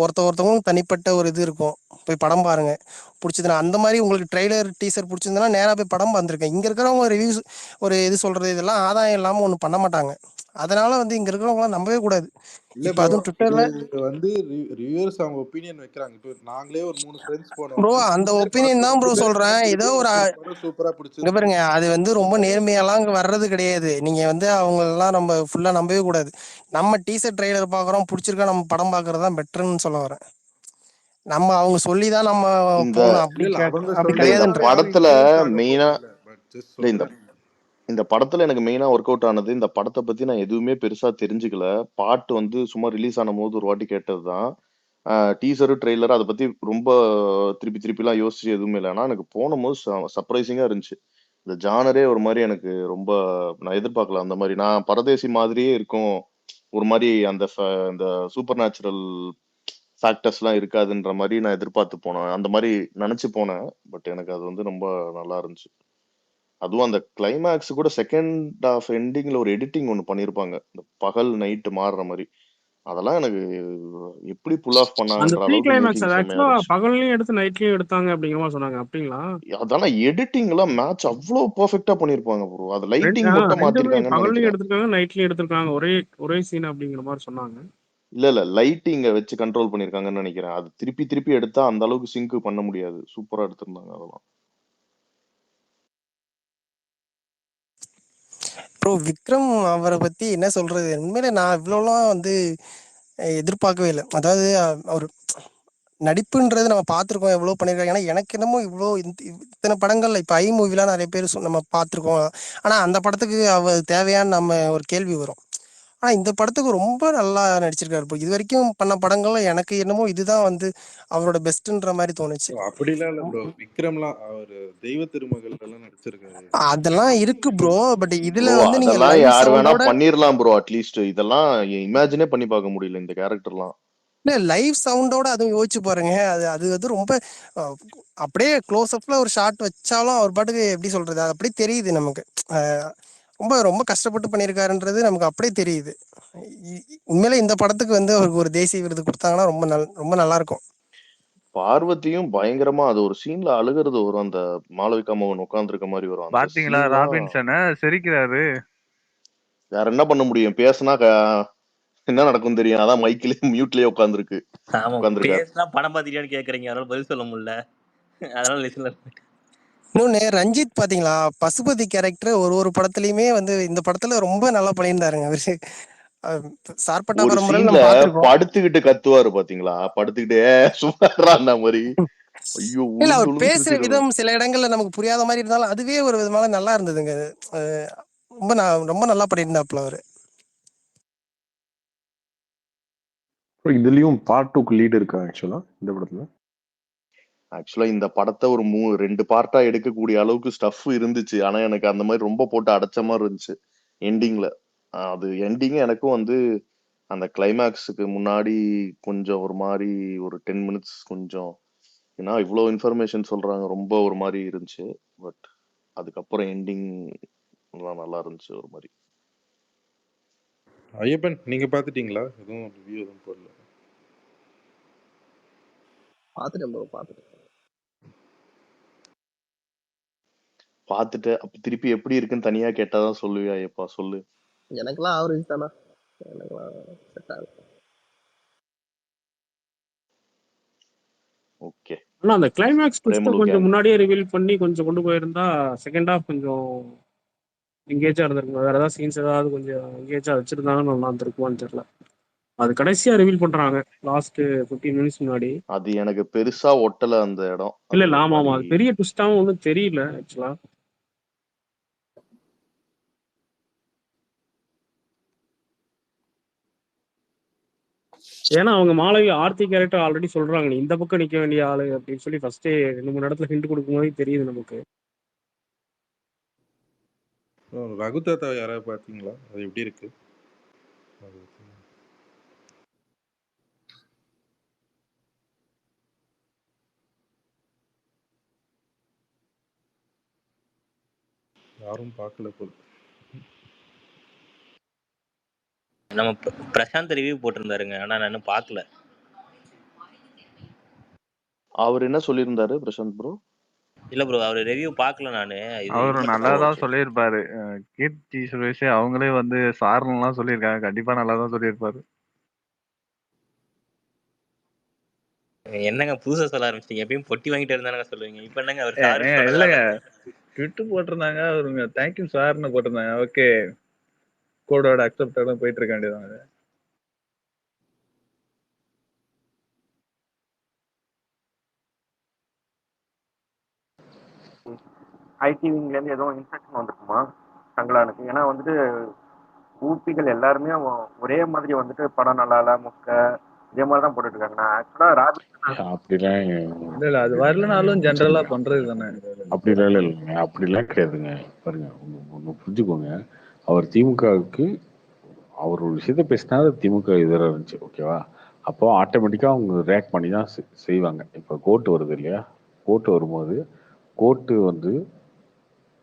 ஒருத்தவங்களும் தனிப்பட்ட ஒரு இது இருக்கும். போய் படம் பாருங்க, பிடிச்சதுன்னா. அந்த மாதிரி உங்களுக்கு ட்ரெய்லர் டீசர் பிடிச்சிருந்ததுன்னா நேராக போய் படம் பார்த்துருக்கேன். இங்க இருக்கிறவங்க ரிவ்யூஸ் ஒரு இது சொல்றது இதெல்லாம் ஆதாயம் இல்லாம ஒன்றும் பண்ண மாட்டாங்க. அதனால வந்து இங்க இருக்கிறவங்களாம் நம்பவே கூடாது. இல்ல இப்ப ப்ரோ, அதுவும் இது ட்விட்டர்ல வந்து ரிவ்யூவர்ஸ் அவங்க ஒப்பீனியன் வைக்கிறாங்க. இப்போ நாங்களே ஒரு 3 ஃப்ரெண்ட்ஸ் போனோம். ப்ரோ 2 அந்த பேர் ஒப்பீனியன் பார்த்தோம். தான் 2 ப்ரோ பேரும் சொல்றேன். ஏதோ எனக்கு ஒரு படம் சூப்பரா இங்க பிடிச்சிருந்துச்சு. பாருங்க, அது வந்து ரொம்ப நேர்மையெல்லாம் அங்க வர்றது கிடையாது. நீங்க வந்து அவங்களெல்லாம் நம்ம ஃபுல்லா நம்பவே கூடாது. நம்ம டீசர் ட்ரெய்லர் பாக்குறோம், பிடிச்சிருக்கா நம்ம படம் பாக்குறது தான் பெட்டர்ன்னு சொல்ல வரேன். நம்ம அவங்க சொல்லிதான் நம்ம இந்த போகணும் இல்ல இல்ல, அவங்க அப்படி இல்ல இந்த கிடையாதுன்ற. படத்துல இன்ஃப்ளூயன்ஸ் ஆக மெயினா போறது இல்ல. பட் ஜஸ்ட் இல்ல இந்த சொல்றேன். இந்த படத்துல எனக்கு மெயினா ஒர்க் அவுட் ஆனது, இந்த படத்தை பத்தி நான் எதுவுமே பெருசா தெரிஞ்சுக்கல. பாட்டு வந்து சும்மா ரிலீஸ் ஆன போது ஒரு வாட்டி கேட்டதுதான். டீசரு ட்ரெய்லர் அதை பத்தி ரொம்ப திருப்பிலாம் யோசிச்சு எதுவுமே இல்லை. ஆனா எனக்கு போனபோது சர்ப்ரைசிங்கா இருந்துச்சு. இந்த ஜானரே ஒரு மாதிரி எனக்கு ரொம்ப நான் எதிர்பார்க்கல. அந்த மாதிரி நான் பரதேசி மாதிரியே இருக்கும், ஒரு மாதிரி அந்த இந்த சூப்பர் நேச்சுரல் ஃபேக்டர்ஸ்லாம் இருக்காதுன்ற மாதிரி நான் எதிர்பார்த்து போனேன். அந்த மாதிரி நினைச்சு போனேன். பட் எனக்கு அது வந்து ரொம்ப நல்லா இருந்துச்சு. அதுவும் அந்த கிளைமேக்ஸ் கூட செகண்ட் ஆஃப் எண்டிங்ல ஒரு எடிட்டிங் ஒன்று பண்ணியிருப்பாங்க, இந்த பகல் நைட்டு மாறுற மாதிரி. அதெல்லாம் எனக்கு எப்படி புல் ஆஃப் அந்த பண்ணாங்கன்ற ப்ரீ அளவுக்கு கிளைமேக்ஸ் மேக்கிங் அது செம்மையா ஆக்சுவலா இருந்துச்சு. பகல்லையும் எடுத்து நைட்லயும் எடுத்தாங்க அப்படிங்கிற மாதிரி சொன்னாங்க. அப்படிங்களா? அதெல்லாம் எடிட்டிங் எல்லாம் மேட்ச் அவ்வளோ பெர்ஃபெக்டா பண்ணியிருப்பாங்க ப்ரோ. அது லைட்டிங் மட்டும் ரெண்டுமே மாத்திருக்காங்கன்னு பகல்லையும் நினைக்கிறேன். எடுத்திருக்காங்க, நைட்லயும் எடுத்திருக்காங்க. ஒரே சீன் அப்படிங்கிற மாதிரி சொன்னாங்க. இல்ல லைட்டிங்க வச்சு கண்ட்ரோல் பண்ணிருக்காங்கன்னு நினைக்கிறேன். அது திருப்பி எடுத்தா அந்த அளவுக்கு சிங்க் பண்ண முடியாது. சூப்பரா எடுத்திருந்தாங்க அதெல்லாம். ப்ரோ விக்ரம் அவரை பத்தி என்ன சொல்றது? உண்மையிலே நான் இவ்வளோலாம் வந்து எதிர்பார்க்கவே இல்லை. அதாவது அவர் நடிப்புன்றது நம்ம பார்த்துருக்கோம், எவ்வளோ பண்ணியிருக்காங்க. ஏன்னா எனக்கு என்னமோ இவ்வளோ இத்தனை படங்கள்ல இப்போ மூவிலாம் நிறைய பேர் நம்ம பார்த்துருக்கோம். ஆனால் அந்த படத்துக்கு தேவையான்னு நம்ம ஒரு கேள்வி வரும். ஆனால் இந்த படத்துக்கு ரொம்ப நல்லா நடிச்சிருக்காரு. இப்போ இது வரைக்கும் பண்ண படங்கள்ல எனக்கு என்னமோ இதுதான் வந்து அவரோட பெஸ்ட்ன்ற மாதிரி தோணுச்சு. அப்படிலாம் இல்ல ப்ரோ. விக்ரம்லாம் அவர் தெய்வ திருமகள் எல்லாம் நடிச்சிருக்காரு. அதெல்லாம் இருக்கு ப்ரோ. பட் இதுல ப்ரோ வந்து நீங்க அதெல்லாம் லைவ் யார் வேணா சவுண்டோட பண்ணிரலாம் ப்ரோ. அட்லீஸ்ட் இதெல்லாம் இமேஜினே பண்ணி பார்க்க முடியல இந்த கேரக்டர்லாம். இல்ல லைவ் சவுண்டோட அதுவும் யோசிச்சு பாருங்க. அது அது வந்து ரொம்ப அஹ், அப்படியே க்ளோஸ் அப்ல ஒரு ஷாட் வச்சாலும் அவர் பாட்டுக்கு எப்படி சொல்றது, அது அப்படியே தெரியுது நமக்கு. ரொம்ப ரொம்ப கஷ்டப்பட்டு பண்ணியிருக்காருன்றது நமக்கு அப்படியே தெரியுது. உண்மையிலே இந்த படத்துக்கு வந்து அவருக்கு ஒரு தேசிய விருது கொடுத்தாங்கன்னா ரொம்ப நல்லா இருக்கும். பார்வதியும் பயங்கரமா அது ஒரு சீன்ல அழுகிறது வரும். அந்த மாளவிகா மோகன் உட்கார்ந்துருக்க மாதிரி வரும் அந்த பாத்தீங்களா சீன்லாம். ராபின்சன் சிரிக்கிறாரு. வேற என்ன பண்ண முடியும்? பேசினா என்ன நடக்கும் தெரியும். அதான் மைக்கிலே மியூட்லயே ஆமா, உட்கார்ந்துருக்காரு. பேசினா படம் பார்த்துட்டியான்னு கேக்குறீங்க, அதனால பதில் சொல்ல முடியல. அதனால லிஸ்ட்ல இன்னொன்னு ரஞ்சித் பாத்தீங்களா, பசுபதி கேரக்டர் ஒரு படத்துலயுமே வந்து இந்த படத்துல ரொம்ப நல்லா பண்ணியிருந்தாருங்க அவரு. சார்பட்டா ஒரு பரம்பரையில் சீன்ல நம்ம பார்த்திருக்கோம். படுத்துக்கிட்டு கத்துவாரு பாத்தீங்களா? படுத்துக்கிட்டே சும்மாறா அந்த மாதிரி. ஐயோ இல்ல அவர் உளுந்து பேசுற சிரிச்சிருவேன். விதம் சில இடங்கள்ல நமக்கு புரியாத மாதிரி இருந்தாலும் அதுவே ஒரு விதமான நல்லா இருந்ததுங்க. அஹ் ரொம்ப நல்லா பண்ணியிருந்தாப்புல அவரு. இதுலயும் பார்ட் 2க்கு லீடு இருக்கா ஆக்சுவலா இந்த படத்துல? ஆக்சுவலா இந்த படத்தை ஒரு 2 பார்ட்டா எடுக்கக்கூடிய அளவுக்கு ஸ்டஃப் இருந்துச்சு. ஆனா எனக்கு அந்த மாதிரி ரொம்ப போட்டு அடைச்ச மாதிரி இருந்துச்சு எண்டிங்ல. அது எண்டிங் எனக்கும் வந்து அந்த கிளைமேக்ஸுக்கு முன்னாடி கொஞ்சம் ஒரு மாதிரி ஒரு 10 மினிட்ஸ் கொஞ்சம், ஏன்னா இவ்வளோ இன்ஃபர்மேஷன் சொல்றாங்க, ரொம்ப ஒரு மாதிரி இருந்துச்சு. பட் அதுக்கப்புறம் எண்டிங் நல்லா இருந்துச்சு ஒரு மாதிரி. ஐயப்பன் நீங்க பாத்துட்டீங்களா? எதுவும் ரிவ்யூ எதுவும் போடல. பார்த்துட்டேன் ப்ரோ, பார்த்துட்டேன். பார்த்துட்டு அப்ப திருப்பி எப்படி இருக்குன்னு தனியா கேட்டாதான் சொல்லுவியா? ஐயப்பா சொல்லு. எனக்கெல்லாம் ஆவரேஜ் தானே, எனக்கெல்லாம் செட் ஆகும். ஓகே. ஆனா அந்த கிளைமேக்ஸ் ட்விஸ்ட்டை பிரேமலு கொஞ்சம் கேங். முன்னாடியே ரிவீல் பண்ணி கொஞ்சம் கொண்டு போயிருந்தா செகண்ட் ஹாஃப் கொஞ்சம் எங்கேஜா இருந்திருக்கும். வேற ஏதாவது சீன்ஸ் ஏதாவது கொஞ்சம் எங்கேஜா வச்சிருந்தாங்கன்னு நல்லா இருந்திருக்குமான்னு தெரியல. அது கடைசியா ரிவீல் பண்றாங்க லாஸ்ட் 15 மினிட்ஸ் முன்னாடி. அது எனக்கு பெருசா ஒட்டல அந்த இடம். இல்ல அது இல்ல ஒரு ஆமா மாதிரி அது பெரிய ட்விஸ்டாவும் ஒன்றும் தெரியல ஆக்சுவலா. ஏன்னா அவங்க மாளவி ஆர்த்தி கேரக்டர் ஆல்ரெடி சொல்றாங்க, நீ இந்த பக்கம் நிக்க வேண்டிய ஆளு அப்படின்னு சொல்லி ஃபர்ஸ்டே 2-3 இடத்துல ஹிண்ட் கொடுக்கும் போதே தெரியுது நமக்கு. ரகு தாத்தா யாராவது பாத்தீங்களா? அது எப்படி இருக்கு? யாரும் பார்க்கல போல. நம்ம பிரசாந்த் ரிவ்யூ போட்டிருந்தாருங்க, ஆனா நான் இன்னும் பார்க்கல. அவர் என்ன சொல்லியிருந்தாரு பிரசாந்த் ப்ரோ? இல்ல ப்ரோ அவர் ரிவ்யூ பார்க்கல நானு. இது அவரு மட்டும் நல்லா தான் தான் சொல்லியிருப்பாரு. கீர்த்தி சுரேஷ் அவங்களே வந்து சார்லாம் சொல்லியிருக்காங்க. கண்டிப்பா நல்லா தான் சொல்லியிருப்பாரு. என்னங்க புதுசா சொல்ல ஆரம்பிச்சிட்டீங்க? எப்பயும் பொட்டி வாங்கிட்டு இருந்தானங்க சொல்லுவீங்க. இப்ப என்னங்க அவர் ஏ சாரு ஏங்க சொன்னதால இல்லங்க. ட்விட்டு போட்டிருந்தாங்க. அவருங்க தேங்க்யூ சார்ன்னு போட்டிருந்தாங்க. ஓகே. கோடோட அக்செப்டோட போயிட்டு இருக்க வேண்டியதாங்க. ஐடி விங்லேருந்து எதுவும் இன்ஸ்ட்ரக்ஷன் வந்துருக்குமா சங்கலானுக்கு? ஏன்னா வந்துட்டு ஊப்பிகள் எல்லாருமே ஒரே மாதிரி வந்துட்டு படம் நல்லா இல்ல முக்க இதே மாதிரி தான் போட்டுட்டு இருக்காங்க. நான் ஆக்சுவலா அப்படிலாம் இல்ல இல்ல அது வரலனாலும் ஜென்ரலா பண்றது தானே. அப்படிலாம் இல்லைங்க, அப்படிலாம் கிடையாதுங்க. பாருங்க, ஒன்று புரிஞ்சுக்கோங்க. அவர் திமுகவுக்கு அவர் ஒரு விஷயத்த பேசினா அது திமுக எதிராக இருந்துச்சு, ஓகேவா? அப்போ ஆட்டோமேட்டிக்காக அவங்க ரியாக்ட் பண்ணி தான் செய்வாங்க. இப்போ கோர்ட்டு வருது இல்லையா? கோர்ட்டு வரும்போது கோர்ட்டு வந்து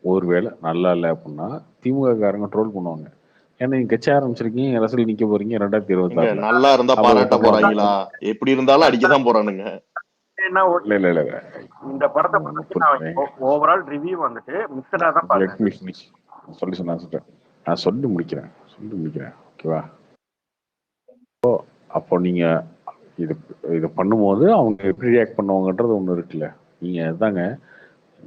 ஒருவேளை நல்லா இல்லை அப்படின்னா திமுக காரங்க ட்ரோல் பண்ணுவாங்க. ஏன்னா நீங்க கட்சி ஆரம்பிச்சிருக்கீங்க, அரசியல் நிக்க போறீங்க இங்க 2026ல. நல்லா இருந்தா அப்போ பாராட்ட பண்ணுவாங்க. போறாங்களா? எப்படி இருந்தாலும் அடிக்கதான் போறானுங்க. என்ன இல்ல இல்ல இல்ல இல்ல. இந்த படத்தை பத்தி நான் ஓவரால் ரிவ்யூ வந்துட்டு மிக்சடா தான் பார்த்தேன். நான் சொல்லி முடிக்கிறேன் ஓகேவா? அப்போ நீங்க இது இது பண்ணும்போது அவங்க எப்படி ரியாக்ட் பண்ணுவாங்கன்றது ஒண்ணு இருக்குல்ல. நீங்க அதாங்க,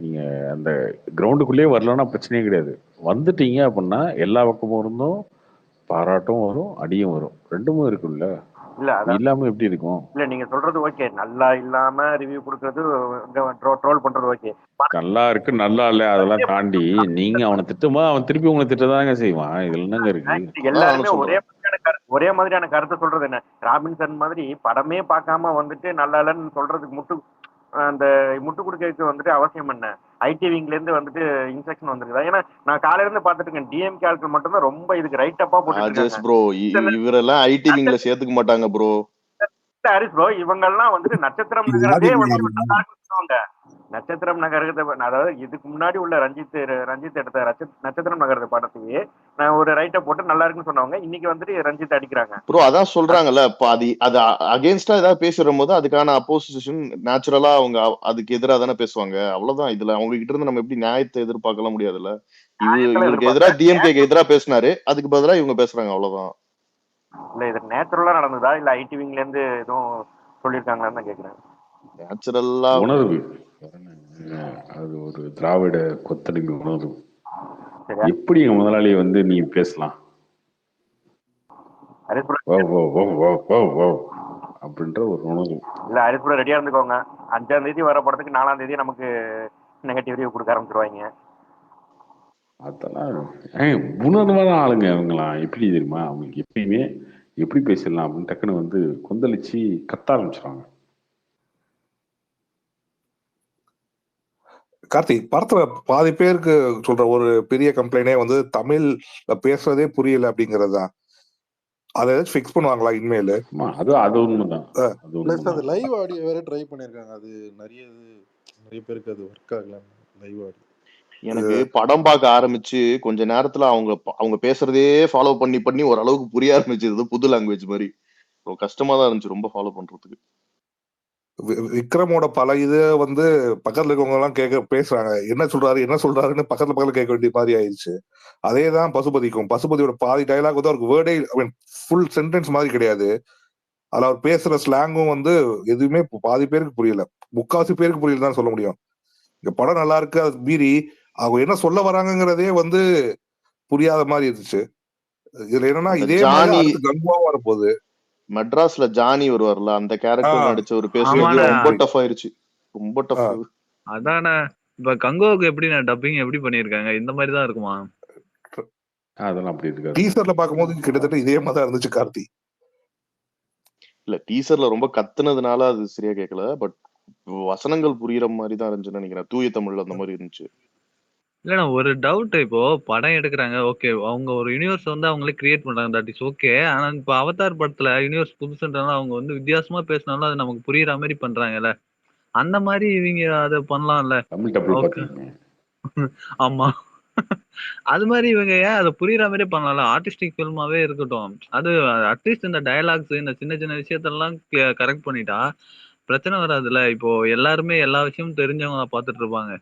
நீங்க அந்த கிரவுண்டுக்குள்ளேயே வரலன்னா பிரச்சனையே கிடையாது. வந்துட்டீங்க அப்படின்னா எல்லா பக்கமும் இருந்தும் பாராட்டும் வரும், அடியும் வரும், ரெண்டுமே இருக்குல்ல. இல்ல அதான் இல்லாம எப்படி இருக்கும்? இல்ல நீங்க சொல்றது ஓகே, நல்லா இல்லாம ரிவ்யூ கொடுக்கறது ட்ரோல் பண்றது ஓகே. நல்லா இருக்கு நல்லா இல்ல அதெல்லாம் தாண்டி நீங்க அவனை திட்டுமா அவன் திருப்பி உங்களை திட்டதாங்க செய்வான். இதுல என்னங்க இருக்கு? எல்லாருமே ஒரே மாதிரியான கருத்தை சொல்றது என்ன? ராபின்சன் மாதிரி படமே பார்க்காம வந்துட்டு நல்லா இல்லைன்னு சொல்றதுக்கு அந்த முட்டு கொடுக்கறதுக்கு வந்துட்டு அவசியம் என்ன? ஐடி விங்ல இருந்து வந்துட்டு இன்ஸ்ட்ரக்ஷன் வந்திருக்குதா? ஏன்னா நான் காலையில இருந்து பாத்துட்டு இருக்கேன், டிஎம்கே ஆட்கள் மட்டும் தான் ரொம்ப இதுக்கு ரைட் அப்பா போட்டுட்டு இருக்காங்க. ப்ரோ இவரெல்லாம் ஐடி விங்ல சேர்த்துக்க மாட்டாங்க ப்ரோ. ஹாரிஸ் ப்ரோ இவங்க எல்லாம் வந்துட்டு நட்சத்திரம் நகரத்தே வந்து நல்லா இருக்குன்னு சொல்லுவாங்க. நட்சத்திரம் நகரத்தை, அதாவது இதுக்கு முன்னாடி உள்ள ரஞ்சித் எடுத்த நட்சத்திரம் நகரத்தை படத்தையே நான் ஒரு ரைட்டை போட்டு நல்லா இருக்குன்னு சொன்னவங்க இன்னைக்கு வந்துட்டு ரஞ்சித் அடிக்கிறாங்க. ப்ரோ அதான் சொல்றாங்கல்ல, அது அகேன்ஸ்டா ஏதாவது பேசுற போது அதுக்கான அப்போசிஷன் நேச்சுரலா அவங்க அதுக்கு எதிராக தானே பேசுவாங்க. அவ்வளவுதான். இதுல அவங்க கிட்ட இருந்து நம்ம எப்படி நியாயத்தை எதிர்பார்க்கலாம் முடியாதுல்ல. இவருக்கு எதிராக டிஎம்கேக்கு எதிராக பேசினாரு, அதுக்கு பதிலா இவங்க பேசுறாங்க, அவ்வளவுதான். இல்ல இது நேச்சுரலா நடந்ததா இல்ல ஐடி விங்ல இருந்து எதுவும் சொல்லிருக்காங்களான்னு கேக்குறேன். நேச்சுரலா உணர்வு, அது ஒரு திராவிட கொத்தடிமை உணர்வு. எப்படி எங்க முதலாளியை வந்து நீ பேசலாம் அப்படின்ற ஒரு உணர்வு. இல்ல ஹரிஸ் ப்ரோ ரெடியா இருந்துக்கோங்க, 5ஆம் தேதி வர படத்துக்கு 4ஆம் தேதி நமக்கு நெகட்டிவ் ரிவ்யூ கொடுக்க ஆரம்பிச்சிருவாங்க. அதெல்லாம் உணர்வான ஆளுங்க அவங்களாம். எப்படி தெரியுமா? அவங்களுக்கு எப்பயுமே எப்படி பேசிடலாம் அப்படின்னு டக்குன்னு வந்து கொந்தளிச்சு கத்த ஆரம்பிச்சிருவாங்க. கார்த்தி, படத்துல பாதி பேருக்கு சொல்ற ஒரு பெரிய கம்ப்ளைண்டே வந்து தமிழ் பேசுறதே புரியல அப்படிங்கிறது தான். அதை ஏதாச்சும் ஃபிக்ஸ் பண்ணுவாங்களா இனிமேல்? அது உண்மைதான். ப்ளஸ் அது லைவ் ஆடியோ வேற ட்ரை பண்ணிருக்காங்க. அது நிறைய பேருக்கு அது ஒர்க் ஆகல லைவ் ஆடியோ. எனக்கு படம் பார்க்க ஆரம்பிச்சு கொஞ்ச நேரத்துல அவங்க பேசுறதே ஃபாலோ பண்ணி ஓரளவுக்கு புரிய ஆரம்பிச்சது. புது லாங்குவேஜ் மாதிரி கஷ்டமா தான் இருந்துச்சு ரொம்ப ஃபாலோ பண்றதுக்கு. விக்ரமோட பல இது வந்து பக்கத்துல இருக்கவங்க எல்லாம் பேசுறாங்க, என்ன சொல்றாருன்னு பக்கத்துல கேட்க வேண்டிய மாதிரி ஆயிடுச்சு. அதேதான் பசுபதியோட பாதி டைலாக் வந்து அவருக்கு வேர்டே ஃபுல் சென்டென்ஸ் மாதிரி கிடையாது. அதுல அவர் பேசுற ஸ்லாங்கும் வந்து எதுவுமே பாதி பேருக்கு புரியல, முக்காவாசி பேருக்கு புரியல தான் சொல்ல முடியும். இந்த படம் நல்லா இருக்கு, அது மீறி அவங்க என்ன சொல்ல வராங்கிறதே வந்து புரியாத மாதிரி இருந்துச்சு. இதுல என்னன்னா இதே மாதிரி கங்குவா வரப்போகுது. மெட்ராஸ்ல ஜானி வருவார்ல, அந்த கேரக்டர் நடிச்ச ஒரு பேசுறது ரொம்ப டஃப் ஆயிருச்சு, ரொம்ப டஃப். அதானே இப்ப கங்குவாவுக்கு எப்படி டப்பிங் எப்படி பண்ணிருக்காங்க? இந்த மாதிரி தான் இருக்குமா? அதெல்லாம் அப்படி இருக்கு. டீசர்ல பாக்கும்போது கிட்டத்தட்ட இதே மாதிரி தான் இருந்துச்சு கார்த்தி. இல்ல டீசர்ல ரொம்ப கத்துனதுனால அது சரியா கேட்கல, பட் வசனங்கள் புரியுற மாதிரி தான் இருந்துச்சுன்னு நினைக்கிறேன். தூய தமிழ்ல அந்த மாதிரி இருந்துச்சு. இல்லண்ணா ஒரு டவுட், இப்போ படம் எடுக்கிறாங்க ஓகே, அவங்க ஒரு யூனிவர்ஸ் வந்து அவங்களே கிரியேட் பண்றாங்க, தட் இஸ் ஓகே. ஆனா இப்போ அவதார் படத்துல யூனிவர்ஸ் புதுசுன்றனால அவங்க வந்து வித்தியாசமா பேசினாலும் அது நமக்கு புரியுற மாதிரி பண்றாங்கல்ல, அந்த மாதிரி இவங்க அதை பண்ணலாம்ல. ஆமா அது மாதிரி இவங்க ஏன் அதை புரியுற மாதிரி பண்ணலாம்ல? ஆர்டிஸ்டிக் ஃபில்மாவே இருக்கட்டும், அது அட்லீஸ்ட் இந்த டயலாக்ஸ் இந்த சின்ன சின்ன விஷயத்தெல்லாம் கரெக்ட் பண்ணிட்டா பிரச்சனை வராதுல்ல. இப்போ எல்லாருமே எல்லா விஷயமும் தெரிஞ்சவங்க பாத்துட்டு இருப்பாங்க.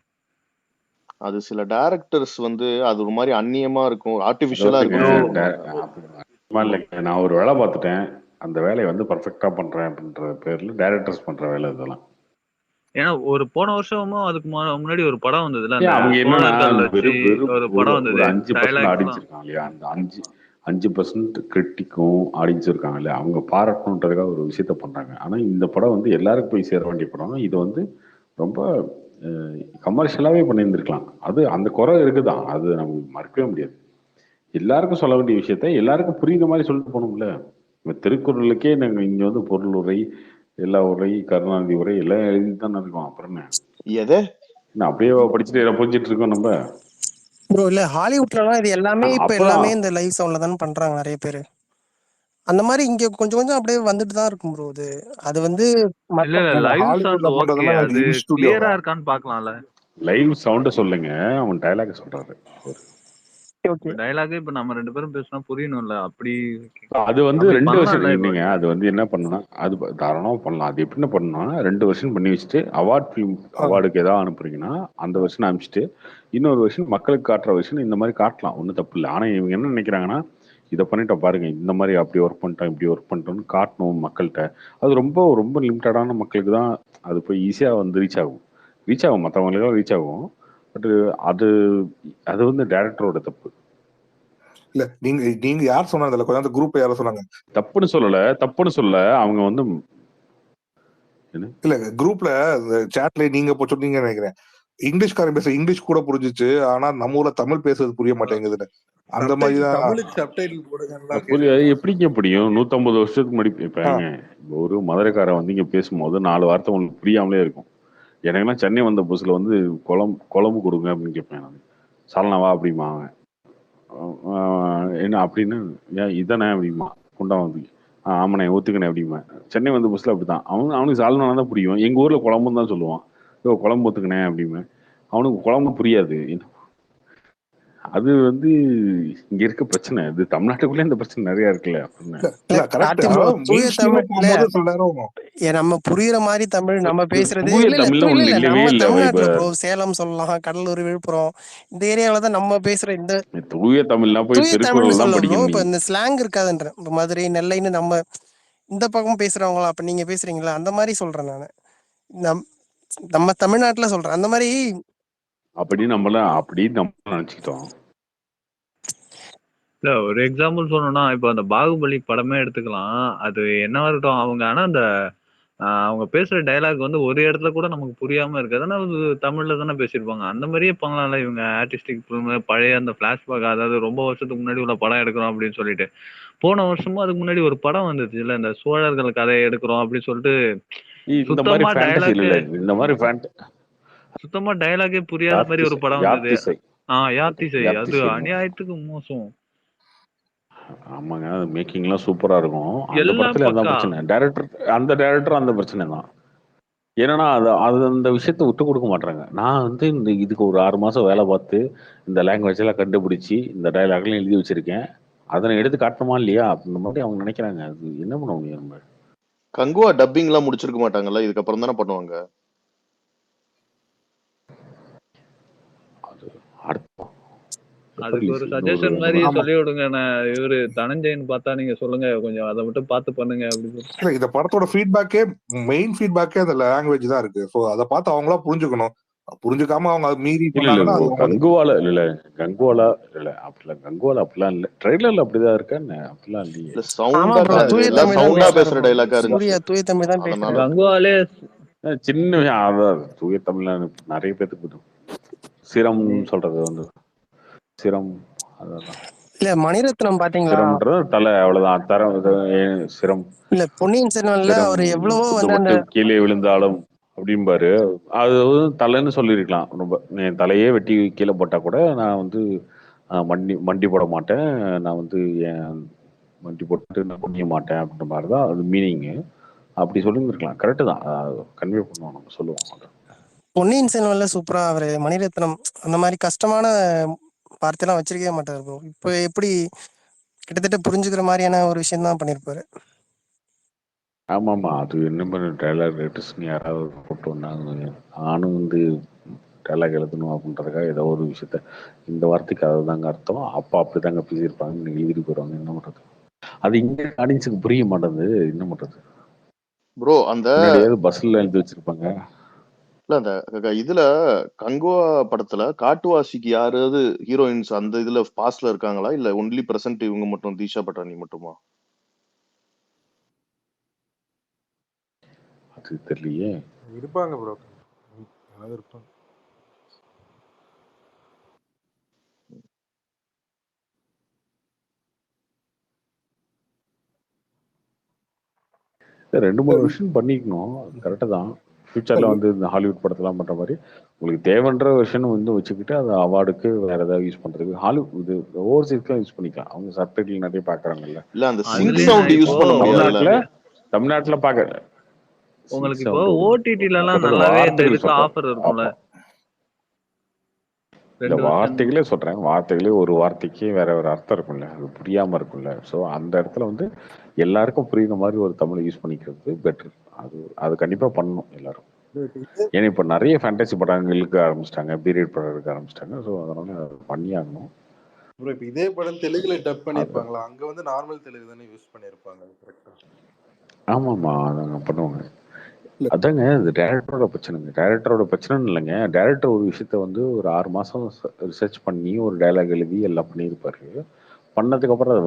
அது சில டைரக்டர்ஸ் வந்து அது ஒரு மாதிரி அந்நியமா இருக்கும், அது ஆர்டிபிஷியலா வந்துங்க இருக்கும். இல்லைங்க, நான் ஒரு வேலை பார்த்துட்டேன், அந்த வேலையை வந்து பர்ஃபெக்டா பண்றேன் அப்படின்ற பேர்ல டைரக்டர்ஸ் பண்ற வேலை இதெல்லாம். ஏன்னா ஒரு போன வருஷமும் அதுக்கு முன்னாடி ஒரு படம் வந்ததுல, ஏன் அந்த அவங்க என்னன்னா சோழர்கள் வச்சு வெறும் வெறும் ஒரு ஒரு படம் ஒரு வந்தது. 5% டைலாக்ஸ் ஆடியன்ஸ் தான். இருக்காங்க இல்லையா, அந்த 5% கிரிட்டிக்கும் ஆடியன்ஸ் இருக்காங்க இல்லையா, அவங்க பாராட்டணுன்றதுக்காக ஒரு விஷயத்த பண்றாங்க. ஆனா இந்த படம் வந்து எல்லாருக்கும் போய் சேர வேண்டிய படம். இது வந்து ரொம்ப கமர்ஷியலாவே பண்ணியிருந்திருக்கலாம். அது அந்த குறை இருக்குதான், அது நம்ம மறுக்கவே முடியாது. எல்லாருக்கும் சொல்ல வேண்டிய விஷயத்த எல்லாருக்கும் புரியுற மாதிரி சொல்லிட்டு போகணும்ல. இப்ப திருக்குறளுக்கே நாங்க இங்க வந்து பொருள் உரை, எல்லா உரை, கருணாநிதி உரை எல்லாம் எழுதி தானே இருக்கோம். அப்புறம் என்ன எதை என்ன அப்படியே படிச்சுட்டு புரிஞ்சிட்டு இருக்கோம் நம்ம. ப்ரோ இல்ல ஹாலிவுட்லலாம் இது எல்லாமே இப்ப அப்பதான் எல்லாமே இந்த லைவ் சவுண்ட்ல தானே பண்றாங்க நிறைய பேர். அந்த மாதிரி இங்க கொஞ்சம் கொஞ்சம் அப்படியே வந்துட்டு தான் இருக்கும் ப்ரோ. அது வந்து இல்ல மத்த இல்ல லைவ் சவுண்ட் ஹாலிவுட்ல ஓகே, பண்றதெல்லாம் அது இன் ஸ்டுடியோங்க. கிளியரா இருக்கான்னு பாக்கலாம்ல. லைவ் சவுண்ட சொல்லுங்க, அவன் டைலாக் சொல்றாரு. ஓகே டைலாக் இப்ப நம்ம 2 பேரும் பேசினா புரியணும்ல. அப்படி அது வந்து அப்படி 2 வருஷன் பண்ணலாம்ல. இப்போ என்னங்க, அது வந்து என்ன பண்ணலாம், அது தாராளமா பண்ணலாம். அது எப்படி பண்ணணும்னா 2 வருஷன் பண்ணி வச்சுட்டு அவார்ட் ஃபிலிம் அவார்டுக்கு ஏதாவது அனுப்புறீங்கன்னா அந்த வருஷன் அனுப்பிச்சிட்டு இன்னொரு வருஷன் மக்களுக்கு காட்டுற வருஷன் இந்த மாதிரி காட்டலாம், ஒன்றும் தப்பு இல்லை. ஆனா இவங்க என்ன நினைக்கிறாங்கன்னா, இதை பண்ணிட்டோம் பாருங்க, இந்த மாதிரி அப்படி ஒர்க் பண்ணிட்டோம் இப்படி ஒர்க் பண்ணிட்டோம்னு காட்டணும் மக்கள்கிட்ட. அது ரொம்ப ரொம்ப லிமிட்டடான மக்களுக்கு தான் அது போய் ஈஸியா வந்து ரீச் ஆகும், மற்றவங்களுக்கெல்லாம் ரீச் ஆகும். பட் அது அது வந்து டைரக்டரோட தப்பு. இல்ல நீங்க நீங்க யார் சொன்னதில்ல, கொஞ்சம் அந்த குரூப் யாரும் சொன்னாங்க தப்புன்னு சொல்லல அவங்க வந்து இல்ல குரூப்ல சாட்ல நீங்க இப்போ சொன்னீங்கன்னு நினைக்கிறேன். இங்கிலீஷ்காரன் பேச இங்கிலீஷ் கூட புரிஞ்சிச்சு, ஆனா நம்ம ஊர்ல தமிழ் பேசுறது புரிய மாட்டேங்குதுன்னு. அந்த மாதிரிதான் தமிழுக்கு சப்டைட்டில் போடுங்கலாம் எப்படிங்க புரியும்? 150 வருஷத்துக்கு முன்னாடி இப்பங்க ஒரு மதுரைக்காரன் வந்து இங்க பேசும்போது 4 வார்த்தை உங்களுக்கு புரியாமலே இருக்கும். எனக்குலாம் சென்னை வந்த புதுசுல வந்து குழம்பு கொடுங்க அப்படின்னு கேட்பேன் நான். சால்னாவா அப்படிமா அவன். என்ன அப்படின்னு, ஏன் இதானே அப்படிமா குண்டா வந்து ஆமாண்ணே ஊத்துக்கணே அப்படிமா. சென்னை வந்த புதுசுல அப்படிதான் அவனுக்கு சால்னா தான் புரியும். எங்க ஊர்ல குழம்புன்னு தான் சொல்லுவான். குழம்பு ஊத்துக்கணே அப்படிமா. அவனுக்கு குழம்பு புரியாது. அது வந்து இங்க இருக்க பிரச்சனை. இது தமிழ்நாட்டுக்குள்ளே இந்த பிரச்சனை நிறைய இருக்குல்ல. நம்ம புரியுற மாதிரி தமிழ் நம்ம பேசுறது தூய இல்ல தமிழ்ல ஒண்ணு இல்லவே நம்ம இல்ல. தமிழ்நாட்டுல ப்ரோ சேலம் சொல்லலாம், கடலூர், விழுப்புரம் இந்த ஏரியாவில தான் நம்ம பேசுற இந்த தூய தமிழ்லாம் போய் தூய தமிழ்னு திருக்குறள் தான் சொல்ல ப்ரோ. படிக்கணும் இப்ப நீ. இந்த ஸ்லாங் இருக்காதுன்ற இப்ப மதுரை நெல்லைன்னு நம்ம இந்த பக்கம் பேசுறவங்களா அப்ப நீங்க பேசுறீங்களா அந்த மாதிரி சொல்றேன் நானு. நம்ம தமிழ்நாட்டுல சொல்றேன் அந்த மாதிரி. அப்படி நம்ம நினைச்சுக்கிட்டோம். இல்ல ஒரு எக்ஸாம்பிள் சொல்லணும்னா இப்போ அந்த பாகுபலி படமே எடுத்துக்கலாம். அது என்ன இருக்கட்டும், அவங்க ஆனா அந்த அவங்க பேசுற டைலாக் வந்து ஒரு இடத்துல கூட நமக்கு புரியாம இருக்காது. ஆனா அது தமிழ்ல தானே பேசியிருப்பாங்க. அந்த மாதிரியே பண்ணலாம்ல இவங்க ஆர்டிஸ்டிக் பழைய அந்த பிளாஷ்பேக், அதாவது ரொம்ப வருஷத்துக்கு முன்னாடி உள்ள படம் எடுக்கிறோம் அப்படின்னு சொல்லிட்டு. போன வருஷமும் அதுக்கு முன்னாடி ஒரு படம் வந்துச்சு இல்ல, இந்த சோழர்கள் கதையை எடுக்கிறோம் அப்படின்னு சொல்லிட்டு சுத்தமா டைலாக் இந்த மாதிரி சுத்தமா டைலாகே புரியாத மாதிரி ஒரு படம் வந்தது. யாத்திசை அது அநியாயத்துக்கு மோசம். ஆமாங்க, அது மேக்கிங்லாம் சூப்பரா இருக்கும். அந்த படத்துல அதான் பிரச்சனை. அந்த டைரக்டர் அந்த பிரச்சனை தான். ஏன்னா அது அந்த விஷயத்த விட்டு கொடுக்க மாட்டாங்க. நான் வந்து இதுக்கு ஒரு 6 மாசம் வேலை பார்த்து இந்த லாங்குவேஜ் எல்லாம் கண்டுபிடிச்சி இந்த டைலாக்லாம் எழுதி வச்சிருக்கேன், அதனை எடுத்து காட்டணுமா இல்லையா அந்த மாதிரி அவங்க நினைக்கிறாங்க. அது என்ன பண்ண முடியும் நம்ம. கங்குவா டப்பிங் எல்லாம் முடிச்சிருக்க மாட்டாங்கல்ல, இதுக்கப்புறம் தானே பண்ணுவாங்க. அதுக்கு ஒரு சஜஷன் மாதிரி சொல்லி விடுங்க. இவரு தனஞ்சயன் பார்த்தா நீங்க சொல்லுங்க, கொஞ்சம் அதை மட்டும் பார்த்து பண்ணுங்க அப்படின்னு. இந்த படத்தோட ஃபீட்பேக்கே மெயின் ஃபீட்பேக்கே அந்த லாங்குவேஜ் தான் இருக்கு. சோ அதை பார்த்து அவங்களா புரிஞ்சுக்கணும். புரிஞ்சுக்காம அவங்க மீறி பண்ணாங்கன்னா கங்குவால இல்ல அப்படிலாம் இல்ல. ட்ரைலர்ல அப்படிதான் இருக்கான்னு அப்படிலாம் இல்லையே. சவுண்டா பேசுற டைலாக்கா இருந்துச்சு. தூய தமிழ் தான் பேசுறாங்க. கங்குவாலே சின்ன விஷயம் தூய தமிழ்ல நிறைய பேருக்கு சிரம் சொல்றது வந்து சிரம் அதான் இல்ல மணிரத்னம் பாத்தீங்களா? சிரம்ன்றது தலை, அவ்வளவுதான். தரம் சிரம் இல்ல பொன்னியின் செல்வன்ல அவர் எவ்வளவோ வந்து அந்த கீழே விழுந்தாலும் அப்படிம்பாரு. அது தலைன்னு சொல்லியிருக்கலாம். ரொம்ப என் தலையே வெட்டி கீழே போட்டா கூட நான் வந்து மண்டி போட மாட்டேன், நான் வந்து என் மண்டி போட்டு நான் குனிய மாட்டேன் அப்படின்ற மாதிரிதான் அது மீனிங்கு. அப்படி சொல்லியிருந்திருக்கலாம். கரெக்டு தான், கன்வே பண்ணுவோம், நம்ம சொல்லுவோம். பொன்னியின் செல்வன்ல சூப்பரா அவரு மணிரத்னம் அந்த மாதிரி கஷ்டமான வார்த்தையெல்லாம் வச்சிருக்கவே மாட்டாரு ப்ரோ. இப்போ எப்படி கிட்டத்தட்ட புரிஞ்சுக்கிற மாதிரியான ஒரு விஷயம் தான் பண்ணிருப்பாரு. ஆமாமா, அது என்ன பண்ண ட்ரைலர் ரைட்டர்ஸ்னு யாராவது போட்டு வந்தாங்க. நானும் வந்து டைலாக் எழுதணும் அப்படின்றதுக்காக ஏதோ ஒரு விஷயத்த இந்த வார்த்தைக்கு அதுதாங்க அர்த்தம், அப்போ அப்படிதாங்க பேசியிருப்பாங்க, நீங்கள் எழுதிட்டு போயிடுவாங்க. என்ன பண்ணுறது? அது இங்கே ஆடியன்ஸுக்கு புரிய மாட்டேங்குது. என்ன பண்ணுறது? ப்ரோ அந்த முன்னாடியாவது பஸ்ஸில் எழுதி வச்சிருப்பாங்க. இல்ல அந்த இதுல கங்குவா படத்துல காட்டுவாசிக்கு யாராவது ஹீரோயின்ஸ் அந்த இதுல பாஸ்ட்ல இருக்காங்களா, இல்ல ஒன்லி பிரசன்ட் இவங்க மட்டும், தீஷா பட்டானி மட்டுமா? அது தெரியலையே. இருப்பாங்க ப்ரோ, யாராவது இருப்பாங்க. ரெண்டு மூணு வருஷம் பண்ணிக்கணும், கரெக்டு தான். ஃபியூச்சரில் வந்து இந்த ஹாலிவுட் படத்தெல்லாம் பண்ணுற மாதிரி உங்களுக்கு தேவைன்ற வருஷன் வந்து வச்சுக்கிட்டு அதை அவார்டுக்கு வேற ஏதாவது யூஸ் பண்ணுறதுக்கு ஹாலிவுட் இது ஓவர்சீஸ்க்குலாம் யூஸ் பண்ணிக்கலாம். அவங்க சப்டைட்டில் நிறைய பார்க்குறாங்கல்ல. இல்ல அந்த சிங்க் அதுலயும் சவுண்ட் யூஸ் இப்போ பண்ண முடியாதுல்ல. தமிழ்நாட்டில் பார்க்க உங்களுக்கு இப்போ ஓடிடில எல்லாம் நல்லாவே இந்த இதுக்கு ஆஃபர் இருக்கும்ல. இந்த வார்த்தைகளே சொல்றேன், வார்த்தைகளே ஒரு வார்த்தைக்கு வேற வேற அர்த்தம் இருக்கும்ல, அது புரியாம இருக்கும்ல. ஸோ அந்த இடத்துல வந்து எல்லாருக்கும் புரியுற மாதிரி ஒரு தமிழை யூஸ் பண்ணிக்கிறது பெட்டர். அது கண்டிப்பா பண்ணணும் எல்லாரும். ஏன்னா இப்ப நிறைய ஃபேண்டசி படங்கள் இழுக்க ஆரம்பிச்சிட்டாங்க, பீரியட் படம் எடுக்க ஆரம்பிச்சிட்டாங்க. ஸோ அதனால அது பண்ணி ஆகணும். ப்ரோ இப்போ இதே படம் தெலுங்குல டப் பண்ணியிருப்பாங்களா? அங்க வந்து நார்மல் தெலுங்கு தானே யூஸ் பண்ணியிருப்பாங்க. கரெக்டா? ஆமாம்மா, அதாங்க பண்ணுவாங்க. அதாங்க இது டேரக்டரோட பிரச்சனைங்க. டேரக்டரோட பிரச்சனைன்னு இல்லைங்க. டேரக்டர் ஒரு விஷயத்த வந்து ஒரு 6 மாசம் ரிசர்ச் பண்ணி ஒரு டைலாக் எழுதி எல்லாம் பண்ணியிருப்பாரு. பண்ணதுக்கு அப்புறம் அதை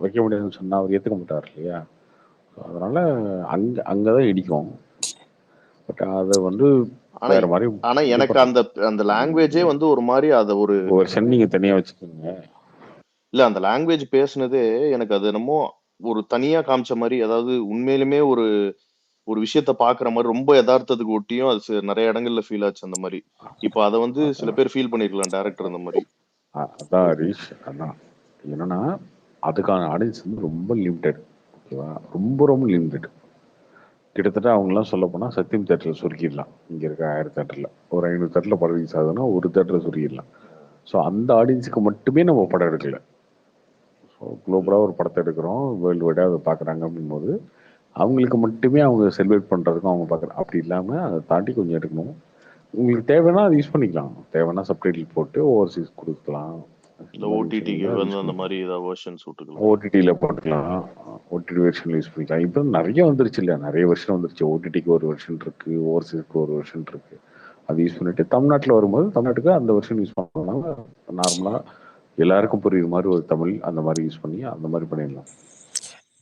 வைக்க முடியாதுன்னு சொன்னா அவர் ஏத்துக்க மாட்டார் இல்லையா? அதனால அங்கதான் இடிக்கும். பட் அதை வந்து வேற மாதிரி ஆனா எனக்கு அந்த லாங்குவேஜே வந்து ஒரு மாதிரி அதை ஒரு வருஷன் நீங்க தனியா வச்சுக்கோங்க. இல்ல அந்த லாங்குவேஜ் பேசுனதே எனக்கு அது என்னமோ ஒரு தனியா காமிச்ச மாதிரி, அதாவது உண்மையிலுமே ஒரு ஒரு விஷயத்த பாக்குற மாதிரி ரொம்ப யதார்த்தத்துக்கு ஒட்டியும் அது நிறைய இடங்கள்ல ஃபீல் ஆச்சு அந்த மாதிரி. இப்போ அதை வந்து சில பேர் ஃபீல் பண்ணிருக்கலாம் டைரக்டர் அந்த மாதிரி. அதான் ஹரீஷ், அதான் என்னன்னா அதுக்கான ஆடியன்ஸ் வந்து ரொம்ப லிமிடெட். ஓகேவா? ரொம்ப ரொம்ப லிமிடெட். கிட்டத்தட்ட அவங்களாம் சொல்ல போனால் சத்தியம் தேட்டரில் சுருக்கிடலாம். இங்கே இருக்க 1000 தேட்டரில் ஒரு 500 தேட்டரில் படம் ரிலீஸ் ஆகுதுன்னா ஒரு தேட்டரில் சுருக்கிடலாம். ஸோ அந்த ஆடியன்ஸுக்கு மட்டுமே நம்ம படம் எடுக்கல. ஸோ குளோபலாக ஒரு படத்தை எடுக்கிறோம், வேர்ல்டு வைடாக அதை பார்க்குறாங்க அப்படிங்கும்போது அவங்களுக்கு மட்டுமே அவங்க செலிப்ரேட் பண்ணுறதுக்கும் அவங்க பார்க்குறாங்க. அப்படி இல்லாமல் அதை தாண்டி கொஞ்சம் எடுக்கணும். உங்களுக்கு தேவைன்னா அது யூஸ் பண்ணிக்கலாம், தேவைன்னா சப்டைட்டில் போட்டு ஓவர்சீஸ் கொடுக்கலாம். ஓடிடிக்கு வந்து அந்த மாதிரி ஏதாவது வெர்ஷன்ஸ் விட்டுக்கலாம், ஓடிடியில் போட்டுக்கலாம், ஓடிடி வெர்ஷன் யூஸ் பண்ணிக்கலாம். இப்போ நிறைய வந்துருச்சு இல்லையா, நிறைய வெர்ஷன் வந்துருச்சு. ஓடிடிக்கு ஒரு வெர்ஷன் இருக்கு, ஓவர்சீஸ்க்கு ஒரு வெர்ஷன் இருக்கு. அது யூஸ் பண்ணிட்டு தமிழ்நாட்டில் வரும்போது தமிழ்நாட்டுக்கு அந்த வெர்ஷன் யூஸ் பண்ணனால நார்மலாக எல்லாருக்கும் புரியுற மாதிரி ஒரு தமிழ் அந்த மாதிரி யூஸ் பண்ணி அந்த மாதிரி பண்ணிடலாம்.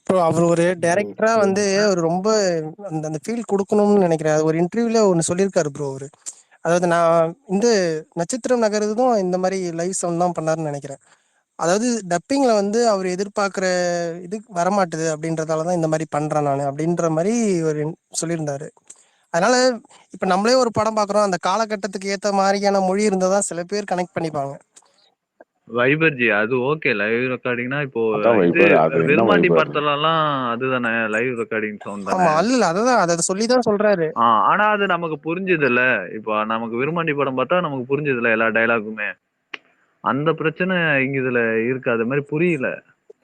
ப்ரோ அவர் ஒரு டைரக்டரா வந்து அவர் ரொம்ப அந்த ஃபீல் கொடுக்கணும்னு நினைக்கிறேன். ஒரு இன்டர்வியூல ஒன்று சொல்லியிருக்காரு ப்ரோ அவரு. அதாவது நான் இந்த நட்சத்திரம் நகர்றதும் இந்த மாதிரி லைவ் சவுண்ட் தான் பண்ணாருன்னு நினைக்கிறேன். அதாவது டப்பிங்ல வந்து அவர் எதிர்பார்க்குற இது வரமாட்டுது அப்படின்றதால தான் இந்த மாதிரி பண்றேன் நான் அப்படின்ற மாதிரி ஒரு சொல்லியிருந்தாரு. அதனால இப்ப நம்மளே ஒரு படம் பார்க்குறோம், அந்த காலகட்டத்துக்கு ஏற்ற மாதிரியான மொழி இருந்தால் தான் சில பேர் கனெக்ட் பண்ணிப்பாங்க. வைபர்ஜி அது ஓகே. லைவ் ரெக்கார்டிங்னா இப்போ அதான் இது வைபர், அது என்ன விருமாண்டி வைபர்? படத்துலலாம் அதுதானே லைவ் ரெக்கார்டிங் சவுண்ட் ஆமா, தானே. அல்ல அதான் அதை சொல்லி தான் சொல்றாரு. ஆனா அது நமக்கு புரிஞ்சது இல்ல. இப்போ நமக்கு விருமாண்டி படம் பார்த்தா நமக்கு புரிஞ்சது இல்ல எல்லா டைலாக்குமே. அந்த பிரச்சனை இங்க இதுல இருக்கு, அது மாதிரி புரியல.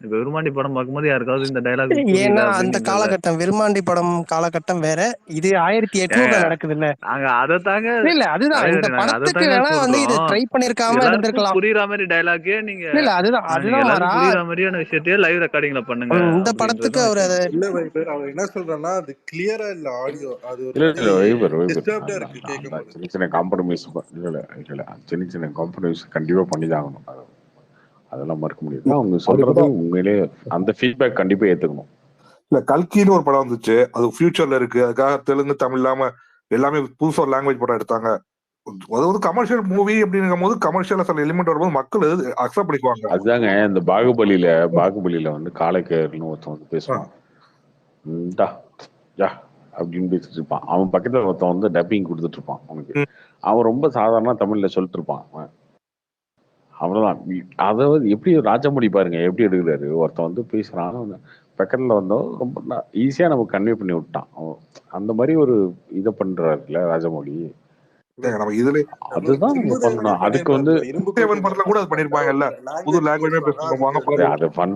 இப்ப விருமாண்டி படம் பார்க்கும்போது யாருக்காவது இந்த டைலாக் புரியல ஏன்னா அந்த அப்படின்னு காலகட்டம் விருமாண்டி படம் காலகட்டம் வேற, இது 1800 நடக்குது இல்ல. நாங்க அதத்தாங்க இல்ல அதுதான் இந்த நாங்க படத்துக்கு அதத்தாங்க வேணா வந்து இது சொல்றோம். ட்ரை பண்ணிருக்காம எல்லாருக்கும் இருந்திருக்கலாம். புரியுற மாதிரி டைலாக்கே நீங்க இல்ல அதுதான் நீங்க அதுதான் எல்லாருக்கும் மாறா. புரியுற மாதிரியான விஷயத்தையே லைவ் ரெக்கார்டிங்ல பண்ணுங்க இந்த படத்துக்கு அப்படின்றதுதான் அவர் அதை விஷயம். இல்ல வைபர், அவர் என்ன சொல்றாருன்னா அது கிளியரா இல்ல ஆடியோ, அது ஒரு இல்லை மாதிரி இல்லை வைபர் டிஸ்டர்ப்டா இருக்கு அந்த கேட்கும்போது. சின்ன சின்ன காம்ப்ரமைஸ் இல்லை சின்ன சின்ன காம்ப்ரமைஸ் கண்டிப்பாக பண்ணி தான் ஆகணும். அதெல்லாம் மறுக்க முடியாது. அவங்க சொல்றது உண்மையிலே அந்த ஃபீட்பேக் கண்டிப்பா ஏத்துக்கணும். இல்ல கல்கின்னு ஒரு படம் வந்துச்சு, அது ஃபியூச்சர்ல இருக்கு, அதுக்காக தெலுங்கு தமிழ் இல்லாம எல்லாமே புதுசா ஒரு லாங்குவேஜ் படம் எடுத்தாங்க. அது ஒரு கமர்ஷியல் மூவி அப்படிங்கும் போது கமர்ஷியலா சில எலிமெண்ட் வரும்போது மக்கள் அக்செப்ட் பண்ணிக்குவாங்க. அதுதாங்க இந்த பாகுபலியில வந்து காலைக்கேர்னு ஒருத்தன் வந்து பேசுவான், அப்படின்னு பேசிட்டு இருப்பான். அவன் பக்கத்துல ஒருத்தன் வந்து டப்பிங் கொடுத்துட்டு இருப்பான் அவனுக்கு. அவன் ரொம்ப சாதாரண தமிழ்ல சொல்லிட்டு இருப்பான். அவ்வளவுதான். அதாவது எப்படி ராஜமொழி பாருங்க எப்படி எடுக்கிறாரு. ஒருத்தன் வந்து பேசுறான், பக்கத்துல வந்தோம் ரொம்ப ஈஸியா நமக்கு கன்வே பண்ணி விட்டான். அந்த மாதிரி ஒரு இதை பண்றாருல ராஜமௌழி. நம்ம இதுல அதுதான் நம்ம பண்ணணும். அதுக்கு வந்து படத்துல கூட அது பண்ணிருப்பாங்கல்ல, புது லாங்குவேஜ் பேசுவாங்க, அது ஃபன்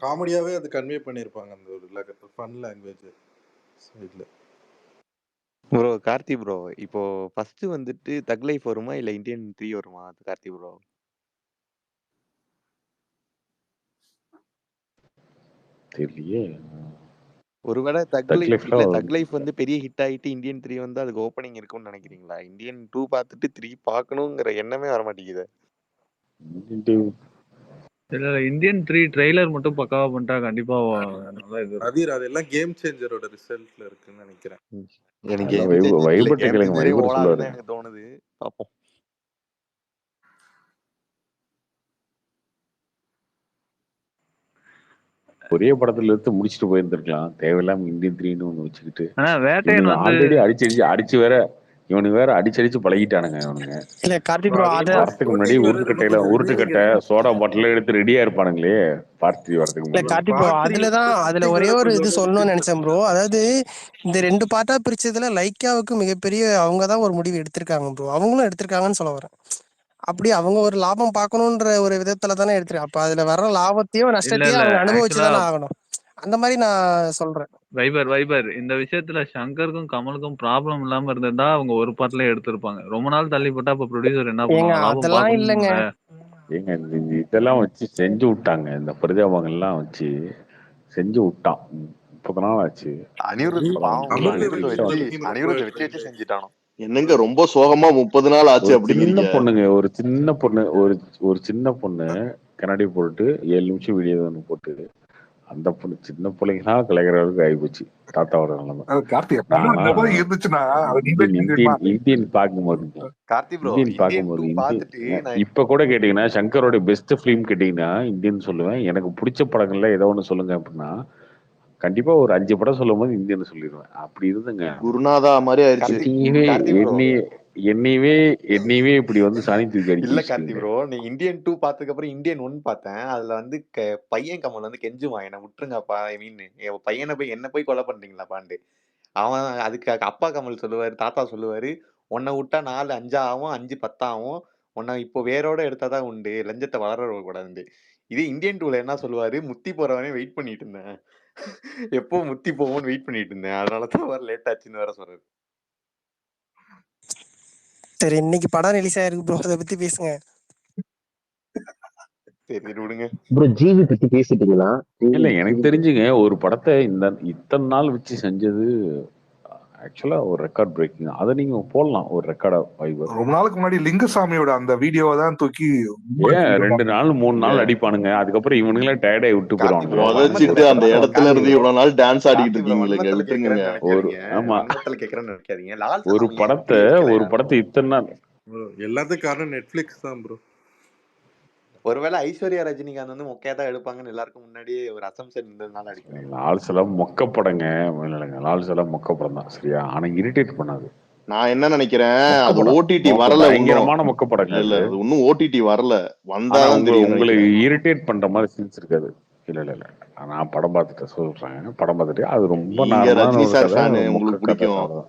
காமெடியாவே அது கன்வே பண்ணிருப்பாங்க அந்த ஒரு ஃபன் லாங்குவேஜ் சைடுல. ப்ரோ கார்த்தி ப்ரோ இப்போ ஃபர்ஸ்ட் வந்துட்டு தக் லைஃப் வருமா இல்ல இந்தியன் 3 வருமா கார்த்தி ப்ரோ? தெரியலையே. ஒருவேளை தக் தக் லைஃப் லைஃப்ல இல்ல தக் லைஃப் வந்து பெரிய ஹிட் ஆயிட்டு இந்தியன் 3 வந்து அதுக்கு ஓப்பனிங் இருக்கும்னு நினைக்கிறீங்களா? இந்தியன் 2 பார்த்துட்டு 3 பார்க்கணுங்கிற எண்ணமே வர மாட்டேங்குது. இல்ல இந்தியன் 3 ட்ரெய்லர் மட்டும் பக்காவா பண்ணிட்டா கண்டிப்பா நல்லா இது இருக்கும். அதீர் அதெல்லாம் கேம் சேஞ்சரோட ரிசல்ட்ல இருக்குன்னு நினைக்கிறேன். எனக்கு அதெல்லாம் கேம் சேஞ்சர் இல்ல வைபர்ட்ட கேம் கேளுங்க, சேஞ்சரே வைபர் சொல்லுவாரு. ஓடாதுன்னு எனக்கு தோணுது. பார்ப்போம். ஒரே படத்துல எடுத்து முடிச்சுட்டு போயிருந்திருக்கலாம். தேவையில்லாம இந்தியன் 3ன்னு ஒண்ணு வச்சுக்கிட்டு. ஆனா வேட்டையன் இவனுங்க வந்து ஆல்ரெடி அடிச்சு வேற இவனுக்கு வேற அடிச்சு பழகிட்டானுங்க இவனுங்க. இல்ல கார்த்தி ப்ரோ அதே அத மாதிரி வரத்துக்கு முன்னாடி ஷூட்டிங் வேற இன்னும் கொஞ்சம் உருட்டுக்கட்டை நீங்க சோடா பாட்டில எடுத்து ரெடியா இருப்பானுங்களே பார்ட் 3 வரதுக்கு இல்ல முன்னாடி. கார்த்தி ப்ரோ பார்ட் த்ரீ அதுல ஷூட்டிங் ஒரே வேற ஒரு இது கொஞ்சம் சொல்லணும்னு நினைச்சேன் ப்ரோ. அதாவது இந்த 2 பார்ட்டா பிரிச்சதுல லைக்காவுக்கு மிகப்பெரிய அவங்க தான் ஒரு முடிவு எடுத்திருக்காங்க ப்ரோ. அவங்களும் எடுத்திருக்காங்கன்னு சொல்ல வரேன். அப்படி அவங்க ஒரு லாபம் பார்க்கணுன்ற ஒரு விதத்துல தானே எடுத்திருக்காங்க. அப்ப அதுல வர்ற லாபத்தையோ இல்ல நஷ்டத்தையோ இல்ல அவங்க அனுபவிச்சு ஆக்சுவலா தானே ஆகணும். அந்த மாதிரி நான் சொல்றேன். வைபர் இந்த விஷயத்துல சங்கருக்கும் கமலுக்கும் ப்ராப்ளம் இல்லாம இருந்திருந்தா அவங்க ஒரு பாட்டுல எடுத்திருப்பாங்க. ரொம்ப நாள் தள்ளி போட்டா அப்ப ப்ரொடியூசர் என்ன ஏங்க பண்ணுவாங்க? லாபம் அதெல்லாம் இல்லைங்க. பார்க்கணும்ல. ஏங்க இதெல்லாம் வச்சு செஞ்சு விட்டாங்க. இந்த பரிதாபங்கள்லாம் வச்சு செஞ்சு விட்டான். 30 நாள் ஆச்சு. அனிருத் பாவம் ப்ரோ. நமக்கு நிச்சயம் எதுக்கு வந்து இந்த டீம் ரொம்ப அனிருத் வச்சு செஞ்சுட்டானோ. என்னங்க ரொம்ப சோகமா 30 நாள் ஆச்சு ஒரு சின்ன அப்படிங்கிறீங்க? பொண்ணுங்க, ஒரு சின்ன பொண்ணு கண்ணாடி போட்டு 7 நிமிஷம் வீடியோ ஒன்று போட்டு அந்த பொண்ணு சின்ன பிள்ளைங்களா கலைக்கிற அளவுக்கு ஆகிப்போச்சு தாத்தாவோட நிலைமை. கார்த்தி எப்படின்னா அந்த மாதிரி இருந்துச்சுன்னா அது நீ போய் தெரியுமா? இந்தியன் பார்க்கும்போது கார்த்தி ப்ரோ இந்தியன் 2 பார்த்துட்டு நான் இப்ப கூட கேட்டீங்கன்னா சங்கரோட பெஸ்ட் ஃபிலிம் கேட்டீங்கன்னா இந்தியன் சொல்லுவேன். எனக்கு பிடிச்ச படங்கள்ல ஏதோ ஒண்ணு சொல்லுங்க அப்படின்னா கண்டிப்பா ஒரு 5 படம் சொல்லும் போது இந்தியன் சொல்லிடுவேன். அப்படி இருந்துங்க. குருநாதா மாதிரி ஆயிடுச்சு. என்னையவே இப்படி வந்து சாணி தூக்கி அடிக்க இல்ல கார்த்தி வச்சுட்டீங்க. ப்ரோ நீ இந்தியன் 2 பார்த்ததுக்கு அப்புறம் இந்தியன் 1 பார்த்தேன். அதுல வந்து பையன் கமல் வந்து கெஞ்சுவான் என்ன விட்டுருங்கப்பா. ஐ மீன் என் பையனை போய் என்ன போய் கொலை பண்றீங்களாப்பாண்டு. அவன் அதுக்கு அப்பா கமல் சொல்லுவாரு, தாத்தா சொல்லுவாரு, உன்னை விட்டா 4 5 ஆகும், 5 10 ஆகும். உன்னை இப்போ வேரோட எடுத்தாதான் உண்டு, லஞ்சத்தை வளர கூடாது. இதே இந்தியன் 2ல என்ன சொல்லுவாரு, முத்தி போறவனே வெயிட் பண்ணிட்டு இருந்தேன். எப்போ முத்தி போவோம்னு வெயிட் பண்ணிட்டு இருந்தேன். அதனாலதான் வர லேட் ஆச்சுன்னு வேற சொல்றாரு. சரி இன்னைக்கு படம் ரிலீஸ் ஆயிருக்கு ப்ரோ. அதை பத்தி பேசுங்க. சரி விடுங்க ப்ரோ. ஜிவி பத்தி பேசிட்டீங்களா? இல்ல எனக்கு தெரிஞ்சுங்க ஒரு படத்தை இத்தனை நாள் வச்சு செஞ்சது ஆக்சுவலா ஒரு ரெக்கார்ட் பிரேக்கிங். அதை நீங்க போடலாம் ஒரு ரெக்கார்டா வைபர். ரொம்ப நாளுக்கு முன்னாடி லிங்குசாமியோட அந்த வீடியோவை தான் தூக்கி ஏன் 2 நாள் 3 நாள் அடிப்பானுங்க. அதுக்கப்புறம் இவனுங்களே டயர்டாയി விட்டு போயிடுவானுங்க. உதச்சிட்டு அந்த இடத்துல இருந்து இவ்வளவு நாள் டான்ஸ் ஆடிக்கிட்டு இருக்கீங்களே விட்டுருங்க. ஒரு படத்தை இத்தனை நாள் எல்லாத்துக்கும் காரணம் நெட்ஃபிளிக்ஸ் தான் ப்ரோ. ஒருவேளை ஐஸ்வர்யா ரஜினிகாந்த் வந்து மொக்கையா தான் எடுப்பாங்கன்னு எல்லாருக்கும் முன்னாடியே ஒரு அசம்ஷன் இருந்ததுனால அடிக்கிறேன். லால் சலாம் மொக்க படங்க. லால் சலாம் மொக்க படம் தான் சரியா. ஆனா இரிட்டேட் பண்ணாது. நான் என்ன நினைக்கிறேன், அது ஓடிடி வரல. பயங்கரமான மொக்க படங்க. இல்ல அது இன்னும் ஓடிடி வரல. வந்தாதான் தெரியும். உங்களுக்கு இரிட்டேட் பண்ற மாதிரி சீன்ஸ் இருக்காது. இல்ல நான் படம் பார்த்துட்டு சொல்றேன். படம் பார்த்துட்டு அது ரொம்ப ரஜினி சார் ஃபேன், உங்களுக்கு பிடிக்கும்.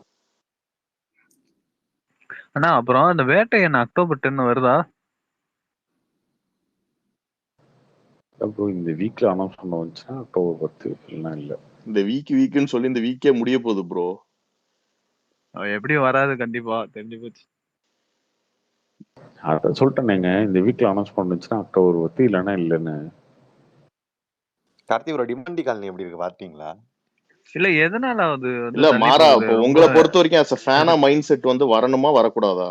அண்ணா அப்புறம் அந்த வேட்டையன் அக்டோபர் 10 வருதா? இந்த வீக்ல அனௌன்ஸ் பண்ண வந்துச்சுன்னா அக்டோபர் 10 இல்லைன்னா இல்ல. இந்த வீக்குன்னு சொல்லி இந்த வீக்கே முடிய போகுது ப்ரோ. எப்படி வராது கண்டிப்பா தெரிஞ்சு போச்சு. அத சொல்லிட்டேங்க இந்த வீக்ல அனௌன்ஸ் பண்ணுச்சுன்னா அக்டோபர் 10 இல்லைன்னா இல்லைன்னு. கார்த்தி ப்ரோ டிமாண்டி காலனி எப்படி இருக்கு பாத்தீங்களா? இல்ல எதனால அது இல்ல மாறா உங்களை பொறுத்த வரைக்கும் as a fan mind set வந்து வரணுமா வரக்கூடாதா?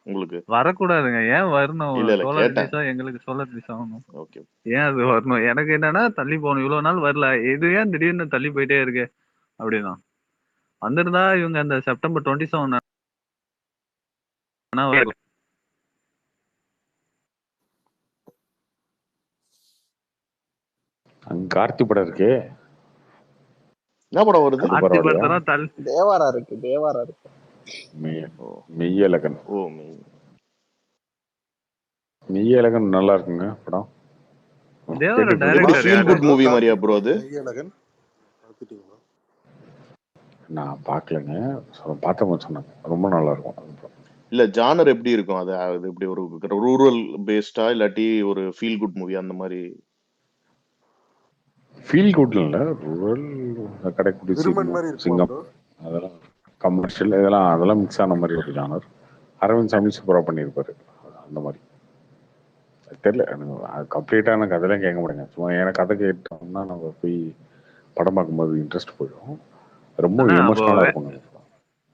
உங்களுக்கு வரக்கூடாதுங்க. ஏன் வரணும்? இல்ல சோலார் எங்களுக்கு சோலார் ரிலீஸ் ஆகணும். ஓகே ஏன் அது வரணும்? எனக்கு என்னன்னா தள்ளி போகணும். இவ்வளவு நாள் வரல, இது ஏன் திடீர்னு தள்ளி போயிட்டே இருக்கு அப்படின்னா வந்திருந்தா இவங்க அந்த செப்டம்பர் 27 கார்த்தி படம் இருக்கே. என்ன படம் வருது? தேவாரா இருக்கு. மெய்யழகன். மெய்யழகன் நல்லா இருக்குங்க படம். ஃபீல் குட் மூவி மாதிரியா ப்ரோ அது? நான் பார்க்கலங்க. பார்த்தவங்க சொன்னாங்க ரொம்ப நல்லா இருக்கும். இல்ல ஜானர் எப்படி இருக்கும்? அது எப்படி ஒரு ரூரல் பேஸ்டா இல்லாட்டி ஒரு ஃபீல் குட் மூவி அந்த மாதிரி? ஃபீல் குட் இல்ல, ரூரல் கடைக்குடி சிங்கம் அதெல்லாம் கமர்ஷியல் அதெல்லாம் மிக்ஸ் ஆன மாதிரி ஒரு ஜானர். அரவிந்த் சாமி சூப்பராக பண்ணியிருப்பாரு அந்த மாதிரி. தெரியல எனக்கு கம்ப்ளீட்டாக எனக்கு அதெல்லாம் கேட்க முடியுங்க. சும்மா எனக்கு கதை கேட்டோம்னா நம்ம போய் படம் பார்க்கும்போது இன்ட்ரெஸ்ட் போயிடும். ரொம்ப அண்ணா அப்போ எமோஷனலாக இருக்கும்.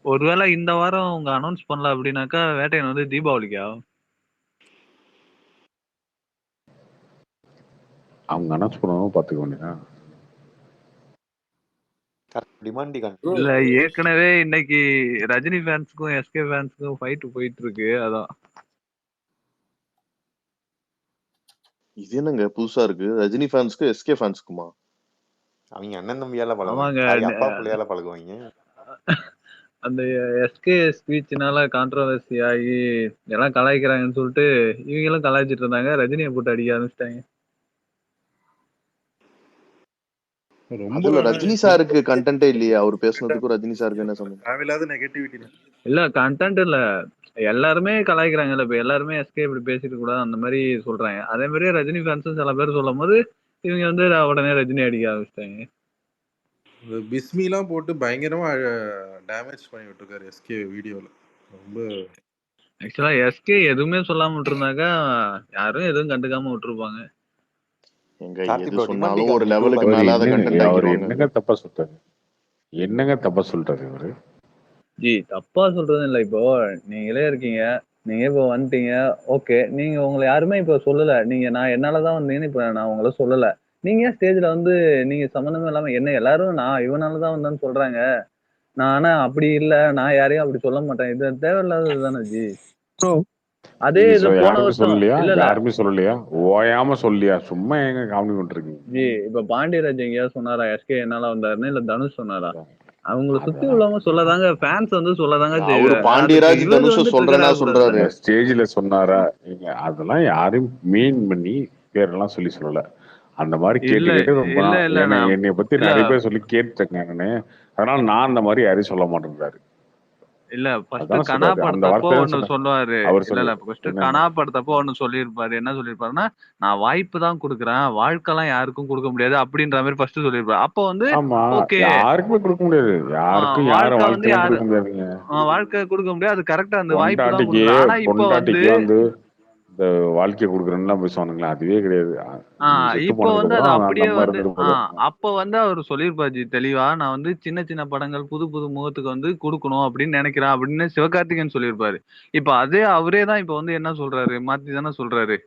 ஒருவேளை இந்த வாரம் அவங்க அனௌன்ஸ் பண்ணல அப்படின்னாக்கா வேட்டையன் வந்து தீபாவளிக்கா? அவங்க அனௌன்ஸ் பண்ணணும் பார்த்துக்க வேண்டியதான். இல்ல ஏற்கனவே இன்னைக்கு ரஜினி ஃபேன்ஸுக்கும் எஸ்கே ஃபேன்ஸுக்கும் ஃபைட் போயிட்டு இருக்கு. அதான் இது என்னங்க புதுசா இருக்கு? ரஜினி ஃபேன்ஸ்க்கு எஸ்கே ஃபேன்ஸ்க்குமா? அவங்க அண்ணன் தம்பியால ஆமாங்க. பழகுவாங்க, அப்பா பிள்ளையால பழகுவாங்க. அந்த எஸ்கே ஸ்பீச்னால கான்ட்ரவர்சி ஆகி எல்லாம் கலாய்க்கிறாங்கன்னு சொல்லிட்டு இவங்களும் கலாய்ச்சிட்டு இருந்தாங்க. ரஜினியை போட்டு அடிக்க ஆரம்பிச்சிட்டாங்க. ரொம்ப அதுல ரஜினி சாருக்கு கண்டென்ட்டே இல்லையா? அவர் பேசுனதுக்கும் ரஜினி சாருக்கு என்ன சம்பந்தம்? தேவையில்லாத நெகட்டிவிட்டி. இல்ல கண்டென்ட் இல்ல, எல்லாருமே கலாய்க்கிறாங்கல்ல. இப்ப எல்லாருமே எஸ்கே இப்படி பேசிட்டு கூடாது அந்த மாதிரி சொல்றாங்க. அதே மாதிரியே ரஜினி ஃபேன்ஸும் சில பேர் சொல்லும் போது இவங்க வந்து உடனே ரஜினி அடிக்க ஆரம்பிச்சிட்டாங்க. பிஸ்மிலாம் போட்டு பயங்கரமா டேமேஜ் பண்ணி விட்டுருக்காரு எஸ்கே வீடியோல. ரொம்ப ஆக்சுவலா எஸ்கே எதுவுமே சொல்லாம விட்டுருந்தாக்கா யாரும் எதுவும் கண்டுக்காம விட்டுருப்பாங்க. எங்க எது சொன்னாலும் ஒரு லெவலுக்கு மேல அதை கண்டென்ட் அவர் ஆக்கிடுவாங்க. என்னங்க தப்பா சொல்றாரு? என்னங்க தப்பா சொல்றாரு இவரு? ஜி தப்பா சொல்றது இல்ல. இப்போ நீங்களே இருக்கீங்க, நீங்க இப்போ வந்துட்டீங்க, ஓகே. நீங்க உங்களை யாருமே இப்போ சொல்லல. நீங்க நான் என்னாலதான் வந்தீங்கன்னு இப்ப நான் உங்களை சொல்லல. நீங்க ஸ்டேஜ்ல வந்து நீங்க சம்மந்தமே இல்லாம என்ன எல்லாரும் நான் இவனாலதான் வந்தேன்னு சொல்றாங்க. நான் ஆனா அப்படி இல்ல, நான் யாரையும் அப்படி சொல்ல மாட்டேன். இது தேவையில்லாதது தானே ஜி. அதே இது போன யாருமே வருஷம் சொல்லலையா? இல்ல இல்ல யாருமே சொல்லலையா? ஓயாம சொல்லியா? சும்மா எங்க காமெடி பண்ணிருக்கீங்க? ஜி இப்ப பாண்டியராஜ் எங்கேயாவது சொன்னாரா எஸ்கே என்னால வந்தாருன்னு? இல்ல தனுஷ் சொன்னாரா? அவங்கள சுத்தி உள்ளவங்க சொல்லதாங்க, ஃபேன்ஸ் வந்து சொல்லதாங்க அவரு பாண்டியராஜ் தனுஷ சொல்றேன்னா சொல்றாரு. ஸ்டேஜ்ல சொன்னாரா? அதெல்லாம் யாரும் மீன் பண்ணி பேரெல்லாம் சொல்லல. அந்த மாதிரி கேட்டு ரொம்ப என்னைய பத்தி நிறைய பேர் சொல்லி கேட்டுருக்கேன் நானு. அதனால நான் அந்த மாதிரி யாரையும் சொல்ல மாட்டேங்கிறாரு. இல்ல ஃபர்ஸ்ட் கனா படத்தப்போ ஒண்ணு சொல்லுவாரு. இல்ல ஃபர்ஸ்ட் கனா படத்தப்போ ஒண்ணு சொல்லியிருப்பாரு. என்ன சொல்லியிருப்பாருன்னா, நான் வாய்ப்பு தான் கொடுக்குறேன், வாழ்க்கைலாம் யாருக்கும் கொடுக்க முடியாது அப்படின்ற மாதிரி ஃபர்ஸ்ட் சொல்லியிருப்பாரு. அப்போ வந்து ஓகே யாருக்குமே கொடுக்க முடியாது. யாருக்கும் யாரும் வாழ்க்கை கொடுக்க முடியாதுங்க. வாழ்க்கை கொடுக்க முடியாது. அது கரெக்டா அந்த வாய்ப்பு தான் கொடுக்குறேன். ஆனா இப்போ வந்து இந்த வாழ்க்கையை கொடுக்குறேன்னு பேசுவானுங்களா? அதுவே கிடையாது. இப்போ வந்து அது அப்படியே வந்து அப்ப வந்து அவர் சொல்லியிருப்பாரு தெளிவா, நான் வந்து சின்ன சின்ன படங்கள் புது புது முகத்துக்கு வந்து கொடுக்கணும் அப்படின்னு நினைக்கிறேன் அப்படின்னு சிவகார்த்திகேயன் சொல்லியிருப்பாரு. இப்ப அதே அவரே தான் இப்ப வந்து என்ன சொல்றாரு, மாத்தி தானே சொல்றாரு.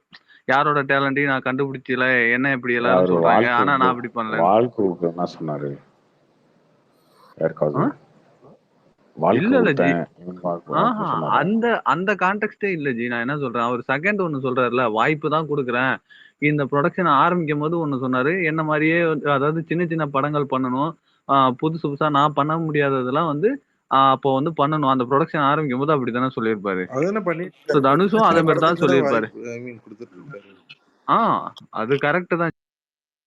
யாரோட டேலண்டையும் நான் கண்டுபிடிச்சல, என்ன இப்படி எல்லாரும் சொல்றாங்க, ஆனா நான் அப்படி பண்ணல. வாழ்க்கை கொடுக்குறேன்னா சொன்னாரு யாருக்காவது? இல்ல இல்ல ஜி, அந்த கான்டெக்ஸ்டே இல்ல ஜி. நான் என்ன சொல்றேன், அவர் செகண்ட் ஒண்ணு சொல்றாருல, வாய்ப்பு தான் கொடுக்குறேன். இந்த ப்ரொடக்ஷன் ஆரம்பிக்கும் போது ஒண்ணு சொன்னாரு, என்ன மாதிரியே அதாவது சின்ன சின்ன படங்கள் பண்ணணும், புதுசு புதுசா நான் பண்ண முடியாததெல்லாம் வந்து அப்போ வந்து பண்ணணும். அந்த ப்ரொடக்ஷன் ஆரம்பிக்கும் போது அப்படித்தானே சொல்லியிருப்பாரு. தனுஷும் அதே மாதிரி தான் சொல்லியிருப்பாரு. அது கரெக்ட் தான்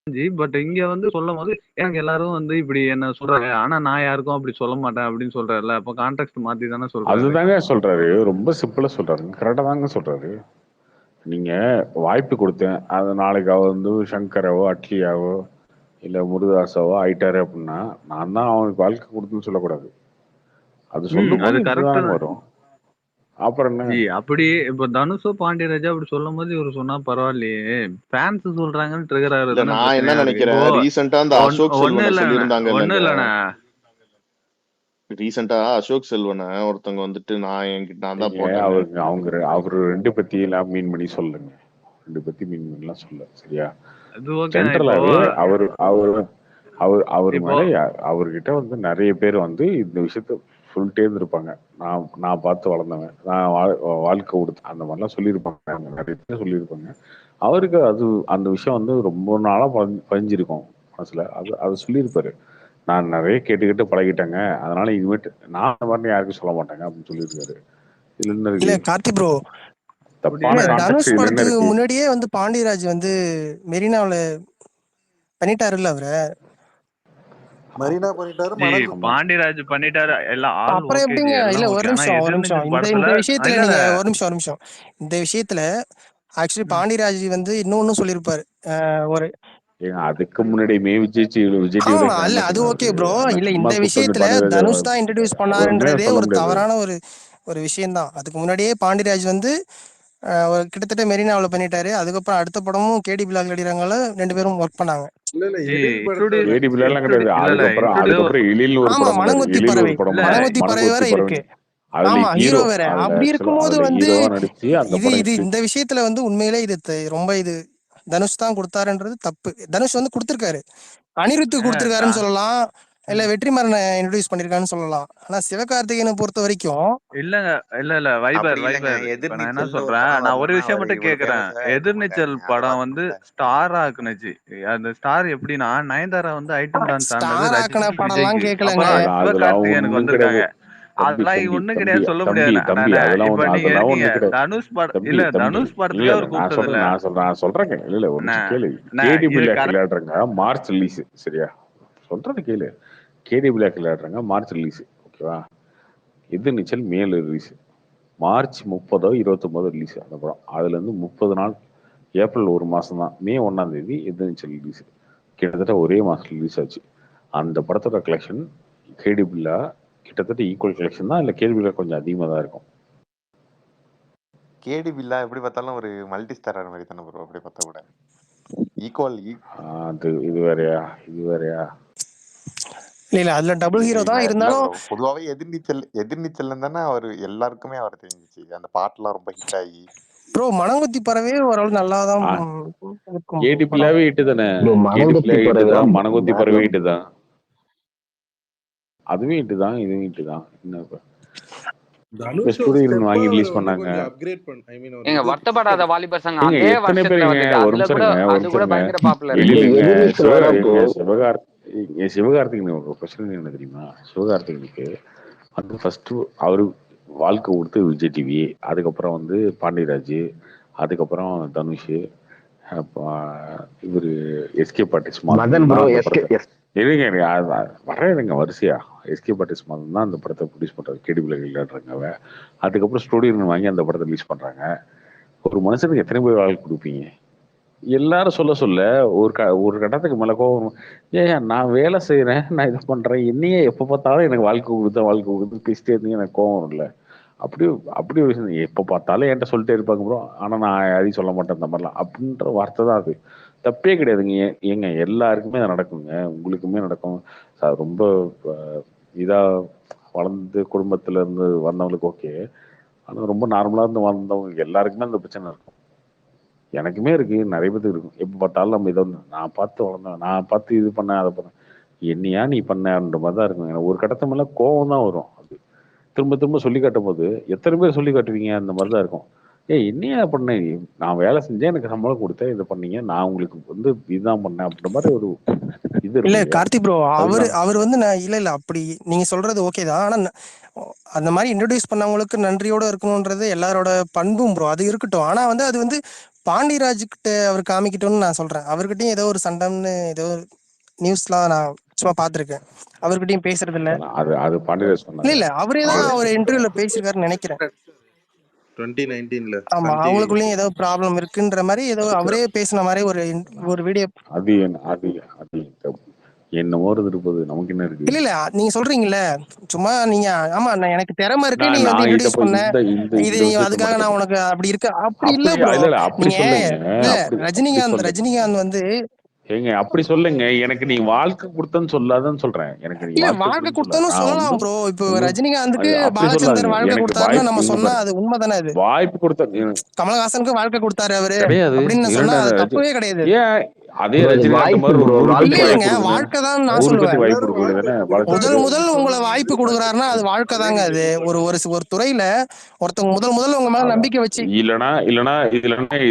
ஜி. பட் இங்க வந்து சொல்லும் போது எனக்கு எல்லாரும் வந்து இப்படி என்ன சொல்றாங்க, ஆனா நான் யாருக்கும் அப்படி சொல்ல மாட்டேன் அப்படின்னு சொல்றாருல. அப்ப கான்டெக்ட் மாத்தி தானே சொல்றாரு. அதுதாங்க சொல்றாரு. ரொம்ப சிம்பிளா சொல்றாரு. கரெக்டா தாங்க சொல்றாரு. நீங்க வாய்ப்பு கொடுத்தேன், அது நாளைக்கு அவர் வந்து சங்கராவோ அட்லியாவோ இல்ல முருகதாசாவோ ஆயிட்டாரு அப்படின்னா நான் தான் அவனுக்கு வாழ்க்கை கொடுத்துன்னு சொல்லக்கூடாது. அது சொல்லும் போது கரெக்ட் வரும். அப்புறம் என்ன அப்படி இப்ப தனுஷோ பாண்டியராஜா அப்படி சொல்லும் போது இவரு சொன்னா பரவாயில்லையே, ஃபேன்ஸ் சொல்றாங்கன்னு ட்ரிகர் ஆகுறது. நான் என்ன நினைக்கிறேன், ரீசெண்டா அந்த அசோக் செல்வனை சொல்லியிருந்தாங்க. ஒண்ணு இல்லண்ணா, ரீசெண்டா அசோக் செல்வனை ஒருத்தவங்க வந்துட்டு நான் தான் போட்டேன். அவரு ரெண்டு பத்தி எல்லாம் மீன் பண்ணி சொல்லுங்க. ரெண்டு பத்தி மீன் பண்ணலாம் சொல்ல சரியா? ஜென்ரலாவே அவர் மேல அவர்கிட்ட வந்து நிறைய பேர் வந்து இந்த விஷயத்த சொல்லிட்டே இருந்திருப்பாங்க. நான் பார்த்து வளர்ந்தவன், நான் வாழ்க்கை கொடுத்தேன், அந்த மாதிரிலாம் சொல்லியிருப்பாங்க. நிறைய பேர் சொல்லியிருப்பாங்க. அவருக்கு அது அந்த விஷயம் வந்து ரொம்ப நாளா பதிஞ்சிருக்கும் மனசுல. அது சொல்லியிருப்பாரு. நான் நிறைய கேட்டுக்கிட்டு பழகிட்டேங்க, அதனால இனிமேட்டு நான் அந்த மாதிரி யாருக்கும் சொல்ல மாட்டேங்க அப்படின்னு சொல்லியிருக்காரு. இல்ல கார்த்தி ப்ரோ, தனுஷ் படத்துக்கு முன்னாடியே வந்து பாண்டியராஜ் வந்து மெரினாவுல பண்ணிட்டாருல்ல அவரை. பாண்டியராஜ் பண்ணிட்டாரு எல்லாம். அப்புறம் எப்படிங்க? இல்ல ஒரு நிமிஷம் இந்த விஷயத்துல நீங்க ஒரு நிமிஷம் இந்த விஷயத்துல ஆக்சுவலி பாண்டியராஜ் வந்து இன்னொன்னு சொல்லியிருப்பாரு. ஒரு ஏங்க அதுக்கு முன்னாடியுமே விஜய் டிவில ஆமா இல்ல என்ன அது சொன்னாரு? Okay bro. நான் இல்ல சும்மா இந்த கூப்பிட்டு வந்து விஷயத்துல பாண்டியராஜ தனுஷ் தான் இன்ட்ரடியூஸ் உண்மையா பண்ணாருன்றதே சொல்ல ஒரு முடியாது. தவறான ஒரு விஷயம்தான். அதுக்கு முன்னாடியே பாண்டியராஜ் வந்து ஒரு கிட்டத்தட்ட மெரினாவுல பண்ணிட்டாரு. அதுக்கப்புறம் அடுத்த படமும் கேடி பிலாக் நடிகராங்கள 2 பேரும் ஒர்க் பண்ணாங்க. இல்ல இல்ல எழில் படத்துல கேடி பிள்ளைலாம் கிடையாது. அதுக்கப்புறம் எழில்னு ஒரு ஆமா படம் பண்ணாரு. மனங்கொத்தி எழில் பறவை ஒரு படம் பண்ணாரு. மனங்கொத்தி பறவை வேற மனங்கொத்தி இருக்கு. பறவை அதுல ஆமா ஹீரோ ஹீரோ. வேற. அதுல அப்படி இருக்கும்போது அதுல வந்து ஹீரோவா நடிச்சு அந்த இது படம் இது hit. இந்த விஷயத்துல வந்து உண்மையிலே இது ரொம்ப இது தனுஷ் தான் கொடுத்தாருன்றது தப்பு. தனுஷ் வந்து கொடுத்திருக்காரு, அனிருத்து கொடுத்திருக்காருன்னு சொல்லலாம், இல்ல வெற்றிமாறனை இன்ட்ரோடியூஸ் பண்ணிருக்காருன்னு சொல்லலாம். ஆனா சிவகார்த்திகேயனை பொறுத்த வரைக்கும் இல்ல வைபர் அப்படி இல்லைங்க. இப்ப நான் என்ன எதிர்நீச்சல்னு ஒரு சொல்றேன், படம் நான் ஒரு வரணும்னா விஷயம் அவரு மட்டும் இவ்வளவு கேக்குறேன். ஃபேமஸா இருக்க எதிர்நீச்சல் மாட்டாருங்க. அதை படம் வந்து பார்க்கணும்ல. ஸ்டார் ஆக்குனுச்சு. அந்த ஸ்டார் எப்படின்னா நயன்தாரா வந்து ஐட்டம் டான்ஸ் ஆனது ஸ்டார் ஆக்கின ரஜினிக்கு படம்லாம் விஜய்க்கு, கேட்கலங்க. அப்புறம் அதெல்லாம் சிவகார்த்திகேயனுக்கு ஒண்ணும் கிடையாது. வந்திருக்காங்க. அதெல்லாம் ஒண்ணும் கிடையாது சொல்ல தம்பி முடியாது. தம்பி அதெல்லாம் இப்ப நீங்க அதெல்லாம் இருக்கீங்க ஒண்ணும் கிடையாது தனுஷ் படம் தம்பி இல்ல தம்பி. தனுஷ் இல்ல படத்துக்கே இல்ல அவர் கூப்பிட்டது இல்ல. நான் சொல்றேங்க. இல்ல ஒரு நிமிஷம் கேளு. கேடி இது பிள்ளைக்கு விளையாடுறாங்க மார்ச் ரிலீஸ். சரியா சொல்றது கேளு. கேடி பிள்ளைக்கு விளையாடுறாங்க மார்ச் ரிலீஸ். ஓகேவா. எதிர்நீச்சல் மேல் ரிலீஸ். மார்ச் 30 29 ரிலீஸ் அந்த படம். அதுல இருந்து 30 நாள். ஏப்ரல் ஒரு மாசம் தான். மே 1ஆம் தேதி எதிர்நீச்சல் ரிலீஸ். கிட்டத்தட்ட ஒரே மாசம் ரிலீஸ் ஆச்சு. அந்த படத்தோட கலெக்ஷன் கேடி பில்லா கிட்டத்தட்ட ஈக்குவல் கலெக்ஷன் தான். இல்ல கேடி பில்லா கொஞ்சம் அதிகமா தான் இருக்கும். கேடி பில்லா எப்படி பார்த்தாலும் ஒரு மல்டி ஸ்டாரர் மாதிரி தானே ப்ரோ. அப்படி பார்த்தா கூட ஈக்குவல் அது இது வேறையா இல்ல அதுல டபுள் ஹீரோ தான் இல்ல இருந்தாலும் ப்ரோ. பொதுவாவே எதிர்நீச்சல் தானே அவர் எல்லாருக்குமே அவர் தெரிஞ்சிச்சு. அந்த பாட்டுலாம் ரொம்ப ஹிட் ஆகி ப்ரோ மனங்கொத்தி பறவை ஓரளவு நல்லாதான் இருக்கும் கேடி படம். பில்லாவே இட்டு தானே. ப்ரோ கேடி பிள்ளா மனங்கொத்தி இட்டு பறவை தான். தான் மனங்கொத்தி வேற பறவை level. இட்டு தான். அதுவும் இட்டு தான் இதுவும் இட்டு தான். என்ன இப்ப தனுஷ் ஒரு ஸ்டூடியோ ஸ்டெப் வாங்கி அவர் ரிலீஸ் வந்து பண்ணாங்க. கொஞ்சம் அப்கிரேட் ஐ மீன் ஒரு ஏங்க இது வருத்தப்படாத வாலிபர் சங்கம் ஏங்க அதே எத்தனை வருஷத்துல பேருங்க வந்தது. ஒரு அதுல கூட நிமிஷம் அது கூட பயங்கர பாப்புலர். இல்ல எழிலுங்க எதிர்நீச்சல் வேணாம் ப்ரோ. சிவகார்த்திகேயன் ஒரு பிரச்சனை என்ன தெரியுமா? சிவகார்த்திகேயனுக்கு வந்து ஃபர்ஸ்ட் அவரு வாழ்க்கை கொடுத்து விஜய் டிவி, அதுக்கப்புறம் வந்து பாண்டியராஜ், அதுக்கப்புறம் தனுஷ், இவரு எஸ்கே பாட்டிஸ் மதன் ப்ரோ அந்த எஸ்கே படத்தை வரேங்க வரிசையா. எஸ்கே பாட்டிஸ் மாதம் தான் அந்த படத்தை ப்ரொடியூஸ் பண்றாரு. கேடி பிள்ளை விளையாடுறாங்க. அதுக்கப்புறம் ஸ்டூடியோ வாங்கி அந்த படத்தை ரிலீஸ் பண்றாங்க. ஒரு மனுஷனுக்கு எத்தனை பேர் வாழ்க்கை கொடுப்பீங்க? எல்லாரும் சொல்ல ஒரு கட்டத்துக்கு மேல கோவம். ஏன் நான் வேலை செய்யறேன், நான் இது பண்றேன், என்னையே எப்ப பார்த்தாலும் எனக்கு வாழ்க்கை கொடுத்து பேசிட்டே இருந்தீங்க, எனக்கு கோவம் இல்லை. அப்படி ஒரு விஷயம். எப்ப பார்த்தாலும் என்கிட்ட சொல்லிட்டே இருப்பாங்க ப்ரோ. ஆனா நான் யாரையும் சொல்ல மாட்டேன் இந்த மாதிரிலாம் அப்படின்ற வார்த்தை தான் அது. தப்பே கிடையாதுங்க. ஏங்க எல்லாருக்குமே அது நடக்குங்க. உங்களுக்குமே நடக்கும். ரொம்ப இதா வளர்ந்து குடும்பத்துல இருந்து வந்தவங்களுக்கு ஓகே. ஆனா ரொம்ப நார்மலா இருந்து வந்தவங்களுக்கு எல்லாருக்குமே அந்த பிரச்சனை இருக்கும். எனக்குமே இருக்கு, நிறைய பேருக்கு இருக்கும். எப்ப பார்த்தாலும் நம்ம இதை நான் பார்த்து வளர்ந்தேன், நான் பார்த்து இது பண்ணேன், அதை பண்ணேன், என்னையா நீ பண்ணன்ற மாதிரி தான் இருக்கும். எனக்கு ஒரு கட்டத்து மேல கோவம் தான் வரும். அது திரும்ப திரும்ப சொல்லி காட்டும் போது எத்தனை பேர் சொல்லி காட்டுவீங்க? அந்த மாதிரி தான் இருக்கும். என்னையா பண்ணேன், நான் வேலை செஞ்சேன், எனக்கு சம்பளம் கொடுத்தேன், இதை பண்ணீங்க, நான் உங்களுக்கு வந்து இதுதான் பண்ணேன் அப்படின்ற மாதிரி ஒரு இது இல்ல இருக்கு. கார்த்தி ப்ரோ அவர் வந்து இல்ல அப்படி நீங்க சொல்றது ஓகே தான். ஆனா அந்த மாதிரி இன்ட்ரோடியூஸ் பண்ணவங்களுக்கு நன்றியோட இருக்கணும்ன்றது எல்லாரோட பண்பும் ப்ரோ. அது இருக்கட்டும். ஆனா வந்து அது வந்து பாண்டியராஜ் கிட்ட அவர் காமிக்கிட்டோம்னு நான் சொல்றேன். அவர்கிட்டயும் ஏதோ ஒரு சண்டைன்னு ஏதோ நியூஸ்லாம் நான் சும்மா பாத்திருக்கேன். அவர்கிட்டயும் பேசுறது இல்ல. அது பாண்டியராஜ் சொன்னாரு. இல்ல அவரே தான் ஒரு இன்டர்வியூல பேசிருக்காருன்னு நினைக்கிறேன். 2019ல ஆமா அவங்களுக்குள்ளயும் ஏதோ ப்ராப்ளம் இருக்குன்ற மாதிரி ஏதோ அவரே பேசின மாதிரி ஒரு வீடியோ. அது என்னமோ இருப்பது நமக்கு என்ன இருக்கு? இல்ல நீங்க சொல்றீங்கல்ல சும்மா நீங்க ஆமா எனக்கு திறமை இருக்கு, நீ வந்து இன்ட்ரோடியூஸ் பண்ண இது அதுக்காக நான் உனக்கு அப்படி இருக்க அப்படி இல்ல ப்ரோ. நீங்க இல்ல ரஜினிகாந்த் வந்து ஏங்க அப்படி சொல்லுங்க. எனக்கு நீ வாழ்க்கை கொடுத்தன்னு சொல்லாதன்னு சொல்றேன். எனக்கு நீ இல்ல வாழ்க்கை கொடுத்தனும் சொல்லலாம் ப்ரோ. இப்போ ரஜினிகாந்துக்கு பாலச்சந்தர் வாழ்க்கை கொடுத்தாருன்னு நம்ம சொன்னா அது உண்மைதானே? அது வாய்ப்பு கொடுத்த கமலஹாசனுக்கு வாழ்க்கை கொடுத்தாரு அவரு கிடையாது அப்படின்னு சொன்னா அது தப்பவே கிடையாது. அதே ரஜினிகாந்த் மாதிரி இல்லைங்க வாழ்க்கை தான் நான் சொல்லுவேன். முதல் உங்களை வாய்ப்பு கொடுக்குறாருன்னா அது வாழ்க்கை தாங்க. அது ஒரு துறையில ஒருத்தவங்க முதல் உங்க மேல நம்பிக்கை வச்சு இல்லனா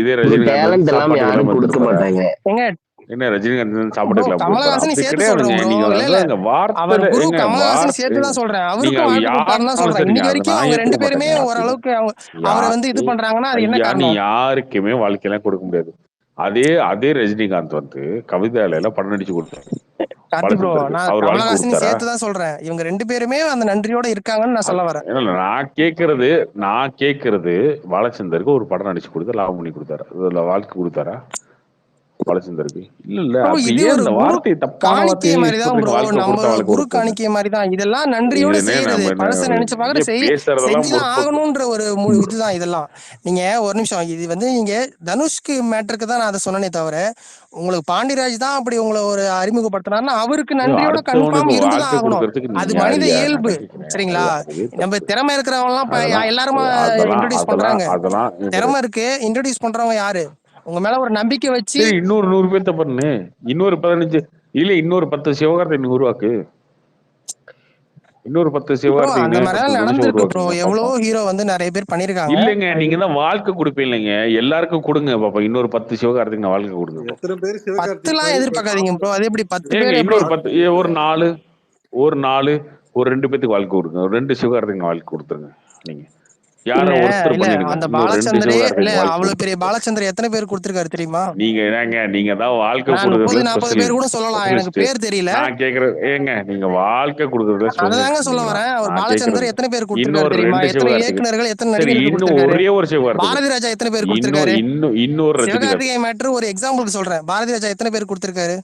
இதே ரஜினிகாந்த் எல்லாம் யாரும் கொடுக்க மாட்டாங்க. ஏங்க என்ன ரஜினிகாந்த் சாப்பிட்டுக்கலாம் கமலஹாசன் சேர்த்து சொல்றேன் ப்ரோ. அவர் குரு கமலஹாசன் சேர்த்து தான் சொல்றேன். அவருக்கும் வாழ்க்கை கொடுத்தாருன்னு தான் சொல்றேன். இன்னைக்கு வரைக்கும் அவங்க 2 பேருமே ஓரளவுக்கு அவரை வந்து இது பண்றாங்கன்னா அது என்ன காரணம்? யாருக்குமே வாழ்க்கையெல்லாம் கொடுக்க முடியாது. அதே ரஜினிகாந்த் வந்து கவிதாலயில படம் நடிச்சு கொடுத்தாரு. கார்த்தி ப்ரோ நான் கமலஹாசன் சேர்த்து தான் சொல்றேன். இவங்க 2 பேருமே அந்த நன்றியோட இருக்காங்கன்னு நான் சொல்ல வரேன். நான் கேக்குறது பாலச்சந்தருக்கு ஒரு படம் நடிச்சு கொடுத்து லாபம் பண்ணி கொடுத்தாரு. அதுல வாழ்க்கை கொடுத்தாரா? பாலச்சந்தருக்கு. இல்ல ப்ரோ அப்படி இது ஏன் ஒரு இந்த குரு வார்த்தையை தப்பான காணிக்கை வார்த்தையை யூஸ் மாதிரிதான் பண்றீங்க? ப்ரோ. வாழ்க்கை நம்ம கொடுத்தா வாழ்க்கை குரு கொடுப்பேன்னு. காணிக்கை மாதிரிதான். இதெல்லாம் நன்றியோட இது என்ன செய்யறது. நம்ம என்ன பழச நினைச்ச பாக்குற இங்கே பேசுறதெல்லாம் செஞ்சுதான் முற்போக்கு. ஆகணும்ன்ற ஒரு இதுதான் இதெல்லாம். நீங்க ஒரு நிமிஷம், இது வந்து நீங்க தனுஷ்க்கு மேட்டருக்கு தான் நான் அதை சொன்னனே தவிர, உங்களுக்கு பாண்டிராஜ் தான் அப்படி உங்களை ஒரு அறிமுகப்படுத்தினாருன்னா அவருக்கு நன்றியோட அடுத்தவனுக்கு கன்ஃபார்ம் இருந்துதான் வாழ்க்கை ஆகணும். கொடுக்கறதுக்கு நீ அது யார் மனித யார் இயல்பு. நான் கேட்கிறேன். சரிங்களா? அதுவே நம்ம தப்பு. திறமை இருக்கிறவங்க அதெல்லாம் எல்லாருமா அதெல்லாம் இன்ட்ரோடியூஸ் அதெல்லாம் பண்றாங்க. அதெல்லாம் திறமை இருக்கு, இன்ட்ரோடியூஸ் பண்றவங்க யாரு? உங்க மேல ஒரு நம்பிக்கை வச்சு சரி, இன்னொரு 100 பேர்த்த பண்ணு. இன்னொரு 15 இல்ல இன்னொரு 10 சிவகார்த்திகேயன் உருவாக்கு. இன்னொரு 10 ப்ரோ அந்த சிவகார்த்திகேயன் 10 மாதிரிலாம் தனுஷம் நடந்திருக்கு ப்ரோ. உருவாக்குங்க எவ்வளவோ பாப்போம். ஹீரோ வந்து நிறைய பேர் பண்ணிருக்காங்க. இல்லைங்க, நீங்க தான் வாழ்க்கை கொடுப்பீங்க. எல்லாருக்கும் கொடுங்க பாப்போம். இன்னொரு 10 சிவகார்த்திகேயன் வாழ்க்கை கொடுங்க பாப்போம். எத்தனை பேர் சிவகார்த்திகேயன் 10லாம் மாதிரி இப்ப எதிர்பார்க்காதீங்க ப்ரோ. அது எப்படி 10 ஏங்க பேர் எப்படி? இன்னொரு 10 ஒரு 4 ஒரு 2 பேத்துக்கு வாழ்க்கை கொடுங்க. ஒரு 2 சிவகார்த்திகேயன் வாழ்க்கை கொடுத்துருங்க. நீங்க யார இல்ல ஒருத்தர் இல்ல பண்ணிடுங்க. அந்த இன்னொரு 2 பாலச்சந்தரே இல்ல சிவகார்த்திகேயன் வாழ்க்கை அவ்வளவு பெரிய கொடுத்துருங்க. பாலச்சந்தர் எத்தனை பேர் கொடுத்திருக்காரு தெரியுமா? நீங்க தான் வாழ்க்கை நான் 30 கொடுக்கறதுல 40 பேர் கூட சொல்லலாம். எனக்கு ஸ்பெஷலிஸ்ட். பேர் தெரியல. நான் கேக்குறது ஏங்க நீங்க வாழ்க்கை கொடுக்கறதுல அததாங்க ஸ்பெஷலிஸ்ட் சொல்ல நீங்களா? வரேன். அவர் நான் பாலச்சந்தர் கேக்குறது எத்தனை பேர் கொடுத்திருக்காரு இன்னொரு தெரியுமா? 2 எத்தனை சிவகார்த்திகேயன். இயக்குனர்கள், எத்தனை சரி, நடிகர்கள் இன்னும் கொடுத்திருக்காரு? ஒரே ஒரு சிவகார்த்திகேயன். பாரதி ராஜா எத்தனை பேர் இன்னொரு கொடுத்திருக்காரு? இன்னொரு ரஜினிகாந்த். சிவகார்த்திகேயன் மேட்ரு ஒரு எக்ஸாம்பிளுக்கு சொல்றேன். பாரதி ராஜா எத்தனை பேர் கொடுத்திருக்காரு?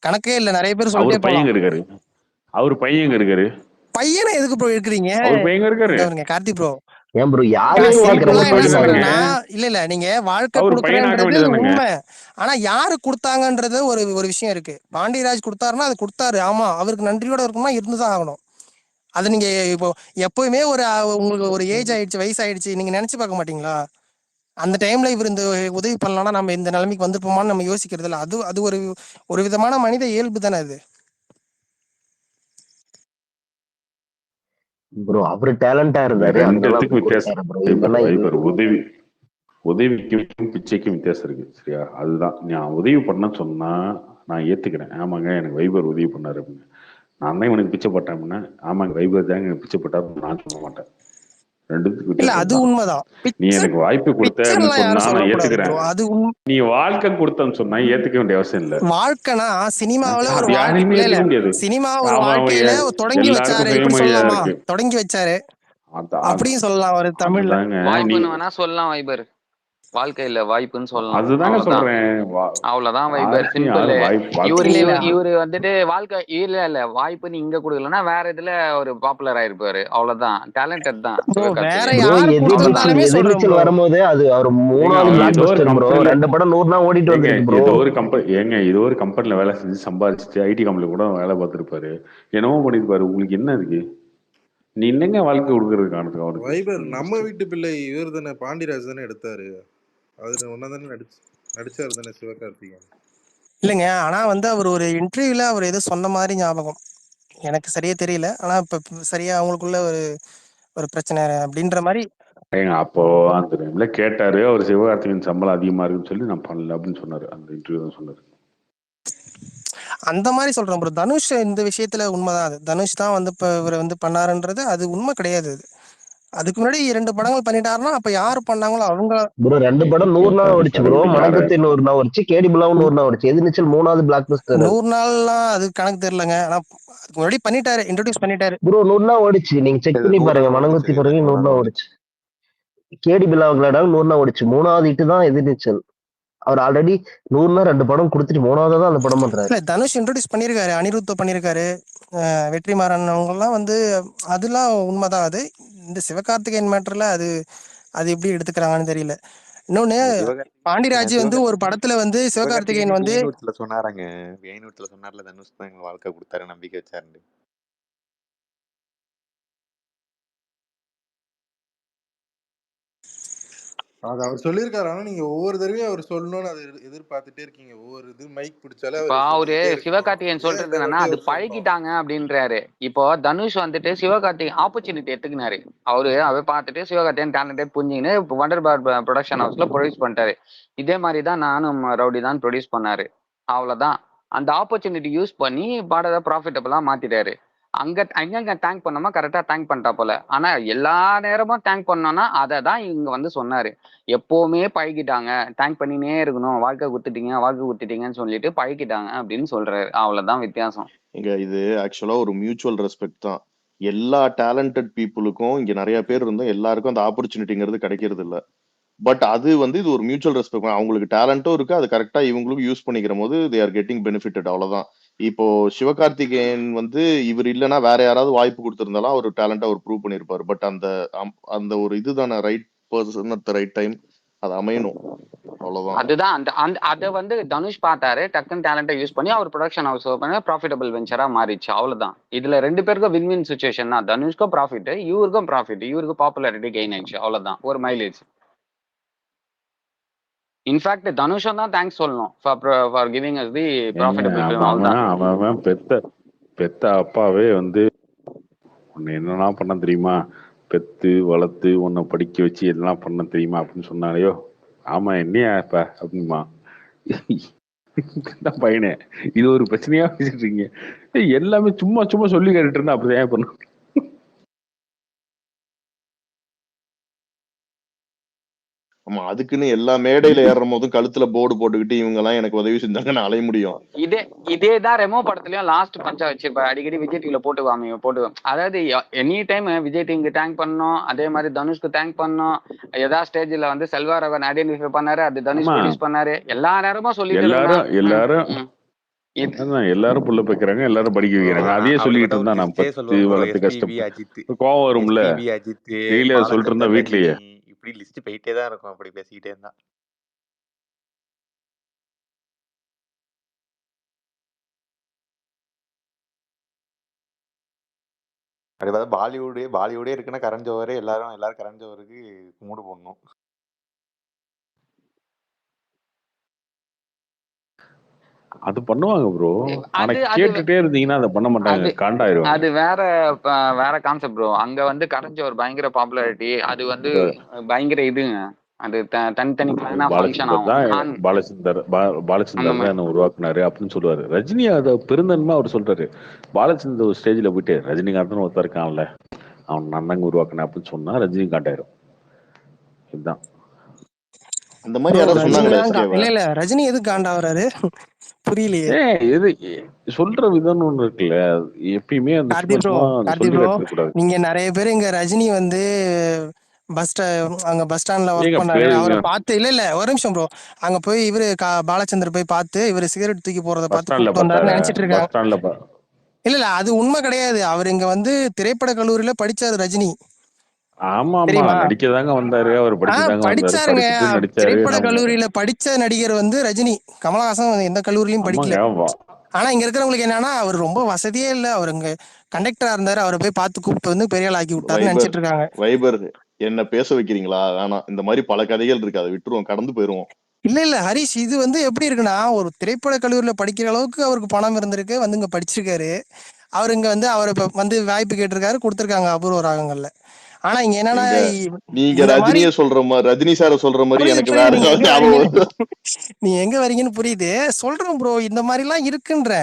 கணக்கே இல்ல. நிறைய பேர் அவர் சொல்லிட்டே போலாம். பையங்க இருக்காரு. அவர் பையங்க இருக்காரு. பையனை எதுக்கு ப்ரோ இருக்கிறீங்க? அவர் பையங்க இருக்காரு. இங்க பாருங்க கார்த்தி ப்ரோ, ஏன் ப்ரோ நான் யாரையும் அவர் கேக்குற சிம்பிளா அவர் மாதிரி என்ன பேசுறாங்க. சொல்றேன்னா, இல்ல நீங்க வாழ்க்கை அவர் பையனாக்க கொடுக்குறேன்றது வேண்டியதானுங்க. உண்மை. ஆனா யாரு கொடுத்தாங்கன்றது ஒரு ஒரு விஷயம் இருக்கு. பாண்டியராஜ் கொடுத்தாருன்னா அது கொடுத்தாரு. ஆமா, அவருக்கு நன்றியோட இருக்கணும்னா இருந்துதான் ஆகணும். அது நீங்க இப்போ எப்பவுமே ஒரு உங்களுக்கு ஒரு ஏஜ் ஆயிடுச்சு, வயசு ஆயிடுச்சு, நீங்க நினைச்சு பார்க்க மாட்டீங்களா? அந்த டைம்ல இவர் இந்த உதவி பண்ணலாம்னா நம்ம இந்த நிலைமைக்கு வந்திருப்போமான்னு நம்ம யோசிக்கிறது இல்ல. அது அது ஒரு விதமான மனித இயல்பு தானே அது. ப்ரோ அவரு டேலண்டா இருந்தாரு, அதனால ரெண்டுத்துக்கும் அப்படி வித்தியாசம். கொடுத்தாரு ப்ரோ. இதெல்லாம் இது வைபர் உதவிக்கும் பிச்சைக்கும் வித்தியாசம் இருக்கு. சரியா? அதுதான் நான் உதவி பண்ண சொன்னா நான் ஏத்துக்கிறேன். ஆமாங்க எனக்கு வைபர் உதவி பண்ணாரு அப்படின்னு. நான் தான் இவனுக்கு பிச்சை போட்டேன் அப்படின்னா, ஆமாங்க வைபர் தாங்க எனக்கு பிச்சை போட்டாரு நான் சொல்ல மாட்டேன். ரெண்டுத்துக்கும் இல்ல அது வித்தியாசம் தான். உண்மைதான். நீ எனக்கு வாய்ப்பு கொடுத்த அப்படின்னு பிக்சர்லாம் யாரும் சொன்னா நான் சொல்லக்கூடாது ஏத்துக்கிறேன். ப்ரோ. அது நீ வாழ்க்கை கொடுத்தன்னு சொன்னா ஏத்துக்க வேண்டிய அவசியம் இல்ல. வாழ்க்கைனா சினிமாவில ஒரு அது யாரையுமே இல்ல ஏத்துக்க முடியாது. சினிமா ஒரு அவன் வாழ்க்கையில தொடங்கி எல்லாருக்கும் வச்சாரு, இப்படி சுயமரியாதை சொல்லலாமா? இருக்கு. தொடங்கி வச்சாரு அதான் அப்படியும் சொல்லலாம் ஒரு தமிழ்ல. அதுதாங்க நீ வாய்ப்புன்னு வேணா சொல்லலாம் வைபர். வாழ்க்கையில வாய்ப்புன்னு சொல்லலாம். அதுதாங்க அவ்வளவுதான். சொல்றேன். அவ்வளவுதான் வைபர். யாருக்கும் சிம்பிள். யாரும் இவரு இல்ல இல்ல இவரு வந்துட்டு வாழ்க்கை இல்ல வாய்ப்புன்னு இங்க கொடுக்கலன்னா வேற இதுல ஒரு பாப்புலர் ஆயிருப்பாரு. அவ்வளவுதான். டேலண்டட் தான் ப்ரோ. வேற சிவகார்த்திகேயன். ப்ரோ யாரு கொடுத்திருந்தாலுமே சொல்றேன் எதிர்நீச்சல் ப்ரோ. வரும்போது அது அவர் ஏங்க 3வது அவர் பிளாக் ஏதோ ஒரு பஸ்டர் ப்ரோ. கம்பெனில 2 படம் 100 நாள் ஓடிட்டு ஏங்க வந்திருக்கு ப்ரோ. ஏதோ ஒரு கம்பெனில வேலை செஞ்சு சம்பாதிச்சுட்டு ஐடி கம்பெனில கூட வேலை பார்த்துருப்பாரு. என்னவோ பண்ணிருப்பாரு. உங்களுக்கு என்ன இருக்கு? நீ என்னங்க வாழ்க்கை கொடுக்கறதுக்கானது அவனுக்கு? வைபர் நம்ம வீட்டு பிள்ளை இவர் தானே, பாண்டியராஜ் தானே எடுத்தாரு. அது ஒன்னா தானே நடிச்சாரு தானே சிவகார்த்திகேயன். இல்லைங்க, ஆனா வந்து அவர் ஒரு இன்டர்வியூல அவர் ஏதோ சொன்ன மாதிரி ஞாபகம். எனக்கு சரியா தெரியல. ஆனா இப்ப சரியா அவங்களுக்குள்ள ஒரு ஒரு பிரச்சனை அப்படின்ற மாதிரி. ஏங்க அப்போ அந்த டைம்ல கேட்டாரு. அவர் சிவகார்த்திகேயன் சம்பளம் அதிகமா இருக்குன்னு சொல்லி நான் பண்ணல அப்படின்னு சொன்னாரு. அந்த இன்டர்வியூ தான் சொன்னாரு. அந்த மாதிரி சொல்றேன் ப்ரோ. தனுஷ் இந்த விஷயத்துல உண்மைதான். அது தனுஷ் தான் வந்து இப்ப இவர் வந்து பண்ணாருன்றது அது உண்மை கிடையாது. அது அதுக்கு முன்னாடி 2 படங்கள் பண்ணிட்டாருன்னா அப்ப யாரு பண்ணாங்களோ அவங்க. ப்ரோ 2 படம் 100 நாள் ஓடிச்சு ப்ரோ. மனக்கத்தை 100 நாள் ஓடிச்சு. கேடி பிளாவும் 100 நாள் ஓடிச்சு. எதிர்நீச்சல் 3வது பிளாக் பஸ்டர். 100 நாள்லாம் அது கணக்கு தெரியலங்க. ஆனா அதுக்கு முன்னாடி பண்ணிட்டாரு, இன்ட்ரோடியூஸ் பண்ணிட்டாரு ப்ரோ. 100 நாள் ஓடிச்சு. நீங்க செக் பண்ணி பாருங்க. மனங்கொத்தி பிறகு 100 நாள் ஓடிச்சு. கேடி பிளாவுக்கு 100 நாள் ஓடிச்சு. 3வது இட்டு தான் எதிர்நீச்சல். அவர் ஆல்ரெடி 100 நாள் 2 படம் கொடுத்துட்டு 3வது தான் அந்த படம் பண்றாரு. இல்ல தனுஷ் இன்ட்ரோடியூஸ் பண்ணிருக்காரு, அனிருத்த பண்ணிருக்காரு, வெற்றிமாறன் அவங்க எல்லாம் வந்து அதெல்லாம் உண்மைதான். அது இந்த சிவகார்த்திகேயன் மேட்டர்ல அது அது எப்படி எடுத்துக்கிறாங்கன்னு தெரியல. இன்னொன்னு பாண்டிராஜ் வந்து ஒரு படத்துல வந்து சிவகார்த்திகேயன் வந்து சொன்னாராங்க. சொன்னார்ல தனுஷ் தான் எங்க வாழ்க்கை கொடுத்தாரு, நம்பிக்கை வச்சாரு. அது அவர் சொல்லியிருக்காரு. ஆனா நீங்க ஒவ்வொரு தடவையும் அவர் சொல்லணும்னு அதை எதிர்பார்த்துட்டே இருக்கீங்க. ஒவ்வொரு இது மைக் பிடிச்சாலே இப்ப அவரு சிவகார்த்திகேயன் சொல்றது என்னன்னா அது பழகிட்டாங்க அப்படின்றாரு. இப்போ தனுஷ் வந்துட்டு சிவகார்த்திகேயன் ஆப்பர்ச்சுனிட்டி எடுத்துக்கினாரு. அவர் பார்த்துட்டு சிவகார்த்திகேயன் டேலண்டட் புரிஞ்சுக்கின்னு வண்டர் பார் ப்ரொடக்ஷன் ஹவுஸ்ல ப்ரொடியூஸ் பண்ணிட்டாரு. இதே மாதிரி தான் நானும் ரவுடி தான் ப்ரொடியூஸ் பண்ணாரு. அவ்வளவுதான். அந்த ஆப்பர்ச்சுனிட்டி யூஸ் பண்ணி படத்தை ப்ராஃபிட்டபிளா மாத்திட்டாரு. அங்க தேங்க் பண்ணோமா கரெக்டா தேங்க் பண்ணிட்டா போல. ஆனா எல்லா நேரமும் தேங்க் பண்ணோம்னா அதை தான் இங்க வந்து சொன்னாரு. எப்பவுமே பழகிட்டாங்க, தேங்க் பண்ணினே இருக்கணும், வாழ்க்கை குத்துட்டீங்கன்னு சொல்லிட்டு பழகிட்டாங்க அப்படின்னு சொல்றாரு. அவ்வளவுதான் வித்தியாசம். இங்க இது ஆக்சுவலா ஒரு மியூச்சுவல் ரெஸ்பெக்ட் தான். எல்லா டேலண்டட் பீப்புளுக்கும் இங்க நிறைய பேர் இருந்தோம். எல்லாருக்கும் அந்த ஆப்பர்ச்சுனிட்டிங்கிறது கிடைக்கிறது இல்ல. பட் அது வந்து இது ஒரு மியூச்சுவல் ரெஸ்பெக்ட். அவங்களுக்கு டேலண்ட்டும் இருக்கு, அது கரெக்டா இவங்களுக்கும் யூஸ் பண்ணிக்கிற போது தே ஆர் கெட்டிங் பெனிஃபிட்டட், அவ்வளவுதான். இப்போ சிவகார்த்திகேயன் வந்து இவர் இல்லைன்னா வேற யாராவது வாய்ப்பு கொடுத்திருந்தாலும் அவர் டேலண்டா அவர் ப்ரூவ் பண்ணிருப்பாரு. பட் அந்த ஒரு இதுதானே right person at the right time, அது அமையணும், அவ்வளவுதான். அதுதான் அந்த அந்த அதை வந்து தனுஷ் பார்த்தாரு, டக்குன்னு டேலண்ட்டை யூஸ் பண்ணி அவர் ப்ரொடக்ஷன் ஹவுஸ் பண்ணி ப்ராஃபிட்டபிள் வெஞ்சரா மாறிச்சு, அவ்வளவுதான். இதுல ரெண்டு பேருக்கும் வின் வின் சுச்சுவேஷன் தான். தனுஷ்க்கும் ப்ராஃபிட், இவருக்கும் ப்ராஃபிட், இவருக்கு பாப்புலாரிட்டி கெயின் ஆயிடுச்சு, அவ்வளவுதான். ஒரு மைலேஜ். இன்ஃபேக்ட் தனுஷம் தான் தேங்க்ஸ் சொல்லணும் for giving as the profitable film, அவ்வளவுதான். அவன் பெத்த அப்பாவே வந்து உன்னை என்னெல்லாம் பண்ண தெரியுமா, பெத்து வளர்த்து உன்னை படிக்க வச்சு எல்லாம் பண்ண தெரியுமா அப்படின்னு சொன்னாரையோ. ஆமா என்னையா இப்ப அப்படிமா பையனே, இது ஒரு பிரச்சனையா பேசிட்டு இருக்கீங்க. எல்லாமே சும்மா சும்மா சொல்லி கேட்டுட்டு இருந்தா அப்படிதான் ஏன் பண்ணும். ஆமா, அதுக்குன்னு எல்லா மேடையில ஏறுற போதும் கழுத்துல போர்டு போட்டுக்கிட்டு இவங்க எல்லாம் எனக்கு உதவி செஞ்சாங்க நான் அலைய முடியும். இதேதான் ரெமோ படத்துலயும் லாஸ்ட் பஞ்சா வச்சிருப்பேன், அடிக்கடி விஜய் டிவில போட்டு அதாவது எனி டைம் விஜய் டிவிக்கு தேங்க் பண்ணோம், அதே மாதிரி தனுஷ்க்கு தேங்க் பண்ணோம். ஏதாவது ஸ்டேஜ்ல வந்து செல்வாரவன் ஐடென்டிஃபை பண்ணாரு, அது தனுஷ் ப்ரொடியூஸ் பண்ணாரு, எல்லா நேரமும் சொல்லிட்டு எல்லாரும் புள்ள வைக்கிறாங்க, எல்லாரும் படிக்க வைக்கிறாங்க, அதையே சொல்லிட்டு இருந்தா நான் பத்து வளர்த்து கஷ்டப்பட்டு கோவம் வரும்ல. டெய்லி அதை சொல்லிட்டு இருந்தா வீட்லயே இப்படி லிஸ்ட் போயிட்டே தான் இருக்கும், அப்படி பேசிக்கிட்டே இருந்தா. அப்படி பார்த்தா பாலிவுடே இருக்குன்னா கரண் ஜோஹரே எல்லாரும் கரண் ஜோஹருக்கு கும்பிடு போடணும். அது பண்ணுவாங்க ப்ரோ, ஆனா கேட்டுட்டே இருந்தீங்கன்னா அதை பண்ண மாட்டாங்க, காண்டாயிருவாங்க. அது வேற கான்செப்ட் ப்ரோ. அங்க வந்து கரண் ஜோஹர் பயங்கர பாப்புலாரிட்டி, அது வந்து பயங்கர இதுங்க, அது தனித்தனி பிளானா ஃபங்க்ஷன் ஆகும். பாலச்சந்தர் தான் உருவாக்குனாரு அப்படின்னு சொல்லுவாரு. ரஜினி அதை பெருந்தன்மை அவர் சொல்றாரு. பாலச்சந்தர் ஒரு ஸ்டேஜ்ல போயிட்டு ரஜினிகாந்த் ஒருத்தர் இருக்கான்ல, அவன் நன்னங்க உருவாக்குனேன் அப்படின்னு சொன்னா ரஜினிகாந்த் ஆயிரும். இதுதான் அந்த மாதிரி யாராவது சொன்னாங்களா? இல்ல ரஜினி எதுக்கு காண்டாவறாரு புரியலையே. இது சொல்ற விதம் ஒண்ணு இருக்குல்ல, எப்பயுமே நீங்க நிறைய பேர் இங்க ரஜினி வந்து அங்க பஸ் ஸ்டாண்ட்ல ஒர்க் பண்ணாரு, அவரை பார்த்து இல்ல ஒரு நிமிஷம் ப்ரோ, அங்க போய் இவரு பாலச்சந்தர் போய் பார்த்து இவரு சிகரெட் தூக்கி போறத பார்த்து நினைச்சிட்டு இருக்காங்க. இல்ல அது உண்மை கிடையாது. அவர் இங்க வந்து திரைப்பட கல்லூரியில படிச்சாரு ரஜினி. ஆமா நடிக்கதாங்க வந்தாரு, அவர் படிச்சாருங்க. திரைப்பட கல்லூரியில படிச்ச நடிகர் வந்து ரஜினி. கமலஹாசன் எந்த கல்லூரியிலும் படிக்கல. ஆனா இங்க இருக்கிறவங்களுக்கு என்னன்னா, அவர் ரொம்ப வசதியே இல்ல, அவர் இங்க கண்டக்டரா இருந்தாரு, அவரை போய் பார்த்து கூப்பிட்டு வந்து பெரிய ஆள் ஆக்கி விட்டாருன்னு நினைச்சிட்டு இருக்காங்க. வைபர் என்ன பேச வைக்கிறீங்களா? ஆனா இந்த மாதிரி பல கதைகள் இருக்கு, அதை விட்டுருவோம், கடந்து போயிருவோம். இல்ல ஹரிஷ், இது வந்து எப்படி இருக்குன்னா, ஒரு திரைப்பட கல்லூரியில படிக்கிற அளவுக்கு அவருக்கு பணம் இருந்திருக்கு, வந்து இங்க படிச்சிருக்காரு. அவரு இங்க வந்து அவரை வந்து வாய்ப்பு கேட்டிருக்காரு, கொடுத்திருக்காங்க அபூர்வ ராகங்கள்ல. ஆனா இங்க என்னன்னா, நீங்க ரஜினிய சொல்ற மாதிரி, ரஜினி சார சொல்ற மாதிரி எனக்கு வேற நீ எங்க வரீங்கன்னு புரியுது, சொல்றேன் ப்ரோ. இந்த மாதிரி எல்லாம் இருக்குன்ற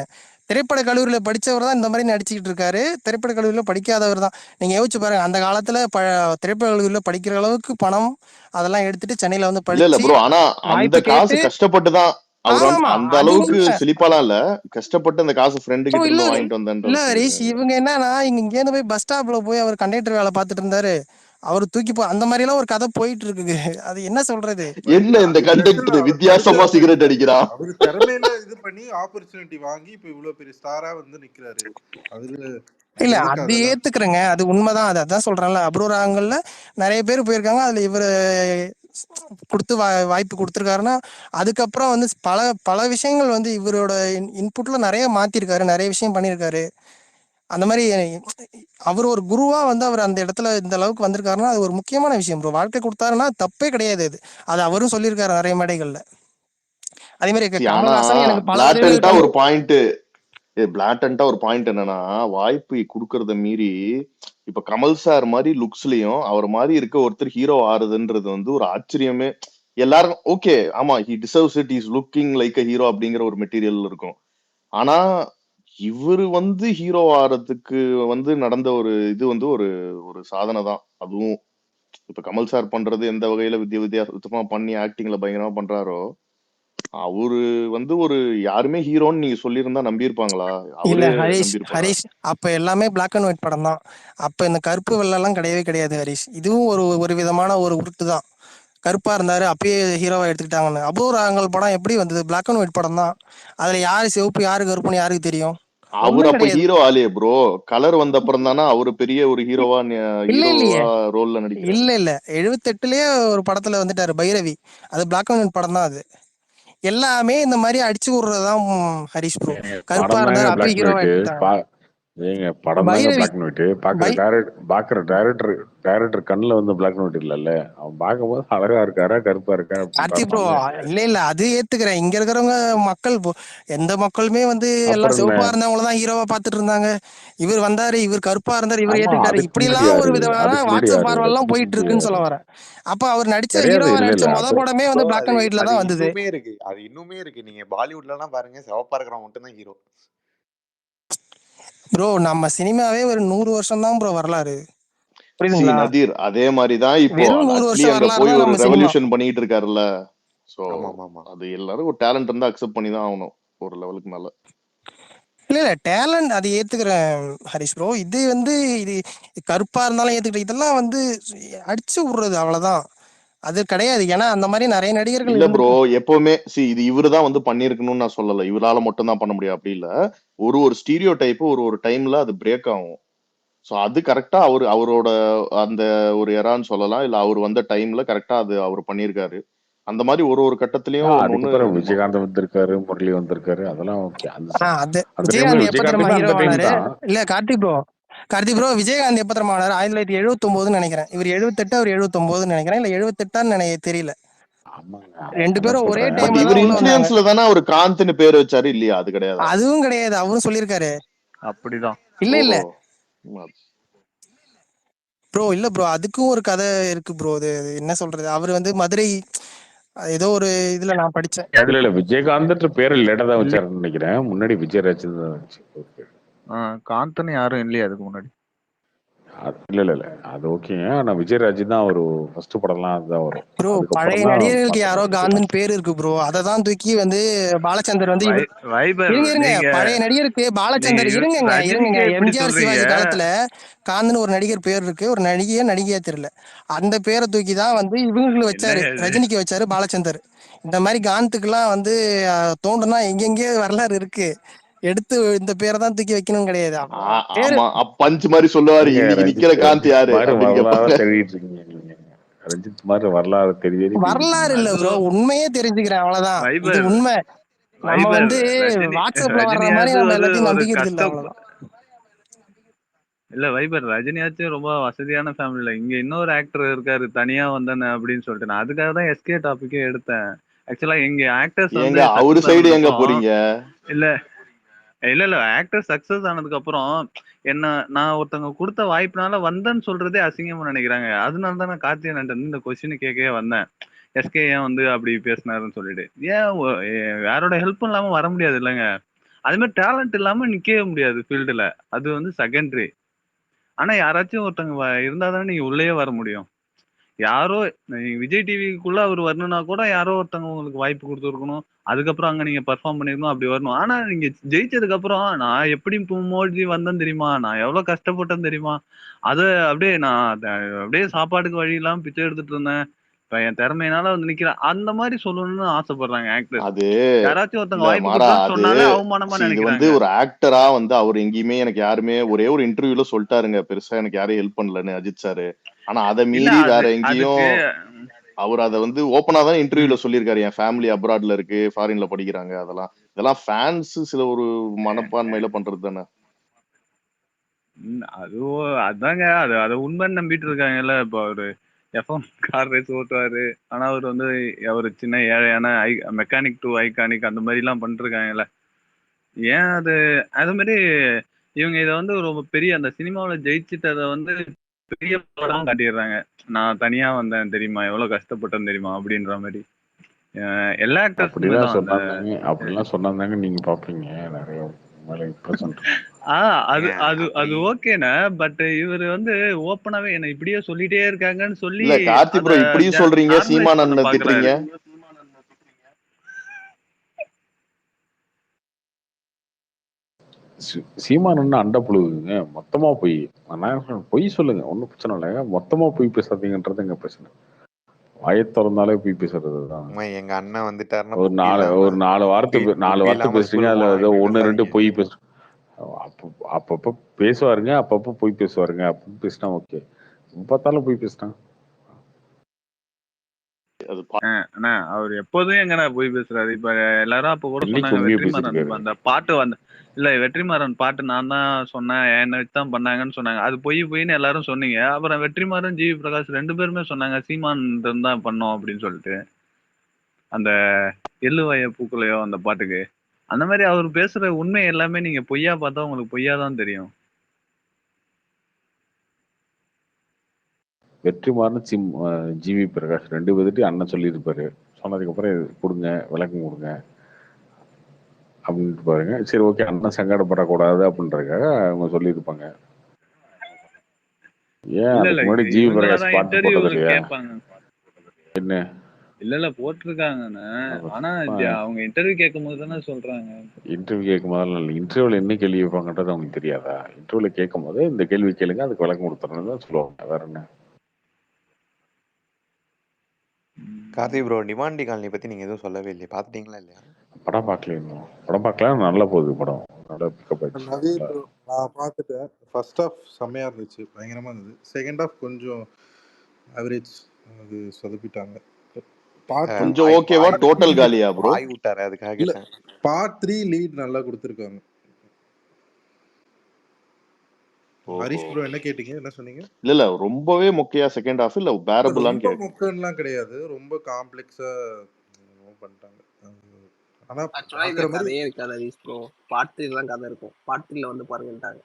திரைப்பட கல்லூரியில படிச்சவர் தான் இந்த மாதிரி நடிச்சுக்கிட்டு இருக்காரு. திரைப்பட கல்லூரியில படிக்காதவர் தான். நீங்க யோசிச்சு பாருங்க, அந்த காலத்துல திரைப்பட கல்லூரியில படிக்கிற அளவுக்கு பணம் அதெல்லாம் எடுத்துட்டு சென்னையில வந்து படிச்சு, ஆனா அந்த காசு கஷ்டப்பட்டுதான் அந்த அளவுக்கு சிலிப்பாலாம் இல்ல, கஷ்டப்பட்டு அந்த காசு ஃப்ரெண்டு கிட்ட இருந்து வாங்கிட்டு வந்தேன். இல்ல ஹரிஷ், இவங்க என்னன்னா இங்க இருந்து போய் பஸ் ஸ்டாப்ல போய் அவர் கண்டக்டர் வேலை பார்த்துட்டு இருந்தாரு, அவரு தூக்கி அந்த மாதிரி எல்லாம் ஒரு கதை போயிட்டு இருக்குது. அது என்ன சொல்றது, என்ன இந்த கண்டக்டர் வித்தியாசமா சிகரெட் அடிக்கிறா, அவரு திறமையில இது பண்ணி ஆப்பர்ச்சுனிட்டி வாங்கி இப்ப இவ்வளவு பெரிய ஸ்டாரா வந்து நிக்கிறாரு. அதுல இல்ல அது ஏத்துக்கிறேங்க, அது உண்மைதான். அதான் சொல்றேன்ல, அபூர்வங்கள்ல நிறைய பேர் போயிருக்காங்க, அதுல இவரு கொடுத்து வாய்ப்பு கொடுத்துருக்காருன்னா, அதுக்கப்புறம் வந்து பல விஷயங்கள் வந்து இவரோட இன்புட்ல நிறைய மாத்திருக்காரு, நிறைய விஷயம் பண்ணியிருக்காரு. அந்த மாதிரி அவர் ஒரு குருவா வந்து அவர் அந்த இடத்துல இந்த அளவுக்கு வந்திருக்காருன்னா அது ஒரு முக்கியமான விஷயம் ப்ரோ. வாழ்க்கை கொடுத்தாருன்னா தப்பே கிடையாது, அது அவரும் சொல்லியிருக்காரு நிறைய மேடைகள்ல. அதே மாதிரி ஒரு பாயிண்ட், பிளாட்டண்டா ஒரு பாயிண்ட் என்னன்னா, வாய்ப்பு கொடுக்கறத மீறி இப்ப கமல் சார் மாதிரி லுக்ஸ்லயும் அவர் மாதிரி இருக்க ஒருத்தர் ஹீரோ ஆறுதுன்றது வந்து ஒரு ஆச்சரியமே. எல்லாரும் ஓகே, ஆமா he deserves it, is looking like a hero அப்படிங்கிற ஒரு மெட்டீரியல் இருக்கும். ஆனா இவரு வந்து ஹீரோ ஆறதுக்கு வந்து நடந்த ஒரு இது வந்து ஒரு சாதனை தான். அதுவும் இப்ப கமல் சார் பண்றது எந்த வகையில வித்தியாசமா பண்ணி ஆக்டிங்ல பயங்கரமா பண்றாரோ, அவரு வந்து ஒரு யாருமே ஹீரோன்னு நீங்க சொல்லியிருந்தா நம்பியிருப்பாங்களா? இல்ல ஹரிஷ், அப்ப எல்லாமே பிளாக் அண்ட் ஒயிட் படம் தான். அப்ப இந்த கருப்பு வெள்ளை எல்லாம் கிடையவே கிடையாது ஹரிஷ். இதுவும் ஒரு விதமான ஒரு உருட்டு தான். கருப்பா இருந்தாரு அப்பயே ஹீரோவா எடுத்துக்கிட்டாங்கன்னு. அபூர்வங்கள் படம் எப்படி வந்தது? பிளாக் அண்ட் ஒயிட் படம் தான். அதுல யாரு சிவப்பு யாரு கருப்புன்னு யாருக்கு தெரியும்? அவர் ஒண்ணும் அப்ப கிடையாது. Hero ஆலியே bro. கலர் வந்த அப்புறம் தானே அவரு பெரிய ஒரு ஹீரோவா இல்ல இல்லையே, ரோல்ல நடிக்கிறாரு. இல்ல 78லயே ஒரு படத்துல வந்துட்டாரு பைரவி. அது பிளாக் அண்ட் ஒயிட் படம் தான் அது. எல்லாமே இந்த மாதிரி அடிச்சு விடுறதுதான் ஹரிஷ் ப்ரோ. கருப்பா படம் இருந்தாரு தாங்க அப்பயே பிளாக் அண்ட் ஹீரோவா ஒயிட். எடுத்துட்டாங்க. ஏங்க படம் தாங்க பைரவி பிளாக் அண்ட் ஒயிட். பாக்குற டைரக்டர் கண்ணுல வந்து பிளாக் அண்ட் ஒயிட் இல்லல்ல. அவன் பார்க்கும்போது அழகா இருக்காரா கருப்பா இருக்கா கார்த்தி ப்ரோ, அப்படின்னு இல்ல அது ஏத்துக்கிறேன். இங்க இருக்கிறவங்க மக்கள் எந்த மக்களுமே வந்து எல்லாம் அப்புறம் என்ன? சிவப்பா இருந்தவங்களதான் ஹீரோவா பாத்துட்டு இருந்தாங்க. இவர் வந்தாரு, இவர் கருப்பா இருந்தாரு, இவர் ஆமா, ஏத்துக்கிட்டாரு. அதுக்கு இப்படி முன்னாடி எல்லாம் ஒரு யாரு? விதமான அதுக்கு முன்னாடி வாட்ஸ்அப் யாரு? பார்வெல்லாம் அதுக்கு போயிட்டு முன்னாடி இருக்குன்னு சொல்ல யாரு? வரேன். அப்ப அவர் நடிச்ச கிடையாது. ஹீரோவா இல்ல நடிச்ச இல்ல மொத அது படமே ப்ரோ வந்து பிளாக் அது அண்ட் ஒயிட்ல அது தான் வந்தது. இன்னுமே இருக்கு, அது இன்னுமே இருக்கு. நீங்க பாலிவுட்ல எல்லாம் பாருங்க, சிவப்பா இருக்கிறவங்க மட்டும் தான் ஹீரோ. ப்ரோ நம்ம சினிமாவே ஒரு 100 வருஷம் தான் ப்ரோ வரலாறு. சி புரியுதுங்களா? நதீர் அதே மாதிரிதான் இப்போ வெறும் 100 அட்லி வருஷம் அங்க வரலாறு போய் தான் ஒரு நம்ம சினிமா. ரெவல்யூஷன் பண்ணிட்டு இருக்காருல்ல. சோ ஆமா ஆமா ஆமா. அது எல்லாரும் ஒரு டேலண்ட் இருந்தா அக்செப்ட் பண்ணி தான் ஆகணும் ஒரு லெவலுக்கு மேல. இல்ல டேலண்ட் அது ஏத்துக்கிறேன் ஹரிஷ் ப்ரோ. இது வந்து இது கருப்பா இருந்தாலும் ஏத்துக்கிட்டேன். இதெல்லாம் வந்து அடிச்சு விடுறது அவ்வளவுதான். அது கிடையாது. ஏன்னா அந்த மாதிரி நிறைய நடிகர்கள் இல்ல ப்ரோ, இருந்திருக்கு. எப்பவுமே இது இவருதான் வந்து பண்ணிருக்கணும்னு நான் சொல்லல. இவரால மட்டும் தான் பண்ண முடியும் அப்படி இல்ல. ஒரு ஸ்டீரியோ டைப் ஒரு டைம்ல அது பிரேக் ஆகும். சோ அது கரெக்டா அவரோட அந்த ஒரு எரான்னு சொல்லலாம். இல்ல அவர் வந்த டைம்ல கரெக்டா அது அவர் பண்ணியிருக்காரு. அந்த மாதிரி ஒரு கட்டத்திலயும் அதுக்கு ஒண்ணு பிறகு விஜயகாந்த் வந்திருக்காரு, முரளி வந்திருக்காரு. அதெல்லாம் ஓகே. அது அந்த டைம்ல விஜயகாந்த் எப்ப தெரியுமா விஜயகாந்துமே ஹீரோ அந்த டைம் ஆனாரு? தான். இல்ல கார்த்தி ப்ரோ விஜயகாந்த் எப்ப தெரியுமா ஆனாரு? 1979 நினைக்கிறேன். இவர் 78 அவர் 79 நினைக்கிறேன். இல்ல 78 எனக்கு தெரியல. ஆமாங்க, ரெண்டு அதான் பேரும் ஒரே சொல்றேன். பட் டைம்ல இவர் தான் உள்ள வந்தாங்க. இன்ஃபுளுன்ஸ்ல தானே அவர் காந்த்னு பேர் வச்சாரு இல்லையா? அது கிடையாதா? அதுவும் கிடையாது, அவரும் சொல்லியிருக்காரு. அப்படிதான். இல்ல இல்ல ஓஹோ. ப்ரோ, இல்ல ப்ரோ, அதுக்கும் ஒரு கதை இருக்கு ப்ரோ. அது என்ன சொல்றது, அவர் வந்து மதுரை ஏதோ ஒரு இதுல நான் படிச்சேன். இல்ல விஜயகாந்த் பேரை லேட்டா தான் வச்சாருன்னு நினைக்கிறேன். முன்னாடி விஜயராஜ் தான் வந்துச்சு. ஓகே. காந்தன் யாரும் இல்லையா அதுக்கு முன்னாடி? இல்ல அது ஓகேங்க. ஆனா விஜயராஜ் தான் ஒரு ஃபர்ஸ்ட் படம்லாம் அதுதான் வரும். ப்ரோ பழைய அதுக்கப்புறம் தான் நடிகர்களுக்கு மத்த யாரோ படம் காந்தன் பேர் இருக்கு ப்ரோ. அதை தான் தூக்கி வந்து பாலச்சந்தர் வந்து இவர் வைபர் இருங்க நீங்க பழைய நடிகருக்கு பாலச்சந்தர் இருங்கங்க ரஜினிக்கே எப்படி எம்ஜிஆர் சொல்றீங்க? சிவாஜி காலத்துல காந்தன் ஒரு நடிகர் பேர் இருக்கு. ஒரு நடிகையா தெரியல. அந்த பேரை தூக்கி தான் வந்து இவங்களுக்கு வச்சாரு, என்னங்க இது? ரஜினிக்கு வச்சாரு பாலச்சந்தர். இந்த மாதிரி காந்தத்துக்குலாம் வந்து தோண்டுனா எங்கெங்கே வரலாறு இருக்கு. எடுத்து இந்த பேரை தான் தூக்கி வைக்கணும் கிடையாது. பேரு ஆமா, பஞ்ச் மாதிரி சொல்லுவாரு. நீங்க இன்னைக்கு நிக்கிற காந்த் ரஞ்சித் யாரு மாதிரி அப்படின்னு வரலாறு கேட்பாங்க. தெரிவிட்டு இருக்கீங்க நீங்க. ரஞ்சித் மாதிரி வரலாறு தெரிவிட்டு வரலாறு இருக்கீங்க. இல்ல ப்ரோ, உண்மையே தெரிஞ்சுக்கிறேன் அவ்வளவுதான். இது வைபர் உண்மை. நம்ம வந்து ரஜினி வாட்ஸ்அப்ல வர்ற மாதிரி ரஜினியாவது நம்ம ஒரு எல்லாத்தையும் ஒரு நம்பிக்கிறது இல்ல, கஷ்டம். அவ்வளவுதான். இல்ல வைபர் ரஜினியாச்சும் ரொம்ப வசதியான ஃபேமிலில. இங்க இன்னொரு ஆக்டர் இருக்காரு தனியா வந்தானே அப்படின்னு சொல்லிட்டு நான் அதுக்காக தான் எஸ்கே டாபிக்கே எடுத்தேன். ஆக்சுவலா எங்க ஆக்டர்ஸ் வந்து ஏங்க அவரு சக்சஸ் சைடு ஆனதுக்கு எங்க அப்புறம் போறீங்க? இல்ல இல்ல ஆக்டர் சக்சஸ் ஆனதுக்கு அப்புறம் என்ன நான் ஒருத்தவங்க கொடுத்த வாய்ப்புனால வந்தேன்னு சொல்றதே அசிங்கமா நினைக்கிறாங்க. அதனால தான் நான் கார்த்திகேயன் இந்த கொஸ்டின் கேட்கவே வந்தேன். எஸ்கே ஏன் வந்து அப்படி பேசினாருன்னு சொல்லிட்டு. யாரோட ஹெல்ப்பும் இல்லாம வர முடியாது இல்லைங்க. அது மாதிரி டேலண்ட் இல்லாம நிக்கவே முடியாது ஃபீல்டுல. அது வந்து செகண்டரி. ஆனா யாராச்சும் ஒருத்தவங்க இருந்தா தானே நீங்க உள்ளேயே வர முடியும். யாரோ விஜய் டிவிக்குள்ள அவர் வரணும்னா கூட யாரோ ஒருத்தவங்க உங்களுக்கு வாய்ப்பு கொடுத்துருக்கணும். அதுக்கப்புறம் அங்க நீங்க பெர்ஃபார்ம் பண்ணிருக்கணும், அப்படி வரணும். ஆனா நீங்க ஜெயிச்சதுக்கு அப்புறம் நான் எப்படி மோடி வந்தேன் தெரியுமா, நான் எவ்வளவு கஷ்டப்பட்டேன் தெரியுமா, அது அப்படியே நான் அப்படியே சாப்பாட்டுக்கு வழி இல்லாம பிச்சை எடுத்துட்டு இருந்தேன், இப்ப என் திறமையினால வந்து நிக்கிறேன், அந்த மாதிரி சொல்லணும்னு ஆசைப்படுறாங்க ஆக்டர்ஸ். அது யாராச்சும் ஒருத்தவங்க இல்ல வாய்ப்பு மாறா, கொடுத்தான்னு அது சொன்னாலே அவமானமா இது வந்து நினைக்கிறாங்க. ஒரு ஆக்டரா வந்து அவர் எங்கேயுமே எனக்கு யாருமே ஒரே ஒரு இன்டர்வியூல சொல்லிட்டாருங்க, பெருசா எனக்கு யாரும் ஹெல்ப் பண்ணலன்னு அஜித் சாரு. ஆனா அதை இல்ல மீறி வேற அதுக்கு எங்கேயும் அவர் அதை வந்து ஓப்பனா தான் இன்டர்வியூல சொல்லியிருக்காரு. என் ஃபேமிலி அப்ராட்ல இருக்கு, ஃபாரின்ல படிக்கிறாங்க. இதெல்லாம் ஃபேன்ஸ் சில ஒரு மனப்பான்மையில பண்றது தானே. அதாங்க அது அதை உண்மைன்னு நம்பிட்டு இருக்காங்கல்ல. இப்போ அவரு எஃப்எம் கார் ரேஸ் ஓட்டுவாரு. ஆனா அவர் வந்து ஒரு சின்ன ஏழையான மெக்கானிக் டு ஐகானிக் அந்த மாதிரி எல்லாம் பண்ணிருக்காங்கல்ல. ஏன் அது அது மாதிரி இவங்க இதை வந்து ஒரு பெரிய அந்த சினிமாவில் ஜெயிச்சுட்டதை வந்து பெரிய படம் காட்டிடுறாங்க. நான் தனியா வந்தேன் தெரியுமா, எவ்வளவு கஷ்டப்பட்டேன் தெரியுமா அப்படின்ற மாதிரி. எல்லா ஆக்டர்ஸுமே தான் அந்த அப்படிலாம் சொன்னாங்க நீங்க பாப்பீங்க நிறைய மேல பிரசன்ட். அது அது அது ஓகேண்ணா. பட் இவர் வந்து ஓப்பனாவே என்ன இப்படியே சொல்லிட்டே இருக்காங்கன்னு சொல்லி இல்ல கார்த்தி ப்ரோ இப்படியும் சொல்றீங்க, சீமானன் திட்டுறீங்க. சீமானன் அண்ட புழுகுங்க மொத்தமா போய் பொய் சொல்லுங்க, ஒன்றும் பிரச்சனை இல்லைங்க. மொத்தமா போய் பேசாதீங்கன்றது எங்க பிரச்சனை. வாயை திறந்தாலே போய் பேசுறது தான். அம்மா எங்க அண்ணன் வந்துட்டாருன்னா ஒரு புக்கு நாலு இல்லாம ஒரு 4 வார்த்தை புக்கு 4 புக்கு வார்த்தை இல்லாம பேசுறீங்க. ஸ்கூலுக்கு அதுல போவான் ஏதோ இப்படி 1 2 பேசாதீங்க. பொய் பேசு. அப்பப்போ பேசுவாருங்க, அப்பப்போ பொய் பேசுவாருங்க அப்படின்னு பேசினா ஓகே. பார்த்தாலும் பொய் பேசிட்டான். அது அண்ணா அவர் எப்போதும் எங்கண்ணா போய் பேசுறாரு. இப்ப எல்லாரும் அப்ப கூட இன்னைக்கு சொன்னாங்க உண்மையை வெற்றிமாறன் பேசிருக்காரு. அந்த பாட்டு வந்து இல்ல வெற்றிமாறன் பாட்டு நான் தான் சொன்னேன், என்னை வச்சு தான் பண்ணாங்கன்னு சொன்னாங்க. அது பொய்ன்னு எல்லாரும் சொன்னீங்க. அப்புறம் வெற்றிமாறன் ஜிவி பிரகாஷ் 2 பேருமே சொன்னாங்க சீமான் தான் பண்ணோம் அப்படின்னு சொல்லிட்டு அந்த எள்ளுவய பூக்குலையோ அந்த பாட்டுக்கு. அந்த மாதிரி அவர் பேசுற உண்மை எல்லாமே நீங்க பொய்யா பார்த்தா உங்களுக்கு பொய்யா தான் தெரியும். வெற்றிமாறன் ஜிவி பிரகாஷ் 2 பேர்கிட்டையும் அண்ணன் சொல்லியிருப்பாரு. சொன்னதுக்கப்புறம் கொடுங்க, விளக்கம் கொடுங்க அப்படின்ட்டு பாருங்க. சரி ஓகே, அண்ணன் சங்கடப்படக்கூடாது அப்படின்றதுக்காக அவங்க சொல்லியிருப்பாங்க. ஏன் இல்ல அதுக்கு இல்ல முன்னாடி ஜிவி பிரகாஷ் இவங்களதான் பாட்டு இன்டர்வியூ போட்டது இல்லையா? கேட்பாங்க. என்ன இல்ல போட்டிருக்காங்கண்ணே. ஆனா அவங்க இன்டர்வியூ கேட்கும் போது தானே சொல்றாங்க. இன்டர்வியூ கேட்கும் போதெல்லாம் இல்லை, இன்டர்வியூல என்ன கேள்வி வைப்பாங்கன்றது அவங்களுக்கு தெரியாதா? இன்டர்வியூல கேட்கும் போது இந்த கேள்வி கேளுங்க, அதுக்கு விளக்கம் கொடுத்துறேன்னு தான் சொல்லுவாங்க. வேற என்ன? கார்த்தி ப்ரோ டிமாண்டி காலனி பத்தி நீங்க எதுவும் சொல்லவே இல்லையா? பாத்துட்டீங்களா இல்லையா? படம் பார்க்கல இன்னும். படம் பார்க்கலாம், நல்லா போகுது படம். நல்லா பிக்கப் ஆயிடுச்சு. நவி ப்ரோ நான் பார்த்துட்டேன். ஃபர்ஸ்ட் ஹாஃப் செம்மையா இருந்துச்சு, பயங்கரமா இருந்தது. செகண்ட் ஹாஃப் கொஞ்சம் ஆவரேஜ், அது சொதப்பிட்டாங்க. பார்ட் கொஞ்சம் ஓகேவா டோட்டல் காலியா ப்ரோ? வாய் விட்டாரு அதுக்காக இல்ல, கேட்டேன். பார்ட் 3 லீட் நல்லா கொடுத்துருக்காங்க. ஹரிஷ் ப்ரோ என்ன கேட்டீங்க, என்ன சொன்னீங்க? இல்ல ரொம்பவே மொக்கையா செகண்ட் ஹாஃப் இல்ல பேரபிளான்னு ரொம்ப கேட்டேன். மொக்கன்லாம் கிடையாது, ரொம்ப காம்ப்ளெக்ஸா பண்ணிட்டாங்க. ஆனா ஆக்சுவலா இதுல பாக்குற மாதிரி கதையே இருக்காது ஹரிஷ் ப்ரோ. பார்ட் 3 தான் கதை இருக்கும். பார்ட் 3ல வந்து பாருங்கன்ட்டாங்க.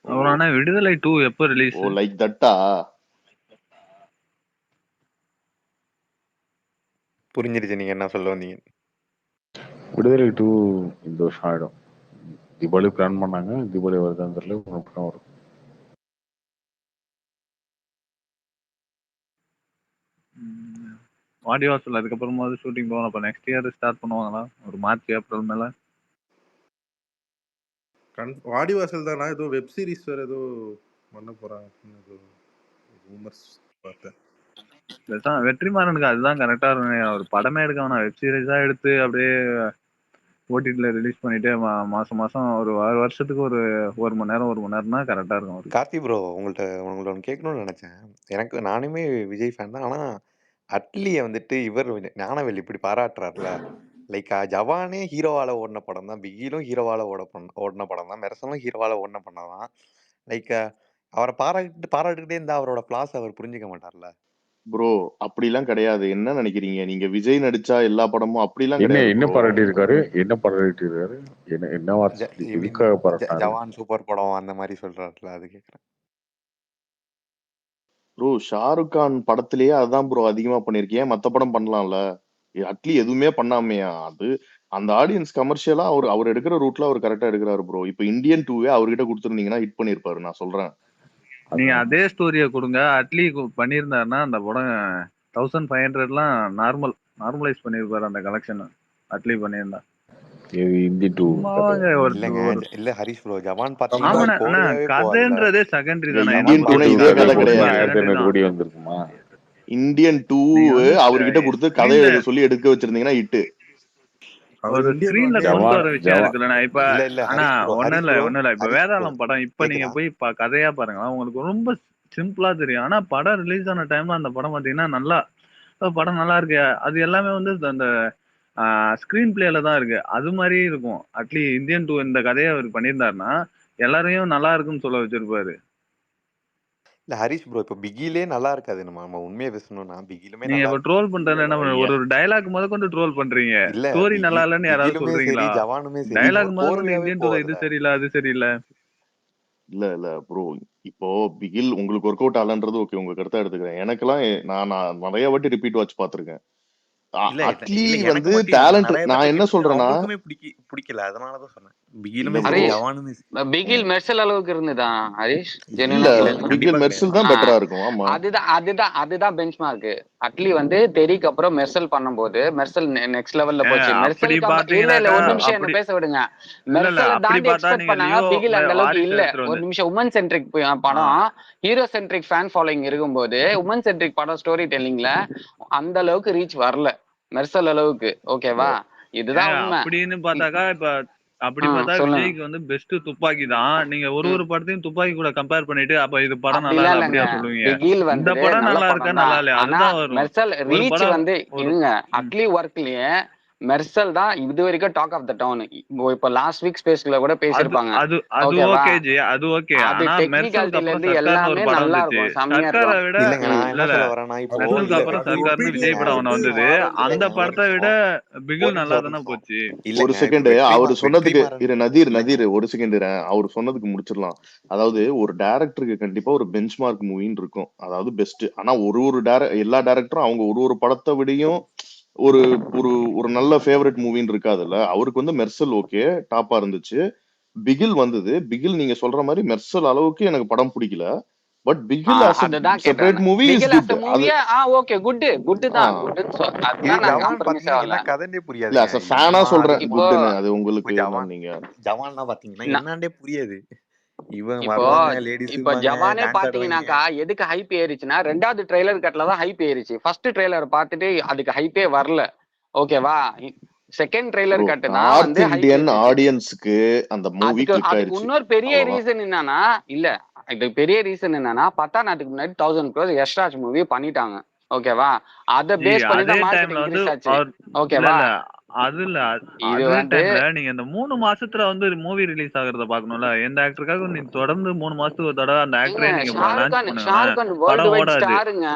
அப்புறம் ஆனா விடுதலை 2 எப்போ ரிலீஸ்? ஓ லைக் தட்டா? புரிஞ்சிருச்சு நீங்க என்ன சொல்ல வந்தீங்க. விடுதலை 2 இந்த வருஷம் ஆயிடும். தீபாவளி பிளான் பண்ணாங்க, தீபாவளி வருதான்னு தெரியல, அப்புறம் வரும். வாடிவாசல் அதுக்கப்புறமா ஷூட்டிங் போகணும். அப்ப நெக்ஸ்ட் இயர் ஸ்டார்ட் பண்ணுவாங்களா? ஒரு மார்ச் ஏப்ரல் மேல. வாடிவாசல் தானா? ஏதோ வெப் சீரிஸ் வேற ஏதோ பண்ண போறாங்க, ரூமர்ஸ் பார்த்தேன். வெற்றிமாறனுக்கு அதுதான் கரெக்டா இருக்கும். ஒரு படமே எடுக்க வேணாம், வெப் சீரிஸா எடுத்து அப்படியே ஓடிடில ரிலீஸ் பண்ணிட்டு மாசம் மாசம் ஒரு வருஷத்துக்கு ஒரு மணி நேரம்னா கரெக்டா இருக்கும் அவருக்கு. கார்த்தி ப்ரோ உங்கள்ட்ட ஒன்று கேட்கணும்னு நினைச்சேன். எனக்கு நானுமே விஜய் ஃபேன் தான். ஆனா அட்லியை வந்துட்டு இவர் ஞானவேல் இப்படி பாராட்டுறாருல. லைக் ஜவானே ஹீரோவால ஓடின படம் தான், பிகிலும் ஹீரோவால ஓடின படம் தான், மெர்சலும் ஹீரோவால ஓடின படம் தான். லைக் அவரை பாராட்டுக்கிட்டே இருந்தா அவரோட பிளாஸ் அவர் புரிஞ்சுக்க மாட்டார்ல. ப்ரோ அப்படிலாம் கிடையாது. என்ன நினைக்கிறீங்க நீங்க? விஜய் நடிச்சா எல்லா படமும் அப்படிலாம் என்ன கிடையாது என்ன ப்ரோ. பாராட்டி இருக்காரு? என்ன பாராட்டி இருக்காரு? என்ன வார்த்தை எதுக்காக பாராட்டினாரு? ஜவான் சூப்பர் படம் அந்த மாதிரி சொல்றாருல, அது கேக்குறேன். ப்ரோ ஷாருக் கான் படத்திலேயே அதான் ப்ரோ அதிகமா பண்ணிருக்கேன். மத்த படம் பண்ணலாம்ல. அட்லி எதுவுமே பண்ணாமையா? அது அந்த ஆடியன்ஸ் கமர்ஷியலா அவர் எடுக்கிற ரூட்ல அவர் கரெக்டா எடுக்கிறாரு ப்ரோ. இப்ப இந்தியன் 2 அவர்கிட்ட கொடுத்துருந்தீங்கன்னா ஹிட் பண்ணிருப்பாரு, நான் சொல்றேன். நீங்க அதே ஸ்டோரிய கொடுங்க. அட்லி பண்ணியிருந்தாருன்னா அந்த படம் 1500 நார்மலைஸ் பண்ணிருப்பாரு அந்த கலெக்ஷன். அட்லி பண்ணியிருந்தா இந்தி 2 இல்ல ஹரிஷ் ப்ரோ, ஜவான் பாத்தீங்கன்னா கதைன்றதே செகண்டரி தானே. இந்தியன் 2 இதே கதை கிடையாது. 1500 கோடி வந்திருக்குமா? இந்தியன் 2 அவர்கிட்ட கொடுத்து கதை எழுத சொல்லி எடுக்க வச்சிருந்தீங்கன்னா ஹிட். ஒரு ஸ்கிரீன்ல கொண்டு வர விஷயம் இருக்குல்ல. இப்ப ஆனா ஒண்ணும் இல்ல இப்ப வேதாளம் படம் இப்ப நீங்க போய் கதையா பாருங்க, உங்களுக்கு ரொம்ப சிம்பிளா தெரியும். ஆனா படம் ரிலீஸ் ஆன டைம்ல அந்த படம் பாத்தீங்கன்னா படம் நல்லா இருக்கு. அது எல்லாமே வந்து அந்த ஸ்கிரீன் பிளேல தான் இருக்கு. அது மாதிரி இருக்கும். அட்லி இந்தியன் 2 இந்த கதையை அவர் பண்ணியிருந்தாருன்னா எல்லாரையும் நல்லா இருக்குன்னு சொல்ல வச்சிருப்பாரு. இல்ல ஹரிஷ் ப்ரோ, இப்ப பிகிலே நல்லா இருக்காது. நம்ம உண்மையை பேசணும்னா பிகிலுமே நீங்க இப்ப ட்ரோல் பண்றது என்ன? ஒரு டயலாக் முத கொண்டு ட்ரோல் பண்றீங்க. ஸ்டோரி நல்லா இல்லன்னு யாராவது சொல்றீங்களா? ஜவானுமே சரி, டயலாக் முத கொண்டு இந்தியன் 2 இது சரியில்லை அது சரியில்லை. இல்ல ப்ரோ, இப்போ பிகில் உங்களுக்கு ஒர்க் அவுட் ஆகலன்றது ஓகே, உங்க கருத்தா எடுத்துக்கிறேன். எனக்கெல்லாம் நான் நிறைய வாட்டி ரிப்பீட் வாட்ச் பாத்துருக்கேன். அட்லி வந்து டேலண்ட். நான் என்ன சொல்றேன்னா பிடிக்கல, அதனாலதான் சொன்னேன். பிகிலுமே இல்ல சரி ப்ரோ. ஜவானுமே பிகில் மெர்சல் அளவுக்கு இருந்துதா ஹரிஷ்? இல்ல ஜெனுவனா சொல்லுங்க. பிகில் கண்டிப்பா மெர்சல் கிடையாது. தான் பெட்டரா இருக்கும். ஆமா அதுதான் பெஞ்ச் மார்க். அட்லி வந்து தெரிக்கு அப்புறம் மெர்சல் பண்ணும்போது மெர்சல் நெக்ஸ்ட் லெவல்ல போச்சு. அப்படி மெர்சலுக்கு இல்ல பாத்தீங்கன்னாக்கா ஒரு நிமிஷம் என்ன அப்படி பேச விடுங்க. இல்ல மெர்சலை அப்படி தாண்டி பார்த்தா எக்ஸ்பெக்ட் நீங்க பண்ணாங்க. லியோ பிகில் அந்த அளவுக்கு வாரிசு இல்ல. எடுத்துட்டு ஒரு வந்து நிமிஷம் உமன் சென்ட்ரிக் படம், ஹீரோ சென்ட்ரிக் ஃபேன் ஃபாலோயிங் இருக்கும்போது உமன் சென்ட்ரிக் படம் ஸ்டோரி டெல்லிங்ல அந்த அளவுக்கு ரீச் வரல மெர்சல் அளவுக்கு. ஓகேவா? இதுதான் உண்மை. அப்படின்னு பார்த்தாக்கா இப்ப அப்படி பார்த்தா சொல்லுங்க. விஜய்க்கு வந்து பெஸ்ட் துப்பாக்கி தான். நீங்க ஒரு படத்தையும் துப்பாக்கி கூட கம்பேர் பண்ணிட்டு அப்ப இது படம் நல்லா அப்படிலாம் இல்ல இல்லைங்க. அப்படியா சொல்லுவீங்க? பிகில் இந்த வந்துட்டு படம் நல்ல நல்லா இருக்கா படம் நல்லா தான். இல்லையா ஆனா அதுதான் வரும். மெர்சல் ஒரு ரீச் படம் வந்து ஒரு இருங்க. அட்லி ஒர்க்லயே மெர்சல் தான் இது வரைக்கும் டாக் ஆஃப் த டவுன். இப்போ லாஸ்ட் வீக் ஸ்பேஸ்ல கூட அது பேசியிருப்பாங்க. அது அது ஓகேவா? ஓகே ஜி, அது ஓகே. அது ஆனா மெர்சலுக்கு டெக்னிக்காலிட்டில அப்புறம் இருந்து சர்க்கார்னு ஒரு எல்லாமே படம் நல்லா வந்துச்சு. இருக்கும், செம்மையா சர்க்காரை இருக்கும். விட இல்லைங்க நான் இல்ல என்ன இல்ல சொல்ல வரேன்னா இப்போ மெர்சலுக்கு இல்ல அப்புறம் அது சர்க்கார்னு விஜய் இல்லைங்க படம் ஒண்ணு வந்தது. அந்த இல்லைங்க ஒரு படத்தை விட நிமிஷம் பிகில் நல்லா தானே போச்சு. ஒரு இல்லைங்க இப்போ செகண்ட் அவர் சொன்னதுக்கு வெற்றிமாறன் இரு நதீர் ஒரு செகண்ட் அவர் சொன்னதுக்கு முடிச்சிடலாம். அதாவது ஒரு டைரக்டருக்கு கண்டிப்பா ஒரு பெஞ்ச் மார்க் மூவின்னு இருக்கும், அதாவது பெஸ்ட். ஆனா எல்லா டைரக்டரும் அவங்க ஒரு படத்தை விடையும் ஒரு ஒரு ஒரு நல்ல ஃபேவரட் மூவின்னு இருக்காதுல்ல. அவருக்கு வந்து மெர்சல் ஓகே டாப்பா இருந்துச்சு. பிகில் வந்தது. பிகில் நீங்க சொல்ற மாதிரி மெர்சல் அளவுக்கு எனக்கு படம் பிடிக்கல. பட் பிகில் ஆஸ் அதுதான் செப்பரேட் கேட்டேன். Movie is Bigil good. As அது மூவியா ஓகே குட் தான். இது அதுதான் நான் ஜவான் காம்ப்ரமைஸ் பாத்தீங்கன்னா ஆகல. என்ன கதைன்னே இல்ல புரியாதுங்க. as a ஃபேனா இவன் சொல்றேன் அதுக்கு இப்போ குட்னு. அது உங்களுக்கு இப்போ என்ன நீங்க ஜவான்னா பாத்தீங்கன்னா என்னன்னே புரியாது. இவன் இப்போ வருவாங்க இப்போ லேடிஸ்பாங்க ஜவானே டான்ஸ் ஆடுவாங்க. பாத்தீங்கன்னாக்கா எதுக்கு ஹைப் ஏறிச்சுன்னா ரெண்டாவது ட்ரெய்லர் கட்ல தான் ஹைப் ஏறிச்சு. ஃபர்ஸ்ட் ட்ரெய்லர் பார்த்துட்டு அதுக்கு ஹைப்பே வரல. ஓகேவா? செகண்ட் ட்ரெய்லர் கட்டு தான் நார்த் வந்து ஹைப் இந்தியன் ஏறிச்சு. ஆடியன்ஸ்க்கு அந்த மூவி அதுக்கு கிளிக் அதுக்கு ஆயிருச்சு. இன்னொரு பெரிய அவ்வளவுதான். ரீசன் என்னன்னா இல்ல இது பெரிய ரீசன் என்னன்னா 10 முன்னாடி 1000 crores யஷ்ராஜ் மூவி பண்ணிட்டாங்க. ஓகேவா? அத ஜி பேஸ் பண்ணி அதே தான் மார்க்கெட் டைம்ல வந்து இன்க்ரீஸ் ஆச்சு. அவர் இல்ல ஓகேவா? இல்ல அது இல்ல இது அதே வந்து டைம்ல நீங்க இந்த 3 மாசத்துல வந்து மூவி ரிலீஸ் ஆகுறத பாக்கணும்ல. எந்த ஆக்டருக்காக நீங்க தொடர்ந்து 3 மாசத்துக்கு ஒரு தடவை அந்த ஆக்டரே நீங்க லான்ச் பண்ணுங்களேன், ஷாருக்கான் வேர்ல்டு படம் வைட் ஓடாது. ஸ்டாருங்க.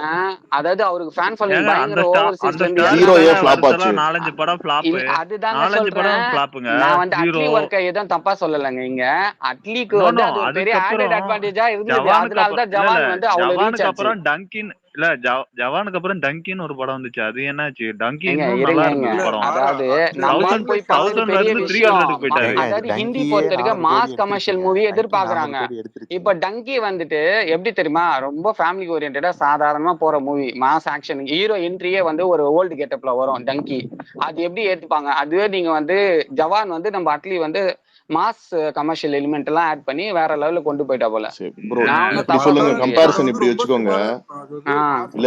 அதாவது அவருக்கு ஃபேன் ஃபாலோயிங் ஏங்க பயங்கர அந்த ஓவர்சீஸ்ல இருந்து ஸ்டாருக்கு ஹீரோயே தானே ஃபிளாப் ஆச்சு. வருஷத்துல 4-5 படம் ஃபிளாப்பு, அதுதாங்க 4-5 சொல்றேன். படம் ஃபிளாப்புங்க. நான் வந்து அட்லி ஹீரோ ஒர்க்கை எதுவும் தப்பா சொல்லலைங்க. இங்க அட்லிக்கு நோ வந்து நோ அது ஒரு பெரிய ஆடட் அதுக்கப்புறம் அட்வான்டேஜா இருந்தது. ஜவானுக்கு அப்புறம் அதனாலதான் ஜவான் வந்து அவ்வளவு ரீச் ஜவானுக்கு ஆச்சு. அப்புறம் டங்கின் இல்ல ஜவானுக்கு அப்புறம் டங்கின்னு ஒரு படம் வந்துச்சு. அது என்னாச்சு? டங்கி ஏங்க இன்னும் நல்லா இருங்க இருந்தது படம். அதாவது நம்ம போய் பார்த்தது 1000ல பெரிய இருந்து விஷயம். 300க்கு போயிட்டாரு. ஏங்க அதாவது ஹிந்தி டங்கியே பொறுத்த வரைக்கும் 400 கோடி மாஸ் கமர்ஷியல் எடுத்துருச்சுங்க. மூவி டங்கி 400 எதிர்பார்க்கறாங்க. கோடி எடுத்துருச்சுங்க. இப்ப டங்கி வந்துட்டு எப்படி தெரியுமா? ரொம்ப ஃபேமிலி ஓரியன்டா சாதாரணமா போற மூவி, மாஸ் ஆக்ஷன். ஹீரோ என்ட்ரியே வந்து ஒரு ஓல்டு கெட்டப்ல வரும் டங்கி. அது எப்படி ஏத்துப்பாங்க? அதுவே நீங்க வந்து ஜவான் வந்து நம்ம அட்லி வந்து மாஸ் கமர்ஷியல் எலிமெண்ட் எல்லாம் ஆட் பண்ணி வேற லெவல்ல கொண்டு போயிட்டா போல. ப்ரோ நான் இப்படி ஒன்னும் தப்பா சொல்லுங்க, சொல்லலையே. கம்பேரிசன் இப்படி வச்சுக்கோங்க.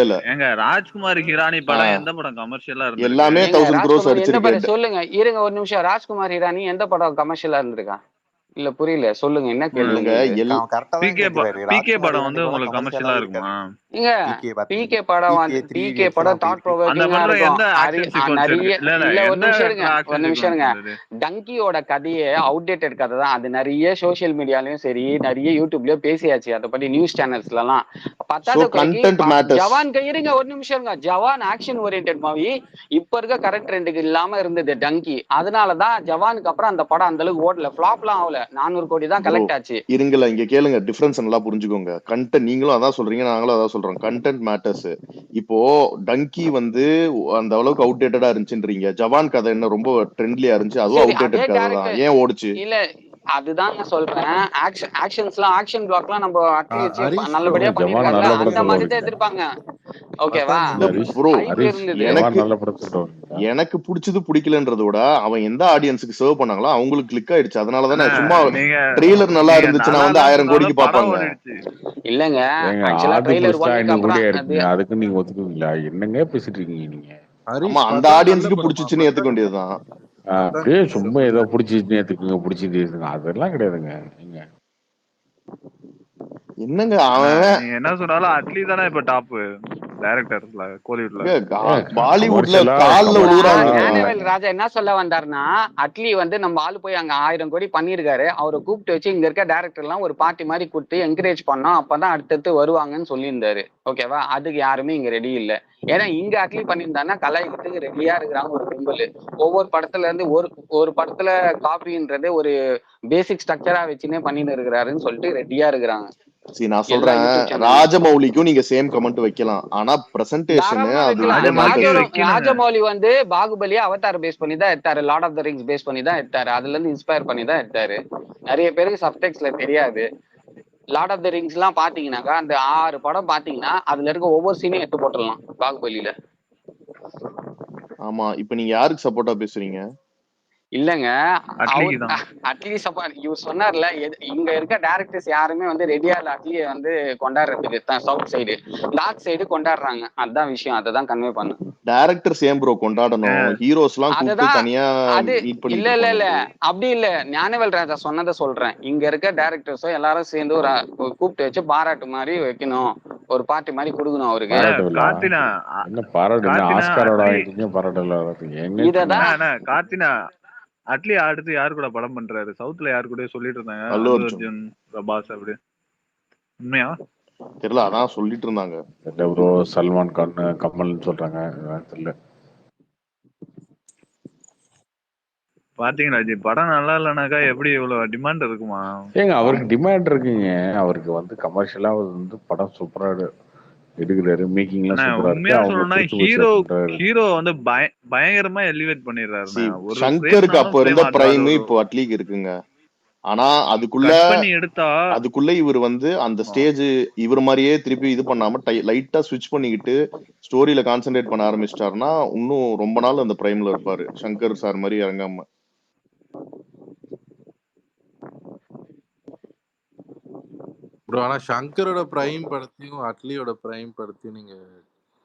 இல்ல ஏங்க ராஜ்குமார் ஹிரானி படம் எந்த படம் கமர்ஷியலா இருந்திருக்கு? எல்லாமே ஏங்க 1000 crores ராஜ்குமார் எந்த படம் அடிச்சிருக்கு. சொல்லுங்க. இருங்க ஒரு நிமிஷம். ராஜ்குமார் ஹிரானி எந்த படம் கமர்ஷியலா இருந்திருக்கா? இல்ல புரியல, சொல்லுங்க என்ன கேள்வி இல்லங்க உங்களுக்கு? கரெக்டா தான் கேக்குறாரு. பிகே ராஜ்குமார் படம் ஹிரானி வந்து படம் உங்களுக்கு கமர்ஷியலா கமர்ஷியலாவே இருக்குமா? இருக்காது. ஏங்க பிகே படம் வந்து த்ரீ பிகே இடியட்ஸ் படம் எல்லாம் தாட் போயிருக்கு. அந்த ப்ரோவோக்கிங்கா படத்துல இருக்கும். எந்த ஆக்ஷன் சீக்வன்ஸ் நிறைய இருக்கு? இல்ல இல்ல இல்ல ஒரு எந்த நிமிஷம் இருங்க, இடத்துல ஒரு ஆக்ஷன் நிமிஷம் சீக்வன்ஸ் இருங்க. இருந்தது? டங்கியோட கதையே அவுடேட்டட் கதை தான். அது நிறைய சோசியல் மீடியாலயும் சரி நிறைய யூடியூப்லயும் பேசியாச்சு அதை பத்தி, நியூஸ் சேனல்ஸ்ல எல்லாம். சோ பத்தாத குறைக்கு கண்டென்ட் மேட்டர்ஸ். ஜவான் இருங்க ஒரு நிமிஷம் இருங்க. ஜவான் ஆக்ஷன் ஓரியன்டட் மூவி இப்ப இருக்க கரெக்ட் ட்ரெண்டுக்கு இல்லாம இருந்தது டங்கி. அதனாலதான் ஜவானுக்கு அப்புறம் அந்த படம் அந்த அளவுக்கு ஓடல, ஃபிளாப்லாம் ஆகல. 400 கோடி தான் ப்ரோ கலெக்ட் ஆச்சு. இருங்கல, இங்க கேளுங்க, டிஃபரன்ஸ் நல்லா புரிஞ்சுக்கோங்க. கண்டென்ட் நீங்களும் அதான் சொல்றீங்க, நாங்களும் அதான் சொல்றோம். Content matters. இப்போ டங்கி வந்து அந்த அளவுக்கு அவுடேட்டடா இருந்துச்சுன்றீங்க. ஜவான் கதை என்ன ரொம்ப ட்ரெண்ட்லியா இருந்துச்சு, அதுவும் சரி அதே அவுடேட்டட் கதை தான். டேரக்டர் ஏன் ஓடுச்சு? இல்ல அதுதான் நான் சொல்றேன். ஆக்ஷன் பிளாக்லாம் நம்ம அட்லி வச்சு நல்லபடியா ஜவான் பண்ணிருக்காருல, நல்ல அந்த படம் மாதிரி சொல்ல தான் வரீங்களா? எதிர்ப்பாங்க. ஓகேவா? இல்ல ஹரிஷ் ப்ரோ ஹைப் ஹரிஷ் இருந்தது. ஜவான் எனக்கு நல்ல படம் சொல்ல வரீங்களா? எனக்கு பிடிச்சது பிடிக்கலன்றத விட அவன் எந்த ஆடியன்ஸுக்கு சர்வ் பண்ணாங்களோ அவங்களுக்கு கிளிக் ஆயிடுச்சு. அதனால அண்ணா தானே சும்மா நீங்க ட்ரெய்லர் நல்லா நீங்க இருந்துச்சுன்னா நல்லா வந்து 1000 இல்லைன்னு கோடிக்கு சொன்னாலும் படம் பாப்பாங்க. ஓடிடுச்சு. இல்லங்க ஏங்க ஆக்சுவலா ஆடு ட்ரெய்லர் புடிச்சிட்டா 1க்கு 500 அப்புறம் கோடி அது ஆயிருக்குங்க. அதுக்கு நீங்க ஒத்துக்குவீங்களா? என்னங்க பேசிட்டு இருக்கீங்க நீங்க? ஆமா, அந்த ஆடியன்ஸுக்கு பிடிச்சிச்சுன்னு ஏத்துக்க வேண்டியதுதான். அப்படியே சும்மா ஏதோ பிடிச்சிட்டு ஏத்துக்குங்க, பிடிச்சிட்டு ஏத்துக்குங்க, அதெல்லாம் கிடையாதுங்க. நீங்க என்னங்க அண்ணா, அவன் நீங்க என்ன சொன்னாலும் அட்லி தானே இப்ப டாப் டைரக்டர்ஸ்ல கோலிவுட்ல. பாலிவுட்ல கமர்ஷியலா கால்ல விழுகுறாங்க. ஞானவேல் ராஜா என்ன சொல்ல வந்தாருன்னா, அட்லி வந்து நம்ம ஆளு போய் அங்க 1000 கோடி பண்ணிருக்காரு, அவரை கூப்பிட்டு வச்சு இங்க இருக்க டேரக்டர் எல்லாம் ஒரு பார்ட்டி மாதிரி கூப்பிட்டு என்கரேஜ் பண்ணோம், அப்பதான் அடுத்தடுத்து வருவாங்கன்னு சொல்லியிருந்தாரு. ஓகேவா? அதுக்கு யாருமே இங்க ரெடி இல்ல. ஏன்னா இங்க அட்லி பண்ணியிருந்தாருன்னா கலாய்க்கிறதுக்கு ரெடியா இருக்கிறாங்க ஒரு கும்பல். ஒவ்வொரு படத்துல இருந்து ஒரு படத்துல காப்பின்றது ஒரு பேசிக் ஸ்ட்ரக்சரா வச்சுன்னே பண்ணிட்டு இருக்கிறாருன்னு சொல்லிட்டு ரெடியா இருக்கிறாங்க. சரி நான் எல்லா சொல்றேன், யூடியூப் சேனல்லையும். ராஜமௌலிக்கும் நீங்க சேம் கமெண்ட் வைக்கலாம். ஆனா பிரசன்டேஷன் தாராளமா அது வைக்கலாம். உள்ள ராஜமௌலிக்கு மேட்டர். வைக்கணுங்க. ராஜமௌலி வந்து பாகுபலியை அவதார் பேஸ் பண்ணி தான் எடுத்தாரு, Lord of the Rings base பண்ணி தான் எடுத்தாரு, அதுல இருந்து இன்ஸ்பயர் பண்ணி தான் எடுத்தாரு. நிறைய பேருக்கு சப்டெக்ஸ்ல தெரியாது. லார்ட் ஆஃப் த ரிங்ஸ் எல்லாம் பாத்தீங்கன்னாக்கா அந்த 6 படம் பாத்தீங்கன்னா அதுல இருக்க ஒவ்வொரு சீனையும் எடுத்து போட்டுடலாம் பாகுபலியில. ஆமா, இப்ப நீங்க யாருக்கு சப்போர்ட்டா பேசுறீங்க? இல்லங்க, அட்லிக்கு அவர் தான். அட்லீஸ்ட் இவர் சொன்னார்ல, இங்க இருக்க டேரக்டர்ஸ் யாருமே வந்து ரெடியா இல்ல அட்லியை வந்து கொண்டாடுறதுக்கு. சவுத் சைடு நார்த் சைடு கொண்டாடுறாங்க, அதுதான் விஷயம். அதை தான் கன்வே பண்ண. டைரக்டர் சேம் ப்ரோ கொண்டாடணும், ஹீரோஸ் எல்லாம் கூப்பிட்டு அதுதான் தனியா அது மீட் இல்ல பண்ணிட்டு இல்ல இருப்பாங்க இல்ல bro. அப்படி இல்ல. ஞானவேல் ராஜா சொன்னதை சொல்றேன். இங்க இருக்க டேரக்டர்ஸோ எல்லாரும் சேர்ந்து ஒரு கூப்பிட்டு வச்சு பாராட்டு மாதிரி வைக்கணும், ஒரு பார்ட்டி மாதிரி கொடுக்கணும் அவருக்கு. பாராட்டு விழா கார்த்தினா என்ன பாராட்டு என்ன கார்த்தினா ஆஸ்காரோட அட்லி வாங்கிட்டீங்க பாராட்டு விழா வர்றதுக்கு என்னச்சுங்க? இததான் கார்த்தினா அட்லி அடுத்து யாரு கூட படம் பண்றாரு? சவுத்ல யாரு கூட சொல்லிட்டு இருந்தாங்க, அல்லு அல்லு அர்ஜுன் அர்ஜுன், பிரபாஸ் அப்படி. உண்மையா? தெரியல, அதான் சொல்லிட்டு இருந்தாங்க. இல்ல ப்ரோ, சல்மான் கான் கமல்னு சொல்றாங்க, அதான் தெரியல. பாத்தீங்களா ஜி, படம் நல்லா இல்லைனாக்கா எப்படி இவ்வளவு டிமாண்ட் இருக்குமா? ஏங்க அவருக்கு டிமாண்ட் இருக்குங்க, அவருக்கு வந்து கமர்ஷியலா வந்து படம் சூப்பரா எடுக்கிறாரு, மேக்கிங்லாம் அண்ணா சூப்பரா இருக்கு, உண்மையா அவங்க சொல்லணும்னா பிடிச்சி போச்சு பண்றாரு. ஹீரோ வந்து பயங்கரமா எலிவேட் பண்ணிடுறாருண்ணா. ஒரு சங்கருக்கு அப்ப ஃப்ரேம்னாலும் இருந்த ஃப்ரேம் பிரைம் ஆடுறாரு. இப்போ அட்லீக்கு இருக்குங்க. ஆனா அதுக்குள்ள கட் பண்ணி எடுத்தா இவர் வந்து அந்த ஸ்டேஜ் இவர் மாதிரியே திருப்பி இது பண்ணாம லைட்டா ஸ்விட்ச் பண்ணிக்கிட்டு ஸ்டோரியில கான்சென்ட்ரேட் பண்ண ஆரம்பிச்சிட்டாருன்னா இன்னும் ரொம்ப நாள் அந்த பிரைம்ல இருப்பாரு, சங்கர் சார் மாதிரி இறங்காம. ப்ரோ ஆனா சங்கரோட பிரைம் படத்தையும் அட்லியோட பிரைம் படத்தையும் நீங்க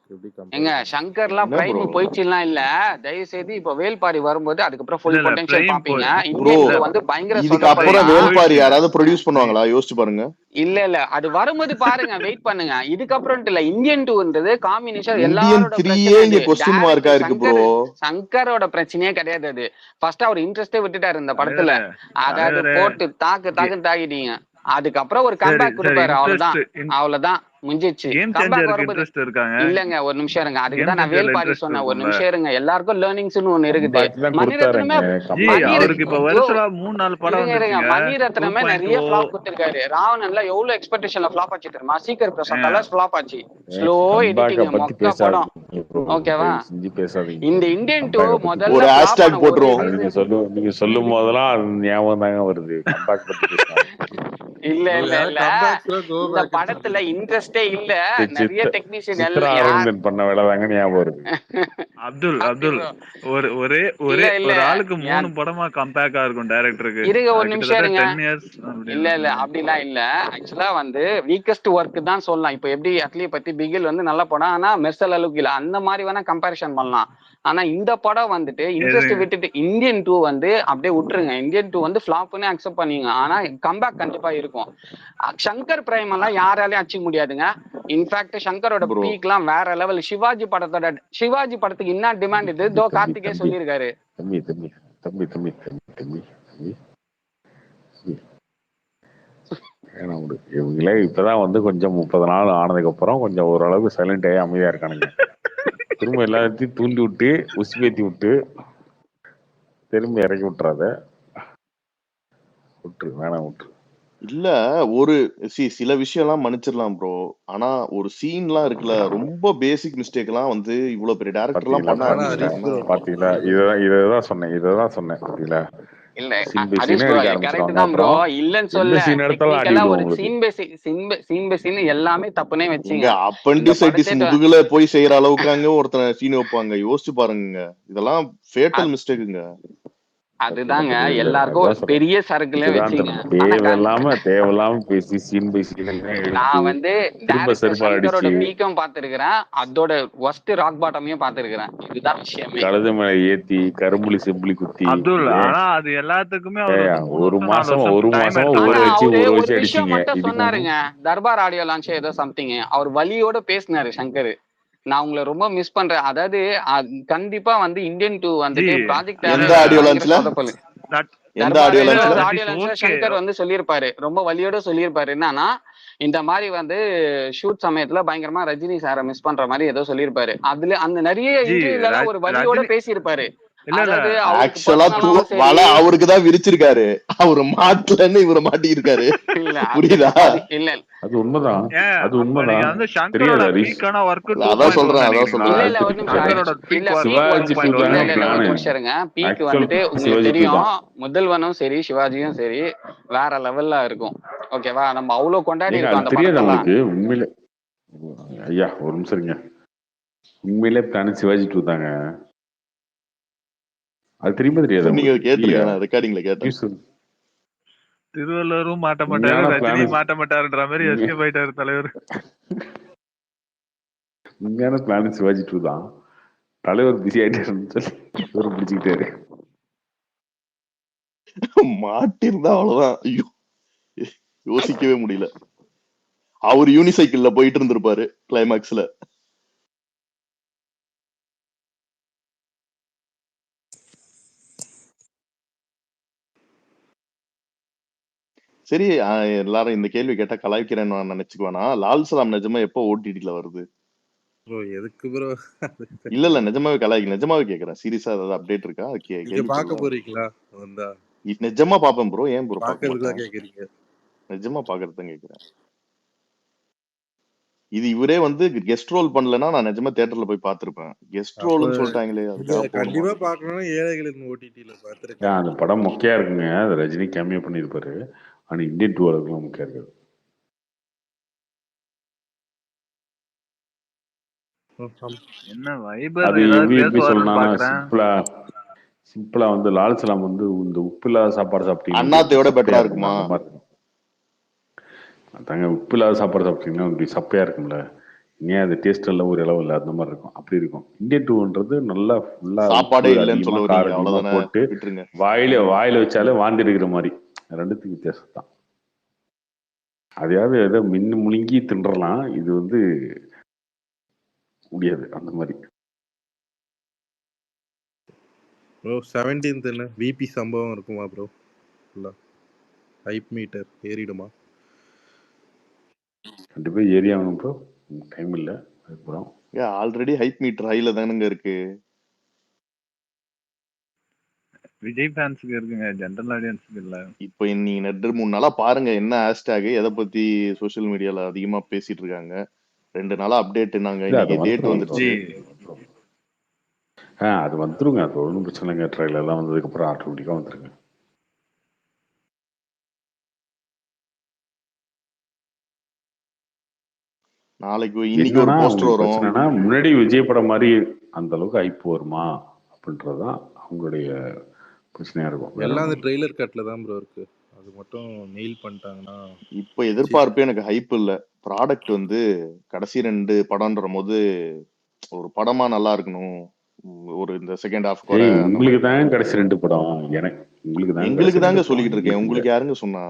எப்படி எங்க கம்பேர் சங்கர்லாம் என்ன பிரைம் ப்ரோ? போயிடுச்சுலாம் இல்ல. தயவு செய்து இப்ப வேல்பாரி வரும்போது அதுக்கப்புறம் இல்ல ஃபுல் இல்ல பொட்டன்ஷியல் பிரைம் பாப்பீங்க. ப்ரோ இந்தியன் இல்ல வந்து பயங்கர இதுக்கு பிரைம் அப்புறம் சொதப்பல்லாம். வேல்பாரி போயிடுச்சுங்க. யாராவது ப்ரொடியூஸ் நீ பண்ணுவாங்களா? யோசிச்சு பாருங்க. இல்ல அது வரும்போது பாருங்க, வெயிட் பண்ணுங்க. இதுக்கப்புறம் இல்ல, இந்தியன் 2ன்றது காம்பினேஷன் இந்தியன் எல்லாரோட 3 பிரச்சனை. அது இங்க கொஸ்டின் மார்க்கா டைரக்டர் இருக்கு ப்ரோ. சங்கரோட பிரச்சனையே கிடையாது. அது ஃபர்ஸ்ட் அவர் இன்ட்ரெஸ்டே விட்டுட்டாரு இந்த படத்துல. தலைவரே அதாவது தலைவரே போட்டு தாக்குன்னு தாக்கிட்டீங்க. அதுக்கப்புறம் ஒரு சரி கம்பேக் சரி கொடுப்பாரு, அவ்வளவுதான் இன்ட்ரெஸ்ட் அவ்வளவுதான் முடிஞ்சிச்சு. கேம் கம்பேக் சேஞ்சருக்கு வரும்போது இன்ட்ரெஸ்ட் இருக்காங்க. இல்லங்க, ஒரு நிமிஷம் இருங்க. அதுக்கு கேம் தான் நான் சேஞ்சர்ல வேல்பாரி இன்ட்ரெஸ்ட் சொன்னேன். ஒரு இருக்கும்ல நிமிஷம் இருங்க. எல்லாருக்கும் லேர்னிங்ஸ்னு ஒண்ணு இருக்குது. கம்பேக் தான் மணிரத்னமே கொடுத்தாருங்க, ஜி கம்பேக் அவருக்கு இப்ப யோ வருஷலா 3-4 படம் இருங்க வந்துருச்சுங்க. மணிரத்னமே நிறைய 2.0 ஃபிளாப் கொடுத்திருக்காரு. ராவணன்ல எவ்வளவு எக்ஸ்பெக்டேஷன்ல ஃபிளாப் ஆச்சு தெரியுமா? சீக்கிரம் பிரசாத்தால ஃபிளாப் ஆச்சு. ஸ்லோ கம்பேக்கை எடிட்டிங் பத்தி மொக்க படம். பேசாதீங்க ப்ரோ, ஓகேவா? தயவு செஞ்சு பேசாதீங்க. இந்த இந்தியன் 2 கம்பேக்கை பத்தி முதல்ல ஒரு பேசாதீங்க. ஃபிளாப் ஹேஷ்டாக் ஆன ஒரு போட்டுருவோம். அது ரீசன் நீங்க சொல்லும் போதெல்லாம் அது ஞாபகம் தாங்க வருது, கம்பேக் பத்தி பேசினாங்க. இல்ல ப்ரோ இல்ல யாரும் இல்ல கம்பேக்ஸ்ல கோ இந்த பேக் படத்துல இன்ட்ரெஸ்டே இல்ல. நிறைய டெக்னீஷியன் சித்ரா யார் அரவிந்தன் பண்ண வேலை தாங்க ஞாபகம் வருது. அப்துல் ஒரே இல்ல இல்ல ஒரு ஆளுக்கு 3 படமா கம்பேக்கா இருக்கும் டைரக்டருக்கு. இருங்க ஒரு நிமிஷம் கிட்டத்தட்ட இருங்க. 10 இயர்ஸ் இல்ல அப்படிலாம் இல்ல. ஆக்சுவலா வந்து வீக்கஸ்ட் ஒர்க் தான் சொல்லலாம். இப்ப எப்படி அட்லியை பத்தி பிகில் வந்து நல்ல படம், ஆனா மெர்சல் அளவுக்கு இல்ல, அந்த மாதிரி வேணா கம்பேரிஷன் பண்ணலாம். ஆனா இந்த படம் வந்துட்டு இன்ட்ரெஸ்ட் விட்டுட்டு இந்தியன் 2 வந்து அப்படியே விட்டுருங்க. இந்தியன் 2 வந்து ஃபிளாப்னே அக்செப்ட் பண்ணீங்க. ஆனா கம்பேக் கண்டிப்பா இருக்கும். சங்கர் பிரைம் எல்லாம் யாராலையும் அடிச்சுக்க முடியாதுங்க. இன்ஃபேக்ட் சங்கரோட ப்ரோ பீக்லாம் வேற லெவல். சிவாஜி படத்துக்கு என்ன டிமாண்ட் இது தோ கார்த்திகே சொல்லியிருக்காரு. தம்பி தம்பி தம்பி தம்பி தம்பி தம்பி தம்பி வேணாம் விடு. இவங்களே இப்பதான் வந்து கொஞ்சம் 30 நாள் ஆனதுக்கு அப்புறம் கொஞ்சம் ஓரளவுக்கு சைலண்ட் ஆகி அமைதியா இருக்கானுங்க. திரும்ப எல்லாத்தையும் தூண்டி விட்டு உசுப்பேத்தி விட்டு திரும்ப இறக்கி விட்டுறாத, விட்டுரு, வேணாம் விட்டுரு. இல்ல ஒரு சில விஷயம் எல்லாம் மன்னிச்சிடலாம் ப்ரோ. ஆனா ஒரு சீன்லாம் இருக்குல்ல, ரொம்ப பேசிக் மிஸ்டேக் எல்லாம் வந்து இவ்வளவு பெரிய டேரக்டர் எல்லாம் பண்ண ஆரம்பிச்சிட்டாங்கன்னா பாத்தீங்களா, இதான் சொன்னேன் பாத்தீங்களா. இல்ல சீன் பை ஹரிஷ் சீனே ப்ரோ எடுக்க கரெக்ட் ஆரம்பிச்சிருவாங்க. தான் ப்ரோ, அப்புறம் இல்லன்னு எந்த சொல்ல. சீன் எடுத்தாலும் அடி டெக்னிக்கலா விடுவோம் ஒரு உங்களுக்கு. சீன் பை சீன் எல்லாமே தப்புனே எங்க வச்சுங்க. இந்த அப்பண்டிசைட்டிஸ் படத்தை முதுகுல போய் செய்யற அளவுக்கு அங்க ஒருத்தனை சீன் வைப்பாங்க, யோசிச்சு பாருங்க. இதெல்லாம் ஃபேட்டல் மிஸ்டேக்குங்க. அதுதாங்க எல்லாருக்கும் ஒரு பெரிய சரக்குல வச்சுங்க. தேவையில்லாம பேசி சீன் பை சீன் நான் வந்து திரும்ப டைரக்டர் செருப்பா சங்கரோட அடிச்சு பீக்கும் பாத்துருக்கிறேன், அதோட ஒஸ்ட் ராக் பாட்டமையும் பாத்துருக்கிறேன். இதுதான் விஷயமே. கழுத மேல ஏத்தி கரும்புலி செம்புலி குத்தி ஆனா அது எல்லாத்துக்குமே அவர் வந்து ஒரு 3 மாசம் வருஷம் ஊற வச்சு ஒரு விஷயம் அடிச்சீங்க. மட்டும் சொன்னாருங்க, தர்பார் ஆடியோ லான்ச் ஏதோ சம்திங். அவர் வலியோட பேசினாரு சங்கர். நான் உங்களை ரொம்ப மிஸ் பண்றேன். அதாவது கண்டிப்பா வந்து இந்தியன் 2 வந்துட்டு ப்ராஜெக்ட் சங்கர் வந்து சொல்லியிருப்பாரு, ரொம்ப வலியோட சொல்லியிருப்பாரு. என்னன்னா இந்த மாதிரி வந்து ஷூட் சமயத்துல பயங்கரமா ரஜினி சாரை மிஸ் பண்ற மாதிரி ஏதோ சொல்லியிருப்பாரு. அதுல அந்த நிறைய இன்டர்வியூல ஒரு வலியோட பேசியிருப்பாரு. இல்ல இல்ல அதாவது அவருக்கு ஆக்சுவலா பர்சனலாவும் சரி வலை அவருக்கு தான் விரிச்சிருக்காரு, அவரு மாட்டலன்னு இவரை மாட்டியிருக்காரு. இல்ல அது புரியுதா? அது இல்ல அது உண்மைதான், ஏன் அது அப்ப உண்மைதான். நீங்க வந்து சங்கரோட தெரியாது ஹரிஷ். பீக்கான ஒர்க் அதான் 2.1 சொல்றேன், நினைக்கிறீங்களா? இல்ல அது இல்ல ஒரு தெரியும் நிமிஷம் சங்கரோட இல்ல பீக் ஒர்க் சிவாஜி 1.1 டூ இல்ல தாங்க இல்ல இல்ல ஒரு பிளானு. நிமிஷம் இருங்க. பீக் ஆக்சுவல் வந்துட்டு உங்களுக்கு சிவாஜி 2 தெரியும், தான். முதல்வனும் சரி சிவாஜியும் சரி வேற லெவல்ல இருக்கும். ஓகேவா, நம்ம அவ்வளவு கொண்டாடி ஏங்க இருக்கோம் அது அந்த தெரியாது படத்தெல்லாம். உங்களுக்கு உண்மையில? ஐயா ஒரு நிமிஷம் இருங்க. உண்மையிலே பிளான் சிவாஜி 2 தாங்க. அது தெரியுமா தெரியாது நீங்க உங்களுக்கு? கேட்டிருக்கேன், இல்லையா? நான் ரெக்கார்டிங்ல கேட்டேன். நியூஸ் திருவள்ளுவரும் மாட்ட மாட்டாரு, உண்மையான பிளான், ரஜினியும் மாட்ட மாட்டாருன்ற மாதிரி எஸ்கேப் ஆயிட்டாரு தலைவர். உண்மையான பிளான் சிவாஜி 2 தான். தலைவர் பிஸி ஆயிட்டாருன்னு சொல்லி இவரை பிடிச்சிக்கிட்டாரு. மாட்டிருந்தா அவ்வளவுதான். ஐயோ, யோசிக்கவே முடியல. அவர் யூனிசைக்கிள்ல போயிட்டு இருந்திருப்பாரு கிளைமேக்ஸ்ல. சரி, எல்லாரும் இந்த கேள்வி கேட்டா கலாய்க்கிறேன்னு நான் நினைச்சுக்குவேனா? லால் சலாம் நிஜமா எப்போ ஓடிடில வருது? ப்ரோ எதுக்கு ப்ரோ? இல்ல இல்ல, நிஜமாவே நிஜமாவே கேக்குறேன். சீரியஸா ஏதாவது அப்டேட் இருக்கா? நீங்க கேள்வி பார்க்க சொல்லலாம். போறீங்களா வந்தா? நிஜமா பாப்பேன் ப்ரோ. ஏன் ப்ரோ பார்க்க பார்க்கறதுக்கு தான் மாட்டேன்? கேக்குறீங்க? நிஜமா பாக்குறது தான் கேக்குறேன். இது இவரே வந்து கெஸ்ட் ரோல் பண்ணலன்னா நான் நிஜமா தியேட்டர்ல போய் பார்த்திருப்பேன். கெஸ்ட் அப்ப ரோல்னு சொல்லிட்டாங்களே, நீங்க அதுக்காக போகணுமா? கண்டிப்பா பார்க்கணும்னா ஏழைகளின் ஓடிடில ஏன் பார்த்துருங்க. அந்த படம் மொக்கையா இருக்குங்க. அது ரஜினி கேமியோ பண்ணியிருப்பாரு. ஆனா இந்தியன் 2 அளவுக்குலாம் மொக்கையா இருக்காது. என்ன வைபர் அது ஏதாவது எப்படி பேசுவாருன்னு சொல்லணும்னா பாக்குறேன். சிம்பிளா வந்து லால் சலாம் வந்து இந்த உப்பு இல்லாத சாப்பாடு சாப்பிட்டீங்கன்னா அண்ணாத்தையோட சப்பையா பெட்டரா இருக்கும்ல, இருக்குமா? அந்த மாதிரி இருக்கும். அதாங்க உப்பு இல்லாத சாப்பாடு சாப்பிட்டீங்கன்னா இப்படி சப்பையா இருக்கும்ல, ஏன் அது டேஸ்ட் எல்லாம் ஒரு அளவு இல்லை, அந்த மாதிரி இருக்கும். அப்படி இருக்கும். இந்தியன் 2ன்றது நல்லா ஃபுல்லா சாப்பாடே உப்பு இல்லைன்னு அதிகமா சொல்ல வரீங்க, காரம் அதிகமா அவ்வளவுதானே? போட்டு விட்டுருங்க. வாயில வச்சாலே வாந்தி எடுக்கிற மாதிரி. ரெண்டுத்துக்கு வித்தியாசம் தான். அதையாவது ஏதோ மின்னு முழுங்கி தின்றலாம், இது வந்து முடியாது அந்த மாதிரி. ப்ரோ 17th என்ன விபி சம்பவம் இருக்குமா ப்ரோ? ஃபுல்லா ஹைப் மீட்டர் ஏறிடுமா? கண்டிப்பா ஏறி ஆகணும் ப்ரோ. டைம் இல்லை அதுக்கப்புறம். ஆல்ரெடி ஹைப் மீட்டர் ஹைல தானுங்க இருக்கு. விஜய் ஃபேன்ஸுக்கு இருக்குங்க, ஜென்ரல் ஆடியன்ஸுக்கு இல்ல. இப்போ நீங்க 2-3 நாளா பாருங்க என்ன ஹேஷ்டேக் எதை பத்தி சோஷியல் மீடியால அதிகமா பேசிட்டு இருக்காங்க. 2 நாளா அப்டேட். நாங்க இல்லை அது இன்னைக்கு டேட் வந்துருச்சு. அது வந்துருங்க. அது ஒன்றும் பிரச்சனை இல்லைங்க. ட்ரைலர் எல்லாம் வந்ததுக்கப்புறம் ஆட்டோமேட்டிக்காக வந்துருங்க. நாளைக்கு இன்னைக்கு ஒரு என்னன்னா போஸ்டர் உங்களுக்கு வரும். பிரச்சனைனா முன்னாடி விஜய் படம் மாதிரி அந்த அளவுக்கு ஹைப் வருமா அப்படின்றதுதான் அவங்களுடைய பிரச்சனையா இருக்கும். வேற எல்லாம் அந்த ஒண்ணும் இல்ல. ட்ரெய்லர் கட்ல தான் ப்ரோ இருக்கு. அது மட்டும் நெயில் பண்ணிட்டாங்கன்னா இப்போ எதிர்பார்ப்பே எனக்கு ஹைப் இல்ல. ப்ராடக்ட் வந்து கடைசி 2 படம்ன்ற போது ஒரு படமா நல்லா இருக்கணும். ஒரு இந்த செகண்ட் ஹாஃப் குறை ஏய் அந்த உங்களுக்கு மாதிரி. தான் கடைசி 2 படம். எனக்கு உங்களுக்கு தான் எங்களுக்கு கடைசி 2 தாங்க படம். சொல்லிக்கிட்டு இருக்கேன், எங்களுக்கு இல்ல. உங்களுக்கு யாருங்க சொன்னா?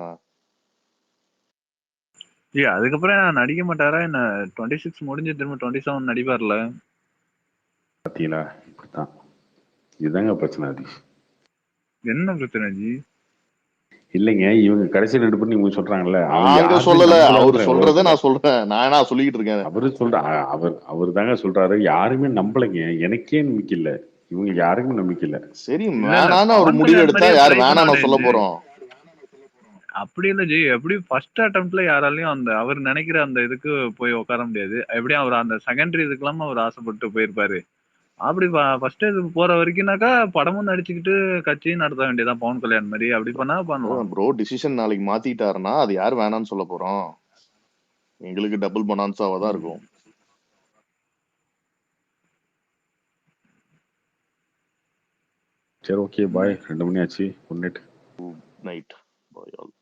அதுக்கப்புறம் நான் நடிக்க மாட்டாரா என்ன? 26 முடிஞ்சு திரும்ப 27 நடிப்பார்ல. பாத்தீங்களா, இப்படித்தான். இதுதாங்க பிரச்சனை அதிஷ். என்ன பிரச்சனை ஜி? இல்லைங்க, இவங்க கடைசி 2 படம் இவங்க சொல்றாங்கல்ல, அவங்க நாங்க யாருமே சொல்லல, அவரு நம்பலன்ற சொல்றத உலகத்துல. நான் சொல்றேன். நானா சொல்லிக்கிட்டு இருக்கேன். அவர் தாங்க சொல்றாரு, யாருமே நம்பலைங்க. எனக்கே நம்பிக்கை இல்ல, இவங்க யாருக்குமே நம்பிக்கை இல்ல. சரி, இல்ல இல்ல வேணான்னு அவர் பவன் முடிவு கல்யாண் எடுத்தா மாதிரியே யார் ட்ரை வேணாம் பண்ணானே சொல்ல ஜி. போறோம்? அப்படி இல்ல ஜி, எப்படி ஃபர்ஸ்ட் அட்டம்ப்ட்ல யாராலையும் அந்த அவர் நினைக்கிற அந்த இதுக்கு போய் உட்கார முடியாது. எப்படியும் அவர் அந்த செகண்டரி இதுக்கெல்லாம் அவர் ஆசைப்பட்டு போயிருப்பாரு. அப்படி ஃபர்ஸ்ட் இது போற வரைக்கும்னாக்கா படமும் நடிச்சுக்கிட்டு கட்சியும் நடத்த வேண்டியதான் பவன் கல்யாண் மாதிரி. அப்படி பண்ணா பண்ணலாம். ப்ரோ டிசிஷன் நாளைக்கு மாத்திட்டாருன்னா அது யார் வேணான்னு சொல்ல போறோம்? எங்களுக்கு டபுள் பொனான்சாவா தான் இருக்கும். சரி ஓகே பாய். 2 மணி ஆச்சு. Good night. Night bye all.